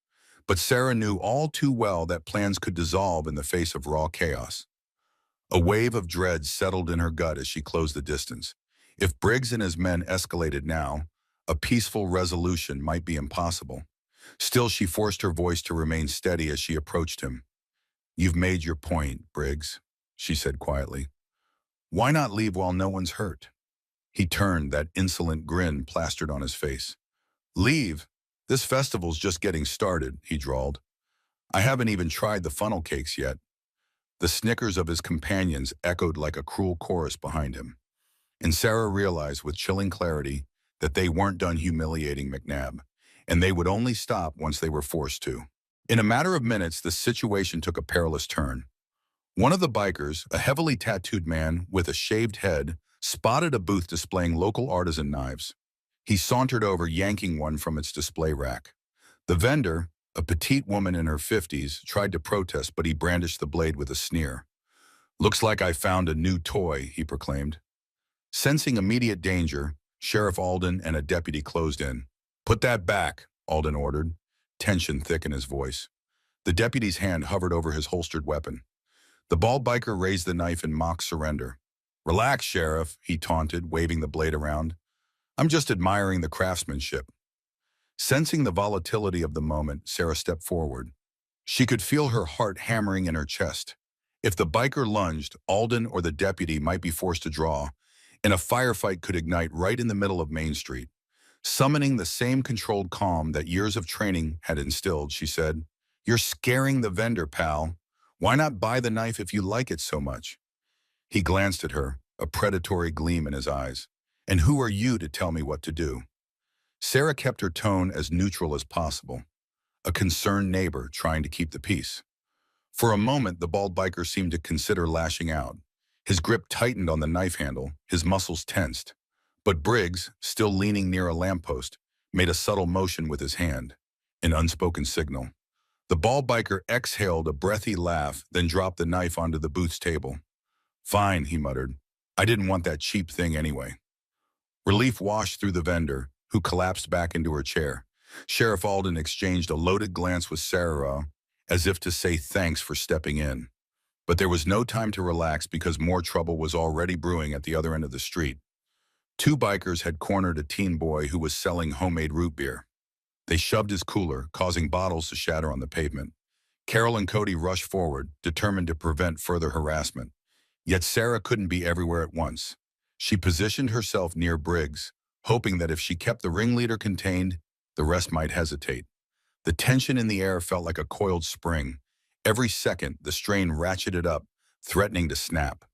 But Sarah knew all too well that plans could dissolve in the face of raw chaos. A wave of dread settled in her gut as she closed the distance. If Briggs and his men escalated now, a peaceful resolution might be impossible. Still, she forced her voice to remain steady as she approached him. "You've made your point, Briggs," she said quietly. "Why not leave while no one's hurt?" He turned, that insolent grin plastered on his face. "Leave? This festival's just getting started," he drawled. "I haven't even tried the funnel cakes yet." The snickers of his companions echoed like a cruel chorus behind him. And Sarah realized with chilling clarity that they weren't done humiliating McNabb, and they would only stop once they were forced to. In a matter of minutes, the situation took a perilous turn. One of the bikers, a heavily tattooed man with a shaved head, spotted a booth displaying local artisan knives. He sauntered over, yanking one from its display rack. The vendor, a petite woman in her 50s, tried to protest, but he brandished the blade with a sneer. "Looks like I found a new toy," he proclaimed. Sensing immediate danger, Sheriff Alden and a deputy closed in. "Put that back," Alden ordered, tension thick in his voice. The deputy's hand hovered over his holstered weapon. The bald biker raised the knife in mock surrender. "Relax, Sheriff," he taunted, waving the blade around. "I'm just admiring the craftsmanship." Sensing the volatility of the moment, Sarah stepped forward. She could feel her heart hammering in her chest. If the biker lunged, Alden or the deputy might be forced to draw, and a firefight could ignite right in the middle of Main Street. Summoning the same controlled calm that years of training had instilled, she said, "You're scaring the vendor, pal. Why not buy the knife if you like it so much?" He glanced at her, a predatory gleam in his eyes. "And who are you to tell me what to do?" Sarah kept her tone as neutral as possible, a concerned neighbor trying to keep the peace. For a moment, the bald biker seemed to consider lashing out. His grip tightened on the knife handle, his muscles tensed. But Briggs, still leaning near a lamppost, made a subtle motion with his hand, an unspoken signal. The bald biker exhaled a breathy laugh, then dropped the knife onto the booth's table. "Fine," he muttered. "I didn't want that cheap thing anyway." Relief washed through the vendor, who collapsed back into her chair. Sheriff Alden exchanged a loaded glance with Sarah, as if to say thanks for stepping in. But there was no time to relax because more trouble was already brewing at the other end of the street. Two bikers had cornered a teen boy who was selling homemade root beer. They shoved his cooler, causing bottles to shatter on the pavement. Carol and Cody rushed forward, determined to prevent further harassment. Yet Sarah couldn't be everywhere at once. She positioned herself near Briggs, hoping that if she kept the ringleader contained, the rest might hesitate. The tension in the air felt like a coiled spring. Every second, the strain ratcheted up, threatening to snap.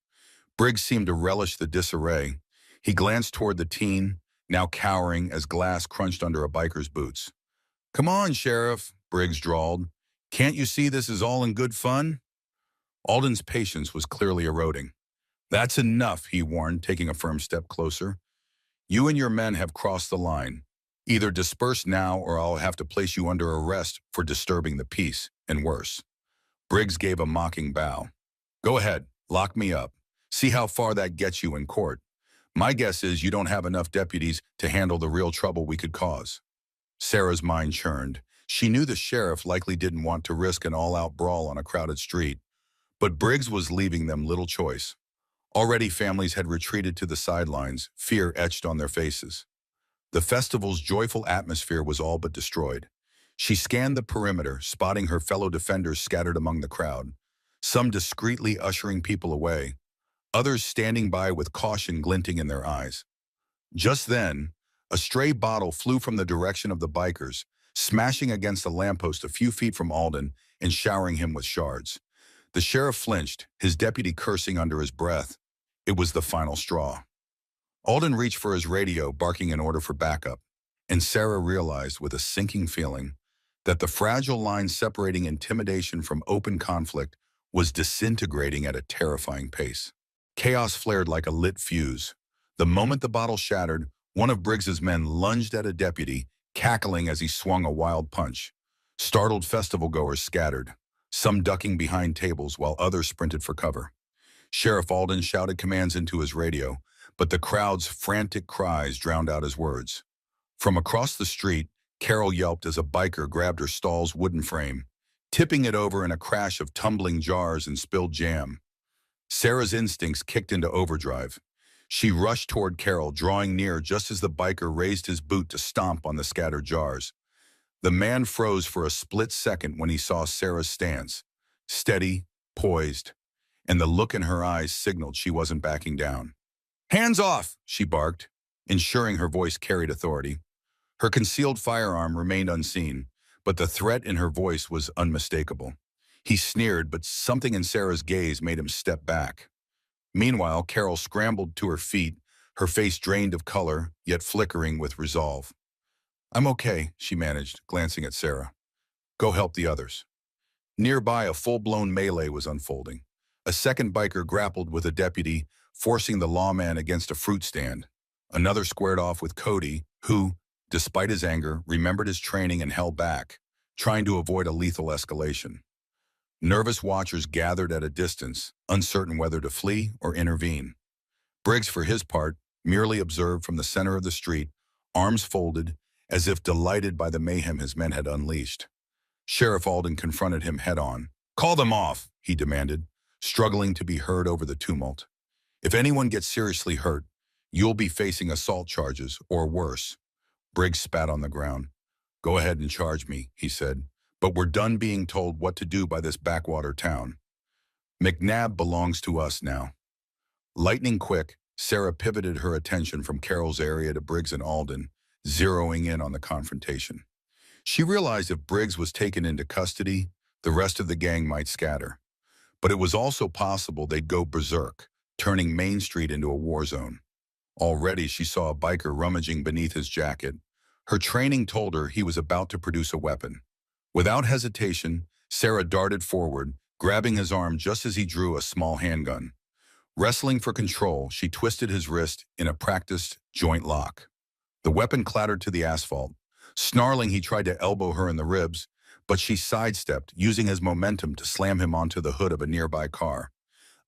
Briggs seemed to relish the disarray. He glanced toward the teen, now cowering as glass crunched under a biker's boots. "Come on, Sheriff," Briggs drawled. "Can't you see this is all in good fun?" Alden's patience was clearly eroding. "That's enough," he warned, taking a firm step closer. "You and your men have crossed the line. Either disperse now or I'll have to place you under arrest for disturbing the peace, and worse." Briggs gave a mocking bow. "Go ahead, lock me up. See how far that gets you in court. My guess is you don't have enough deputies to handle the real trouble we could cause." Sarah's mind churned. She knew the sheriff likely didn't want to risk an all-out brawl on a crowded street, but Briggs was leaving them little choice. Already families had retreated to the sidelines, fear etched on their faces. The festival's joyful atmosphere was all but destroyed. She scanned the perimeter, spotting her fellow defenders scattered among the crowd, some discreetly ushering people away, others standing by with caution glinting in their eyes. Just then, a stray bottle flew from the direction of the bikers, smashing against a lamppost a few feet from Alden and showering him with shards. The sheriff flinched, his deputy cursing under his breath. It was the final straw. Alden reached for his radio, barking an order for backup, and Sarah realized with a sinking feeling that the fragile line separating intimidation from open conflict was disintegrating at a terrifying pace. Chaos flared like a lit fuse. The moment the bottle shattered, one of Briggs's men lunged at a deputy, cackling as he swung a wild punch. Startled festival-goers scattered, some ducking behind tables while others sprinted for cover. Sheriff Alden shouted commands into his radio, but the crowd's frantic cries drowned out his words. From across the street, Carol yelped as a biker grabbed her stall's wooden frame, tipping it over in a crash of tumbling jars and spilled jam. Sarah's instincts kicked into overdrive. She rushed toward Carol, drawing near just as the biker raised his boot to stomp on the scattered jars. The man froze for a split second when he saw Sarah's stance, steady, poised, and the look in her eyes signaled she wasn't backing down. "Hands off!" she barked, ensuring her voice carried authority. Her concealed firearm remained unseen, but the threat in her voice was unmistakable. He sneered, but something in Sarah's gaze made him step back. Meanwhile, Carol scrambled to her feet, her face drained of color, yet flickering with resolve. "I'm okay," she managed, glancing at Sarah. "Go help the others." Nearby, a full-blown melee was unfolding. A second biker grappled with a deputy, forcing the lawman against a fruit stand. Another squared off with Cody, who, despite his anger, remembered his training and held back, trying to avoid a lethal escalation. Nervous watchers gathered at a distance, uncertain whether to flee or intervene. Briggs, for his part, merely observed from the center of the street, arms folded, as if delighted by the mayhem his men had unleashed. Sheriff Alden confronted him head-on. "Call them off," he demanded, struggling to be heard over the tumult. "If anyone gets seriously hurt, you'll be facing assault charges, or worse." Briggs spat on the ground. "Go ahead and charge me," he said, "but we're done being told what to do by this backwater town. McNabb belongs to us now." Lightning quick, Sarah pivoted her attention from Carol's area to Briggs and Alden, zeroing in on the confrontation. She realized if Briggs was taken into custody, the rest of the gang might scatter. But it was also possible they'd go berserk, turning Main Street into a war zone. Already she saw a biker rummaging beneath his jacket. Her training told her he was about to produce a weapon. Without hesitation, Sarah darted forward, grabbing his arm just as he drew a small handgun. Wrestling for control, she twisted his wrist in a practiced joint lock. The weapon clattered to the asphalt. Snarling, he tried to elbow her in the ribs, but she sidestepped, using his momentum to slam him onto the hood of a nearby car.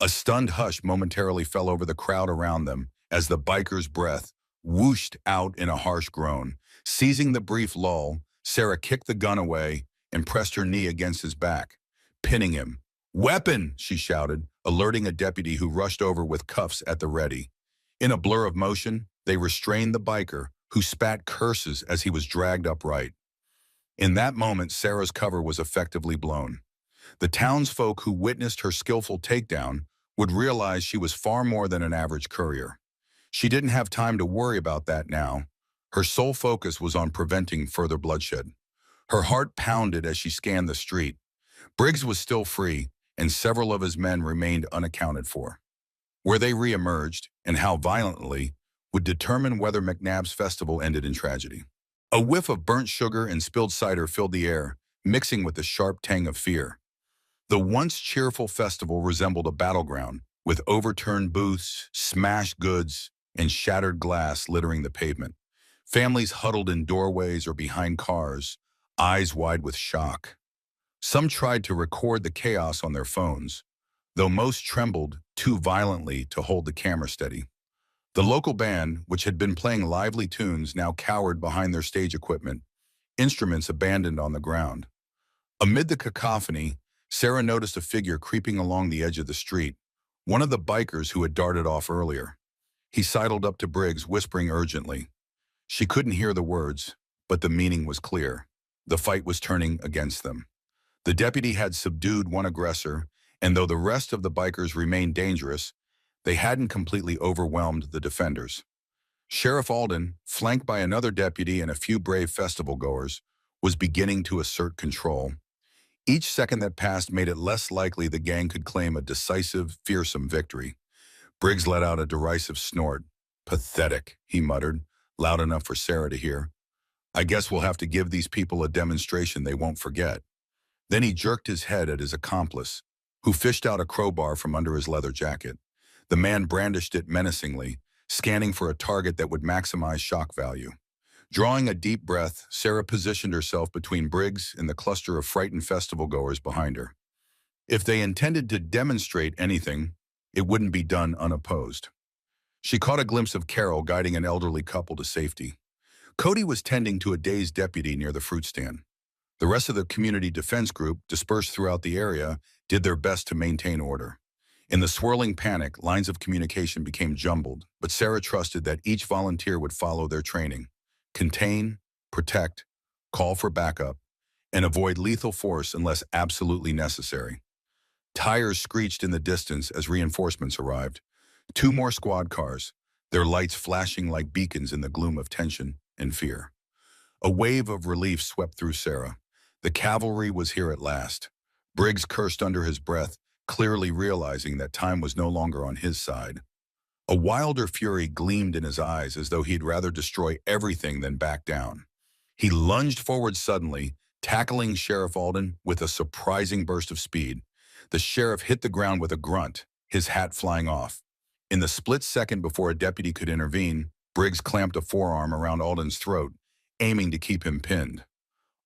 A stunned hush momentarily fell over the crowd around them as the biker's breath whooshed out in a harsh groan. Seizing the brief lull, Sarah kicked the gun away and pressed her knee against his back, pinning him. "Weapon!" she shouted, alerting a deputy who rushed over with cuffs at the ready. In a blur of motion, they restrained the biker, who spat curses as he was dragged upright. In that moment, Sarah's cover was effectively blown. The townsfolk who witnessed her skillful takedown would realize she was far more than an average courier. She didn't have time to worry about that now. Her sole focus was on preventing further bloodshed. Her heart pounded as she scanned the street. Briggs was still free, and several of his men remained unaccounted for. Where they re-emerged, and how violently, would determine whether McNabb's festival ended in tragedy. A whiff of burnt sugar and spilled cider filled the air, mixing with the sharp tang of fear. The once cheerful festival resembled a battleground, with overturned booths, smashed goods, and shattered glass littering the pavement. Families huddled in doorways or behind cars, eyes wide with shock. Some tried to record the chaos on their phones, though most trembled too violently to hold the camera steady. The local band, which had been playing lively tunes, now cowered behind their stage equipment, instruments abandoned on the ground. Amid the cacophony, Sarah noticed a figure creeping along the edge of the street, one of the bikers who had darted off earlier. He sidled up to Briggs, whispering urgently. She couldn't hear the words, but the meaning was clear. The fight was turning against them. The deputy had subdued one aggressor, and though the rest of the bikers remained dangerous, they hadn't completely overwhelmed the defenders. Sheriff Alden, flanked by another deputy and a few brave festival goers, was beginning to assert control. Each second that passed made it less likely the gang could claim a decisive, fearsome victory. Briggs let out a derisive snort. "Pathetic," he muttered, loud enough for Sarah to hear. "I guess we'll have to give these people a demonstration they won't forget." Then he jerked his head at his accomplice, who fished out a crowbar from under his leather jacket. The man brandished it menacingly, scanning for a target that would maximize shock value. Drawing a deep breath, Sarah positioned herself between Briggs and the cluster of frightened festival goers behind her. If they intended to demonstrate anything, it wouldn't be done unopposed. She caught a glimpse of Carol guiding an elderly couple to safety. Cody was tending to a dazed deputy near the fruit stand. The rest of the community defense group, dispersed throughout the area, did their best to maintain order. In the swirling panic, lines of communication became jumbled, but Sarah trusted that each volunteer would follow their training. Contain, protect, call for backup, and avoid lethal force unless absolutely necessary. Tires screeched in the distance as reinforcements arrived. 2 more squad cars, their lights flashing like beacons in the gloom of tension and fear. A wave of relief swept through Sarah. The cavalry was here at last. Briggs cursed under his breath, clearly realizing that time was no longer on his side. A wilder fury gleamed in his eyes, as though he'd rather destroy everything than back down. He lunged forward suddenly, tackling Sheriff Alden with a surprising burst of speed. The sheriff hit the ground with a grunt, his hat flying off. In the split second before a deputy could intervene, Briggs clamped a forearm around Alden's throat, aiming to keep him pinned.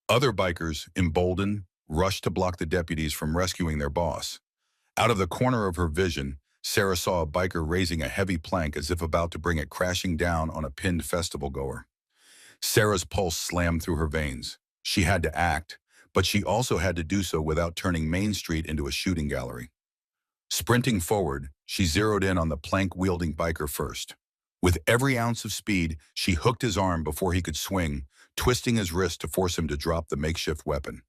Other bikers, emboldened, rushed to block the deputies from rescuing their boss. Out of the corner of her vision, Sarah saw a biker raising a heavy plank as if about to bring it crashing down on a pinned festival goer. Sarah's pulse slammed through her veins. She had to act, but she also had to do so without turning Main Street into a shooting gallery. Sprinting forward, she zeroed in on the plank-wielding biker first. With every ounce of speed, she hooked his arm before he could swing, twisting his wrist to force him to drop the makeshift weapon.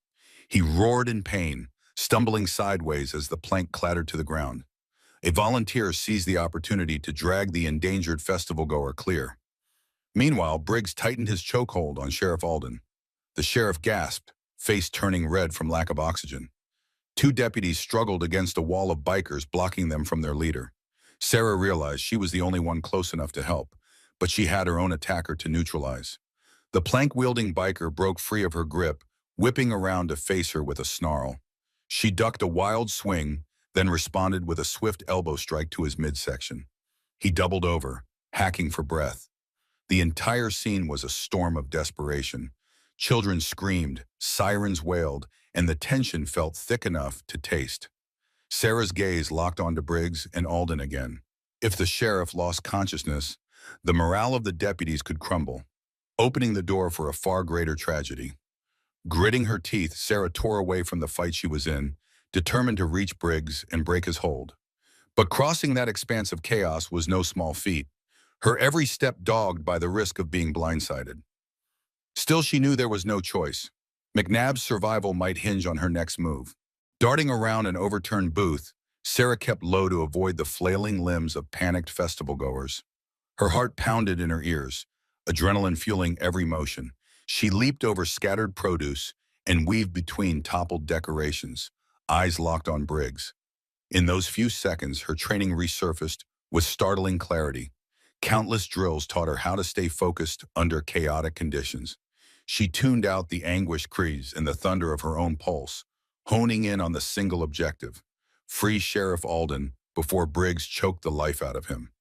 He roared in pain, stumbling sideways as the plank clattered to the ground. A volunteer seized the opportunity to drag the endangered festival-goer clear. Meanwhile, Briggs tightened his chokehold on Sheriff Alden. The sheriff gasped, face turning red from lack of oxygen. Two deputies struggled against a wall of bikers blocking them from their leader. Sarah realized she was the only one close enough to help, but she had her own attacker to neutralize. The plank-wielding biker broke free of her grip, whipping around to face her with a snarl. She ducked a wild swing, then responded with a swift elbow strike to his midsection. He doubled over, hacking for breath. The entire scene was a storm of desperation. Children screamed, sirens wailed, and the tension felt thick enough to taste. Sarah's gaze locked onto Briggs and Alden again. If the sheriff lost consciousness, the morale of the deputies could crumble, opening the door for a far greater tragedy. Gritting her teeth, Sarah tore away from the fight she was in, determined to reach Briggs and break his hold. But crossing that expanse of chaos was no small feat, her every step dogged by the risk of being blindsided. Still, she knew there was no choice. McNabb's survival might hinge on her next move. Darting around an overturned booth, Sarah kept low to avoid the flailing limbs of panicked festival-goers. Her heart pounded in her ears, adrenaline fueling every motion. She leaped over scattered produce and weaved between toppled decorations, eyes locked on Briggs. In those few seconds, her training resurfaced with startling clarity. Countless drills taught her how to stay focused under chaotic conditions. She tuned out the anguished cries and the thunder of her own pulse, honing in on the single objective: free Sheriff Alden before Briggs choked the life out of him.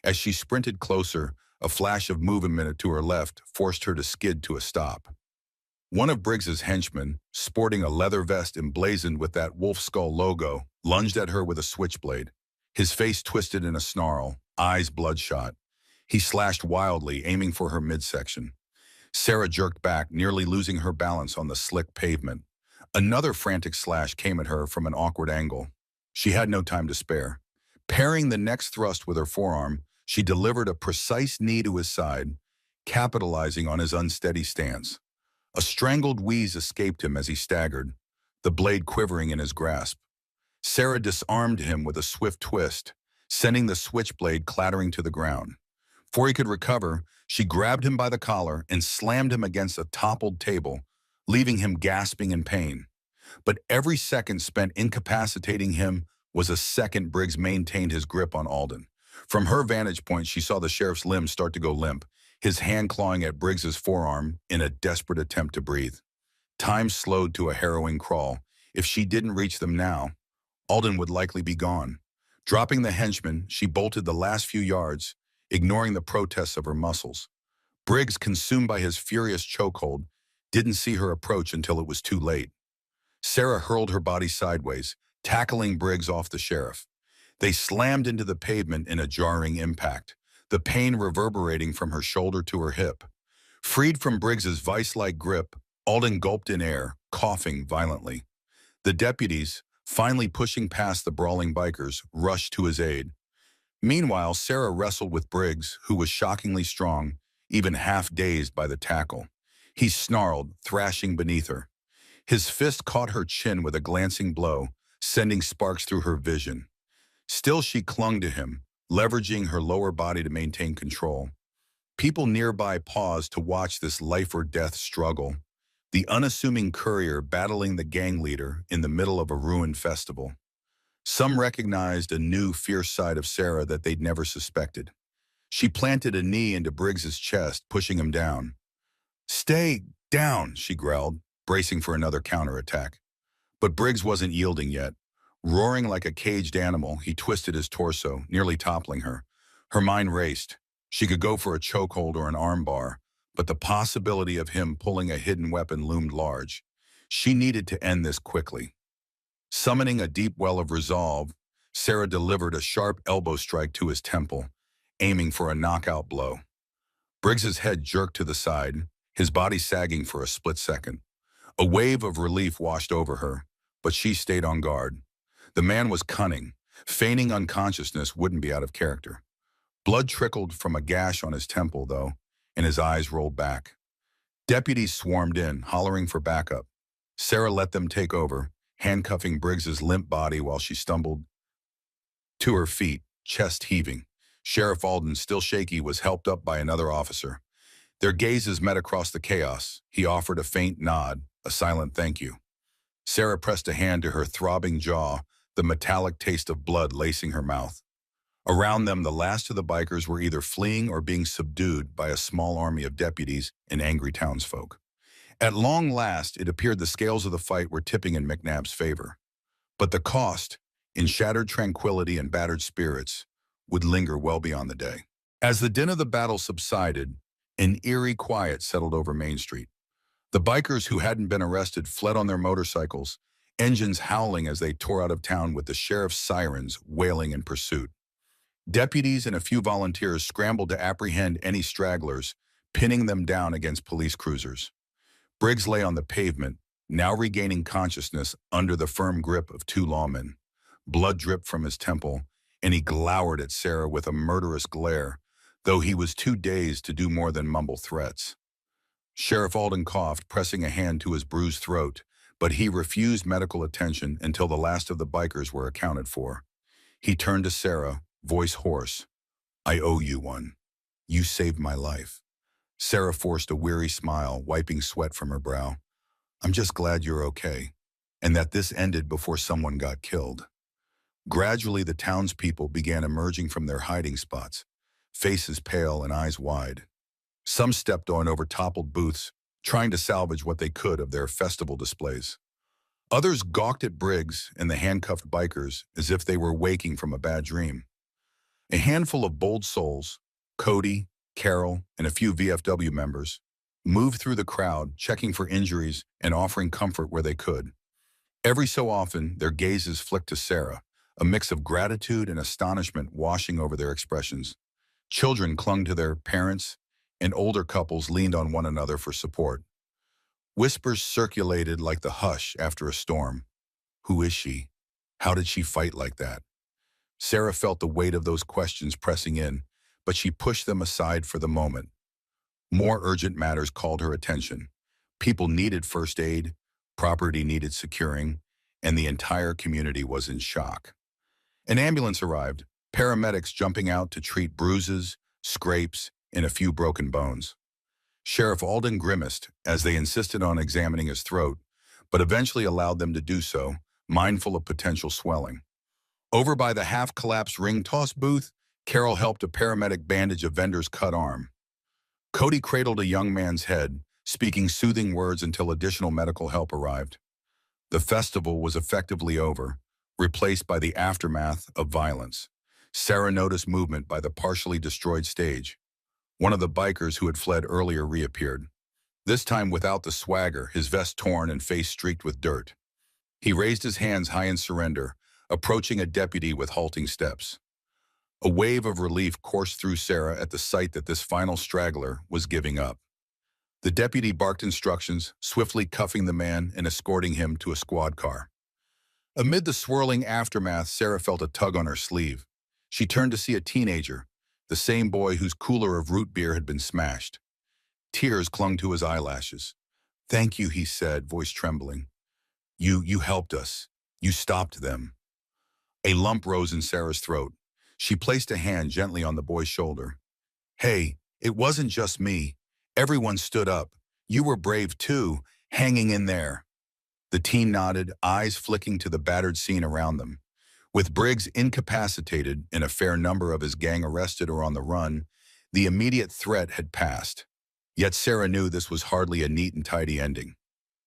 As she sprinted closer, a flash of movement to her left forced her to skid to a stop. One of Briggs's henchmen, sporting a leather vest emblazoned with that wolf skull logo, lunged at her with a switchblade. His face twisted in a snarl, eyes bloodshot. He slashed wildly, aiming for her midsection. Sarah jerked back, nearly losing her balance on the slick pavement. Another frantic slash came at her from an awkward angle. She had no time to spare. Parrying the next thrust with her forearm, she delivered a precise knee to his side, capitalizing on his unsteady stance. A strangled wheeze escaped him as he staggered, the blade quivering in his grasp. Sarah disarmed him with a swift twist, sending the switchblade clattering to the ground. Before he could recover, she grabbed him by the collar and slammed him against a toppled table, leaving him gasping in pain. But every second spent incapacitating him was a second Briggs maintained his grip on Alden. From her vantage point, she saw the sheriff's limbs start to go limp, his hand clawing at Briggs's forearm in a desperate attempt to breathe. Time slowed to a harrowing crawl. If she didn't reach them now, Alden would likely be gone. Dropping the henchman, she bolted the last few yards, ignoring the protests of her muscles. Briggs, consumed by his furious chokehold, didn't see her approach until it was too late. Sarah hurled her body sideways, tackling Briggs off the sheriff. They slammed into the pavement in a jarring impact, the pain reverberating from her shoulder to her hip. Freed from Briggs's vice-like grip, Alden gulped in air, coughing violently. The deputies, finally pushing past the brawling bikers, rushed to his aid. Meanwhile, Sarah wrestled with Briggs, who was shockingly strong, even half-dazed by the tackle. He snarled, thrashing beneath her. His fist caught her chin with a glancing blow, sending sparks through her vision. Still, she clung to him, leveraging her lower body to maintain control. People nearby paused to watch this life-or-death struggle, the unassuming courier battling the gang leader in the middle of a ruined festival. Some recognized a new, fierce side of Sarah that they'd never suspected. She planted a knee into Briggs's chest, pushing him down. "Stay down," she growled, bracing for another counterattack. But Briggs wasn't yielding yet. Roaring like a caged animal, he twisted his torso, nearly toppling her. Her mind raced. She could go for a chokehold or an armbar, but the possibility of him pulling a hidden weapon loomed large. She needed to end this quickly. Summoning a deep well of resolve, Sarah delivered a sharp elbow strike to his temple, aiming for a knockout blow. Briggs's head jerked to the side, his body sagging for a split second. A wave of relief washed over her, but she stayed on guard. The man was cunning. Feigning unconsciousness wouldn't be out of character. Blood trickled from a gash on his temple, though, and his eyes rolled back. Deputies swarmed in, hollering for backup. Sarah let them take over, handcuffing Briggs's limp body while she stumbled to her feet, chest heaving. Sheriff Alden, still shaky, was helped up by another officer. Their gazes met across the chaos. He offered a faint nod, a silent thank you. Sarah pressed a hand to her throbbing jaw, the metallic taste of blood lacing her mouth. Around them, the last of the bikers were either fleeing or being subdued by a small army of deputies and angry townsfolk. At long last, it appeared the scales of the fight were tipping in McNabb's favor. But the cost, in shattered tranquility and battered spirits, would linger well beyond the day. As the din of the battle subsided, an eerie quiet settled over Main Street. The bikers who hadn't been arrested fled on their motorcycles, engines howling as they tore out of town with the sheriff's sirens wailing in pursuit. Deputies and a few volunteers scrambled to apprehend any stragglers, pinning them down against police cruisers. Briggs lay on the pavement, now regaining consciousness under the firm grip of two lawmen. Blood dripped from his temple, and he glowered at Sarah with a murderous glare, though he was too dazed to do more than mumble threats. Sheriff Alden coughed, pressing a hand to his bruised throat, but he refused medical attention until the last of the bikers were accounted for. He turned to Sarah, voice hoarse. "I owe you one. You saved my life." Sarah forced a weary smile, wiping sweat from her brow. "I'm just glad you're okay, and that this ended before someone got killed." Gradually, the townspeople began emerging from their hiding spots, faces pale and eyes wide. Some stepped on over toppled booths, trying to salvage what they could of their festival displays. Others gawked at Briggs and the handcuffed bikers as if they were waking from a bad dream. A handful of bold souls, Cody, Carol, and a few VFW members, moved through the crowd, checking for injuries and offering comfort where they could. Every so often, their gazes flicked to Sarah, a mix of gratitude and astonishment washing over their expressions. Children clung to their parents, and older couples leaned on one another for support. Whispers circulated like the hush after a storm. Who is she? How did she fight like that? Sarah felt the weight of those questions pressing in, but she pushed them aside for the moment. More urgent matters called her attention. People needed first aid, property needed securing, and the entire community was in shock. An ambulance arrived, paramedics jumping out to treat bruises, scrapes, and a few broken bones. Sheriff Alden grimaced as they insisted on examining his throat, but eventually allowed them to do so, mindful of potential swelling. Over by the half-collapsed ring toss booth, Carol helped a paramedic bandage a vendor's cut arm. Cody cradled a young man's head, speaking soothing words until additional medical help arrived. The festival was effectively over, replaced by the aftermath of violence. Sarah noticed movement by the partially destroyed stage. One of the bikers who had fled earlier reappeared, this time without the swagger, his vest torn and face streaked with dirt. He raised his hands high in surrender, approaching a deputy with halting steps. A wave of relief coursed through Sarah at the sight that this final straggler was giving up. The deputy barked instructions, swiftly cuffing the man and escorting him to a squad car. Amid the swirling aftermath, Sarah felt a tug on her sleeve. She turned to see a teenager, the same boy whose cooler of root beer had been smashed. Tears clung to his eyelashes. "Thank you," he said, voice trembling. You helped us. You stopped them." A lump rose in Sarah's throat. She placed a hand gently on the boy's shoulder. "Hey, it wasn't just me. Everyone stood up. You were brave too, hanging in there." The teen nodded, eyes flicking to the battered scene around them. With Briggs incapacitated and a fair number of his gang arrested or on the run, the immediate threat had passed. Yet Sarah knew this was hardly a neat and tidy ending.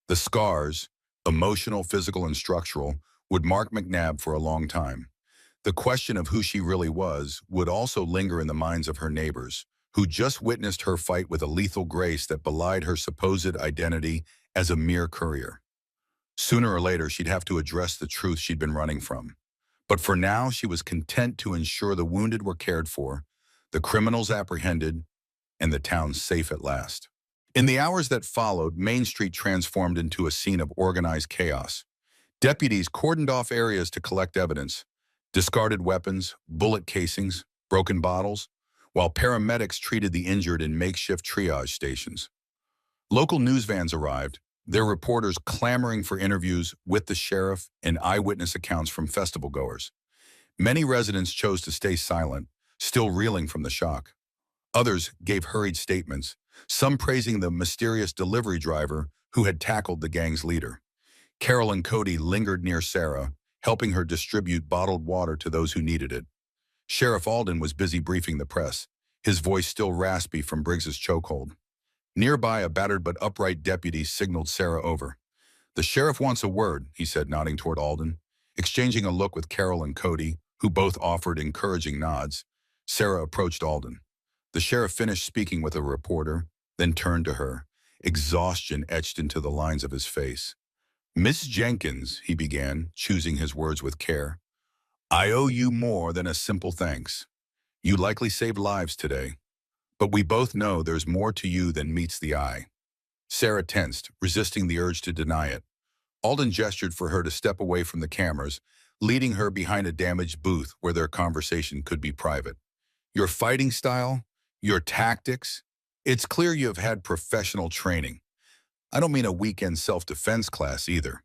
The scars, emotional, physical, and structural, would mark McNabb for a long time. The question of who she really was would also linger in the minds of her neighbors, who just witnessed her fight with a lethal grace that belied her supposed identity as a mere courier. Sooner or later, she'd have to address the truth she'd been running from. But for now, she was content to ensure the wounded were cared for, the criminals apprehended, and the town safe at last. In the hours that followed, Main Street transformed into a scene of organized chaos. Deputies cordoned off areas to collect evidence, discarded weapons, bullet casings, broken bottles, while paramedics treated the injured in makeshift triage stations. Local news vans arrived, their reporters clamoring for interviews with the sheriff and eyewitness accounts from festival goers. Many residents chose to stay silent, still reeling from the shock. Others gave hurried statements, some praising the mysterious delivery driver who had tackled the gang's leader. Carol and Cody lingered near Sarah, helping her distribute bottled water to those who needed it. Sheriff Alden was busy briefing the press, his voice still raspy from Briggs's chokehold. Nearby, a battered but upright deputy signaled Sarah over. "The sheriff wants a word," he said, nodding toward Alden. Exchanging a look with Carol and Cody, who both offered encouraging nods, Sarah approached Alden. The sheriff finished speaking with a reporter, then turned to her, exhaustion etched into the lines of his face. "Miss Jenkins," he began, choosing his words with care, "I owe you more than a simple thanks. You likely saved lives today, but we both know there's more to you than meets the eye." Sarah tensed, resisting the urge to deny it. Alden gestured for her to step away from the cameras, leading her behind a damaged booth where their conversation could be private. "Your fighting style, your tactics, it's clear you have had professional training. I don't mean a weekend self-defense class either."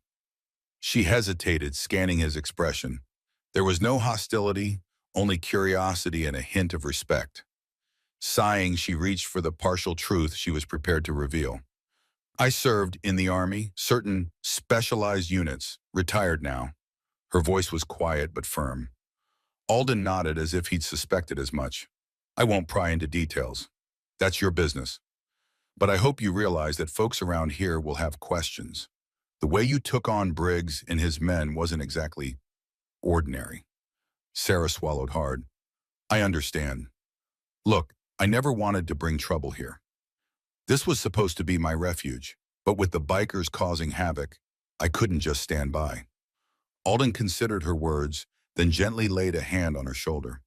She hesitated, scanning his expression. There was no hostility, only curiosity and a hint of respect. Sighing, she reached for the partial truth she was prepared to reveal. "I served in the Army, certain specialized units, retired now." Her voice was quiet but firm. Alden nodded as if he'd suspected as much. "I won't pry into details. That's your business. But I hope you realize that folks around here will have questions. The way you took on Briggs and his men wasn't exactly ordinary." Sarah swallowed hard. "I understand. Look, I never wanted to bring trouble here. This was supposed to be my refuge, but with the bikers causing havoc, I couldn't just stand by." Alden considered her words, then gently laid a hand on her shoulder.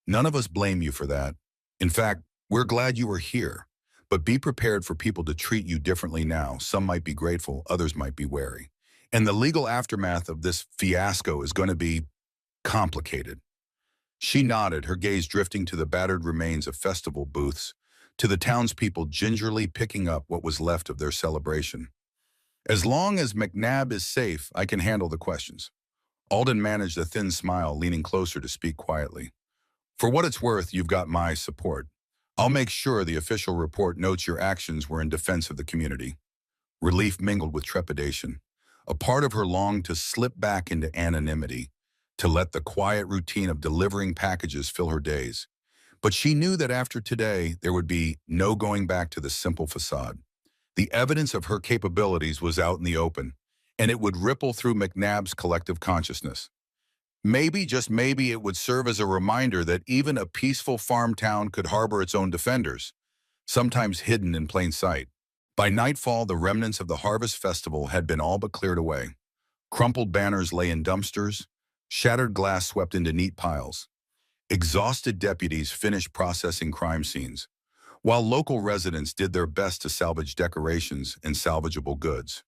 "None of us blame you for that. In fact, we're glad you were here, but be prepared for people to treat you differently now. Some might be grateful, others might be wary. And the legal aftermath of this fiasco is going to be complicated." She nodded, her gaze drifting to the battered remains of festival booths, to the townspeople gingerly picking up what was left of their celebration. "As long as McNabb is safe, I can handle the questions." Alden managed a thin smile, leaning closer to speak quietly. "For what it's worth, you've got my support. I'll make sure the official report notes your actions were in defense of the community." Relief mingled with trepidation. A part of her longed to slip back into anonymity, to let the quiet routine of delivering packages fill her days. But she knew that after today, there would be no going back to the simple facade. The evidence of her capabilities was out in the open, and it would ripple through McNabb's collective consciousness. Maybe, just maybe, it would serve as a reminder that even a peaceful farm town could harbor its own defenders, sometimes hidden in plain sight. By nightfall, the remnants of the Harvest Festival had been all but cleared away. Crumpled banners lay in dumpsters, shattered glass swept into neat piles. Exhausted deputies finished processing crime scenes, while local residents did their best to salvage decorations and salvageable goods.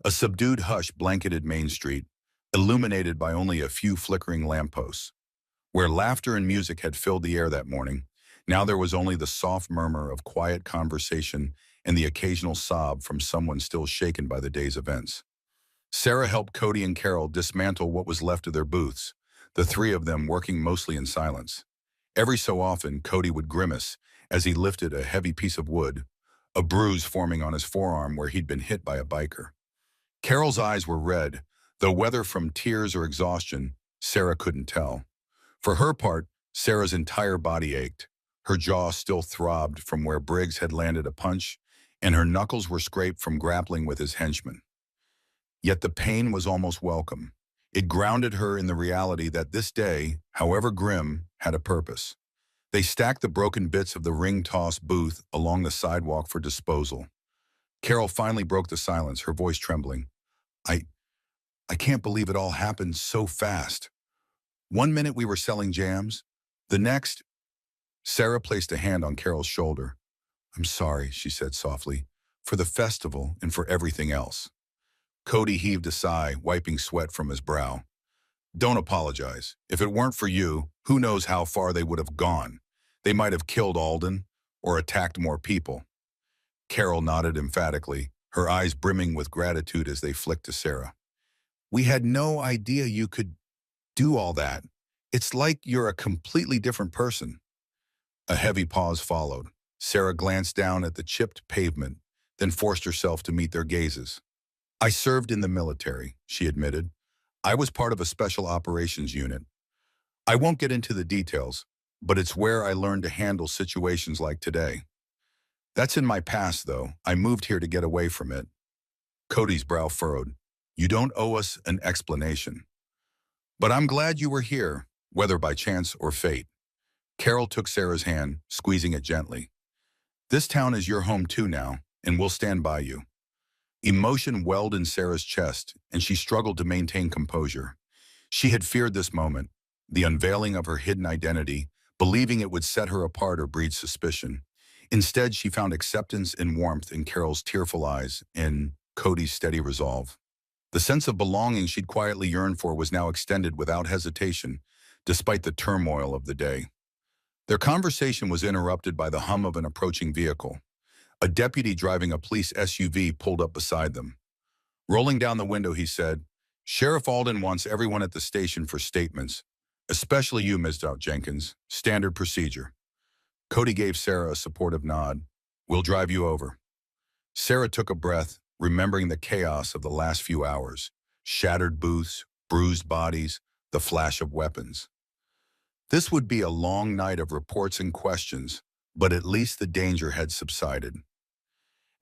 A subdued hush blanketed Main Street, illuminated by only a few flickering lampposts. Where laughter and music had filled the air that morning, now there was only the soft murmur of quiet conversation and the occasional sob from someone still shaken by the day's events. Sarah helped Cody and Carol dismantle what was left of their booths, the three of them working mostly in silence. Every so often, Cody would grimace as he lifted a heavy piece of wood, a bruise forming on his forearm where he'd been hit by a biker. Carol's eyes were red, though whether from tears or exhaustion, Sarah couldn't tell. For her part, Sarah's entire body ached. Her jaw still throbbed from where Briggs had landed a punch, and her knuckles were scraped from grappling with his henchman. Yet the pain was almost welcome. It grounded her in the reality that this day, however grim, had a purpose. They stacked the broken bits of the ring-toss booth along the sidewalk for disposal. Carol finally broke the silence, her voice trembling. I can't believe it all happened so fast. One minute we were selling jams, the next—" Sarah placed a hand on Carol's shoulder. I'm sorry, she said softly, for the festival and for everything else. Cody heaved a sigh, wiping sweat from his brow. Don't apologize. If it weren't for you, who knows how far they would have gone. They might have killed Alden or attacked more people. Carol nodded emphatically, her eyes brimming with gratitude as they flicked to Sarah. We had no idea you could do all that. It's like you're a completely different person. A heavy pause followed. Sarah glanced down at the chipped pavement, then forced herself to meet their gazes. I served in the military, she admitted. I was part of a special operations unit. I won't get into the details, but it's where I learned to handle situations like today. That's in my past, though. I moved here to get away from it. Cody's brow furrowed. You don't owe us an explanation. But I'm glad you were here, whether by chance or fate. Carol took Sarah's hand, squeezing it gently. This town is your home too now, and we'll stand by you. Emotion welled in Sarah's chest, and she struggled to maintain composure. She had feared this moment, the unveiling of her hidden identity, believing it would set her apart or breed suspicion. Instead, she found acceptance and warmth in Carol's tearful eyes, in Cody's steady resolve. The sense of belonging she'd quietly yearned for was now extended without hesitation, despite the turmoil of the day. Their conversation was interrupted by the hum of an approaching vehicle. A deputy driving a police SUV pulled up beside them. Rolling down the window, he said, Sheriff Alden wants everyone at the station for statements, especially you, Ms. Jenkins. Standard procedure. Cody gave Sarah a supportive nod. We'll drive you over. Sarah took a breath, remembering the chaos of the last few hours. Shattered booths, bruised bodies, the flash of weapons. This would be a long night of reports and questions, but at least the danger had subsided.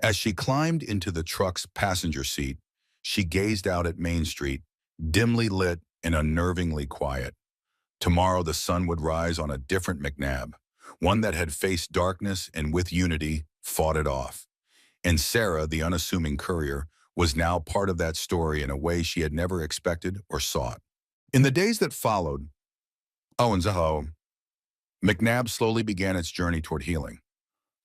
As she climbed into the truck's passenger seat, she gazed out at Main Street, dimly lit and unnervingly quiet. Tomorrow the sun would rise on a different McNabb, one that had faced darkness and with unity fought it off. And Sarah, the unassuming courier, was now part of that story in a way she had never expected or sought. In the days that followed, McNabb slowly began its journey toward healing.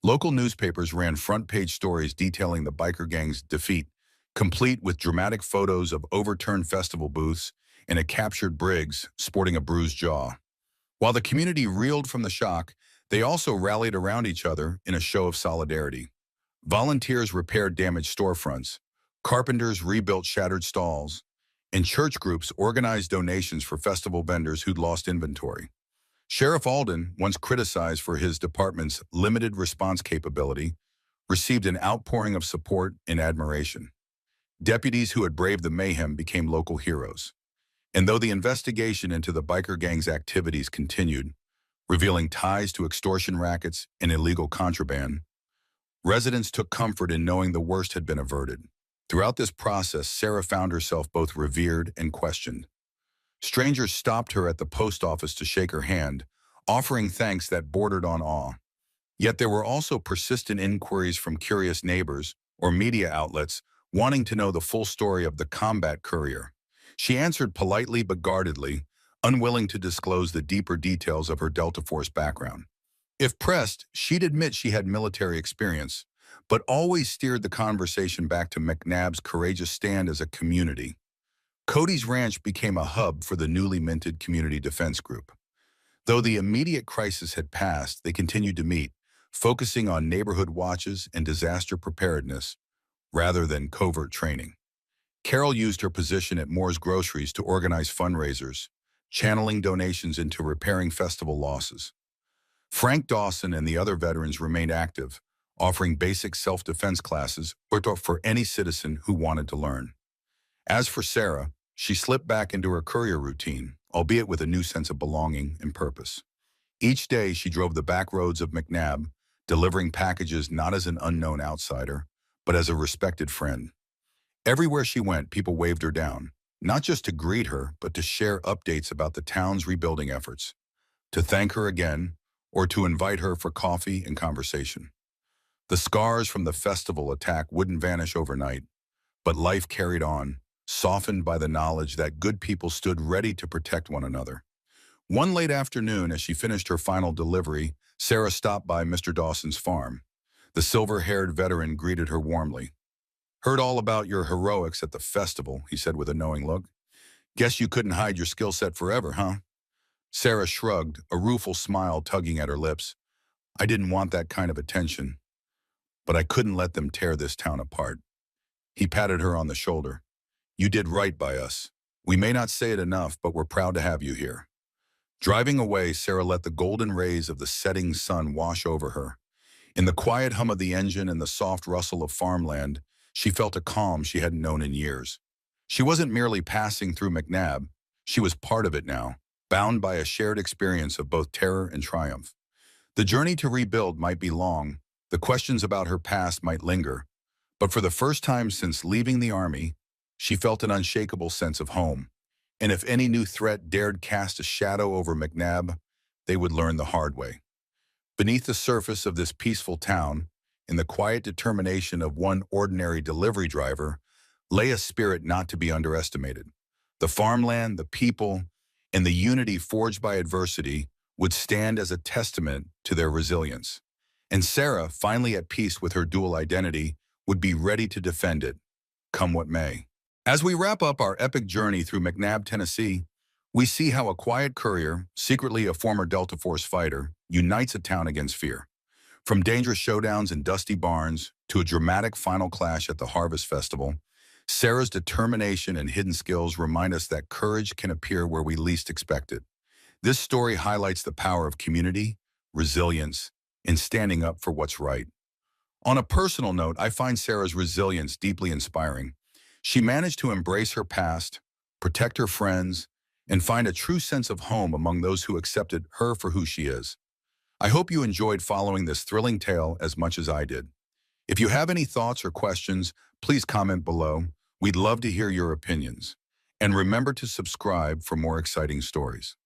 Local newspapers ran front-page stories detailing the biker gang's defeat, complete with dramatic photos of overturned festival booths and a captured Briggs sporting a bruised jaw. While the community reeled from the shock, they also rallied around each other in a show of solidarity. Volunteers repaired damaged storefronts, carpenters rebuilt shattered stalls, and church groups organized donations for festival vendors who'd lost inventory. Sheriff Alden, once criticized for his department's limited response capability, received an outpouring of support and admiration. Deputies who had braved the mayhem became local heroes. And though the investigation into the biker gang's activities continued, revealing ties to extortion rackets and illegal contraband, residents took comfort in knowing the worst had been averted. Throughout this process, Sarah found herself both revered and questioned. Strangers stopped her at the post office to shake her hand, offering thanks that bordered on awe. Yet there were also persistent inquiries from curious neighbors or media outlets wanting to know the full story of the combat courier. She answered politely but guardedly, unwilling to disclose the deeper details of her Delta Force background. If pressed, she'd admit she had military experience, but always steered the conversation back to McNabb's courageous stand as a community. Cody's Ranch became a hub for the newly minted Community Defense Group. Though the immediate crisis had passed, they continued to meet, focusing on neighborhood watches and disaster preparedness rather than covert training. Carol used her position at Moore's Groceries to organize fundraisers, channeling donations into repairing festival losses. Frank Dawson and the other veterans remained active, offering basic self-defense classes for any citizen who wanted to learn. As for Sarah, she slipped back into her courier routine, albeit with a new sense of belonging and purpose. Each day, she drove the back roads of McNabb, delivering packages not as an unknown outsider, but as a respected friend. Everywhere she went, people waved her down, not just to greet her, but to share updates about the town's rebuilding efforts, to thank her again, or to invite her for coffee and conversation. The scars from the festival attack wouldn't vanish overnight, but life carried on, softened by the knowledge that good people stood ready to protect one another. One late afternoon, as she finished her final delivery, Sarah stopped by Mr. Dawson's farm. The silver-haired veteran greeted her warmly. "Heard all about your heroics at the festival," he said with a knowing look. "Guess you couldn't hide your skill set forever, huh?" Sarah shrugged, a rueful smile tugging at her lips. "I didn't want that kind of attention, but I couldn't let them tear this town apart." He patted her on the shoulder. "You did right by us. We may not say it enough, but we're proud to have you here." Driving away, Sarah let the golden rays of the setting sun wash over her. In the quiet hum of the engine and the soft rustle of farmland, she felt a calm she hadn't known in years. She wasn't merely passing through McNabb. She was part of it now, bound by a shared experience of both terror and triumph. The journey to rebuild might be long, the questions about her past might linger, but for the first time since leaving the army, she felt an unshakable sense of home. And if any new threat dared cast a shadow over McNabb, they would learn the hard way. Beneath the surface of this peaceful town, in the quiet determination of one ordinary delivery driver, lay a spirit not to be underestimated. The farmland, the people, and the unity forged by adversity would stand as a testament to their resilience. And Sarah, finally at peace with her dual identity, would be ready to defend it, come what may. As we wrap up our epic journey through McNabb, Tennessee, we see how a quiet courier, secretly a former Delta Force fighter, unites a town against fear. From dangerous showdowns in dusty barns to a dramatic final clash at the Harvest Festival, Sarah's determination and hidden skills remind us that courage can appear where we least expect it. This story highlights the power of community, resilience, and standing up for what's right. On a personal note, I find Sarah's resilience deeply inspiring. She managed to embrace her past, protect her friends, and find a true sense of home among those who accepted her for who she is. I hope you enjoyed following this thrilling tale as much as I did. If you have any thoughts or questions, please comment below. We'd love to hear your opinions. And remember to subscribe for more exciting stories.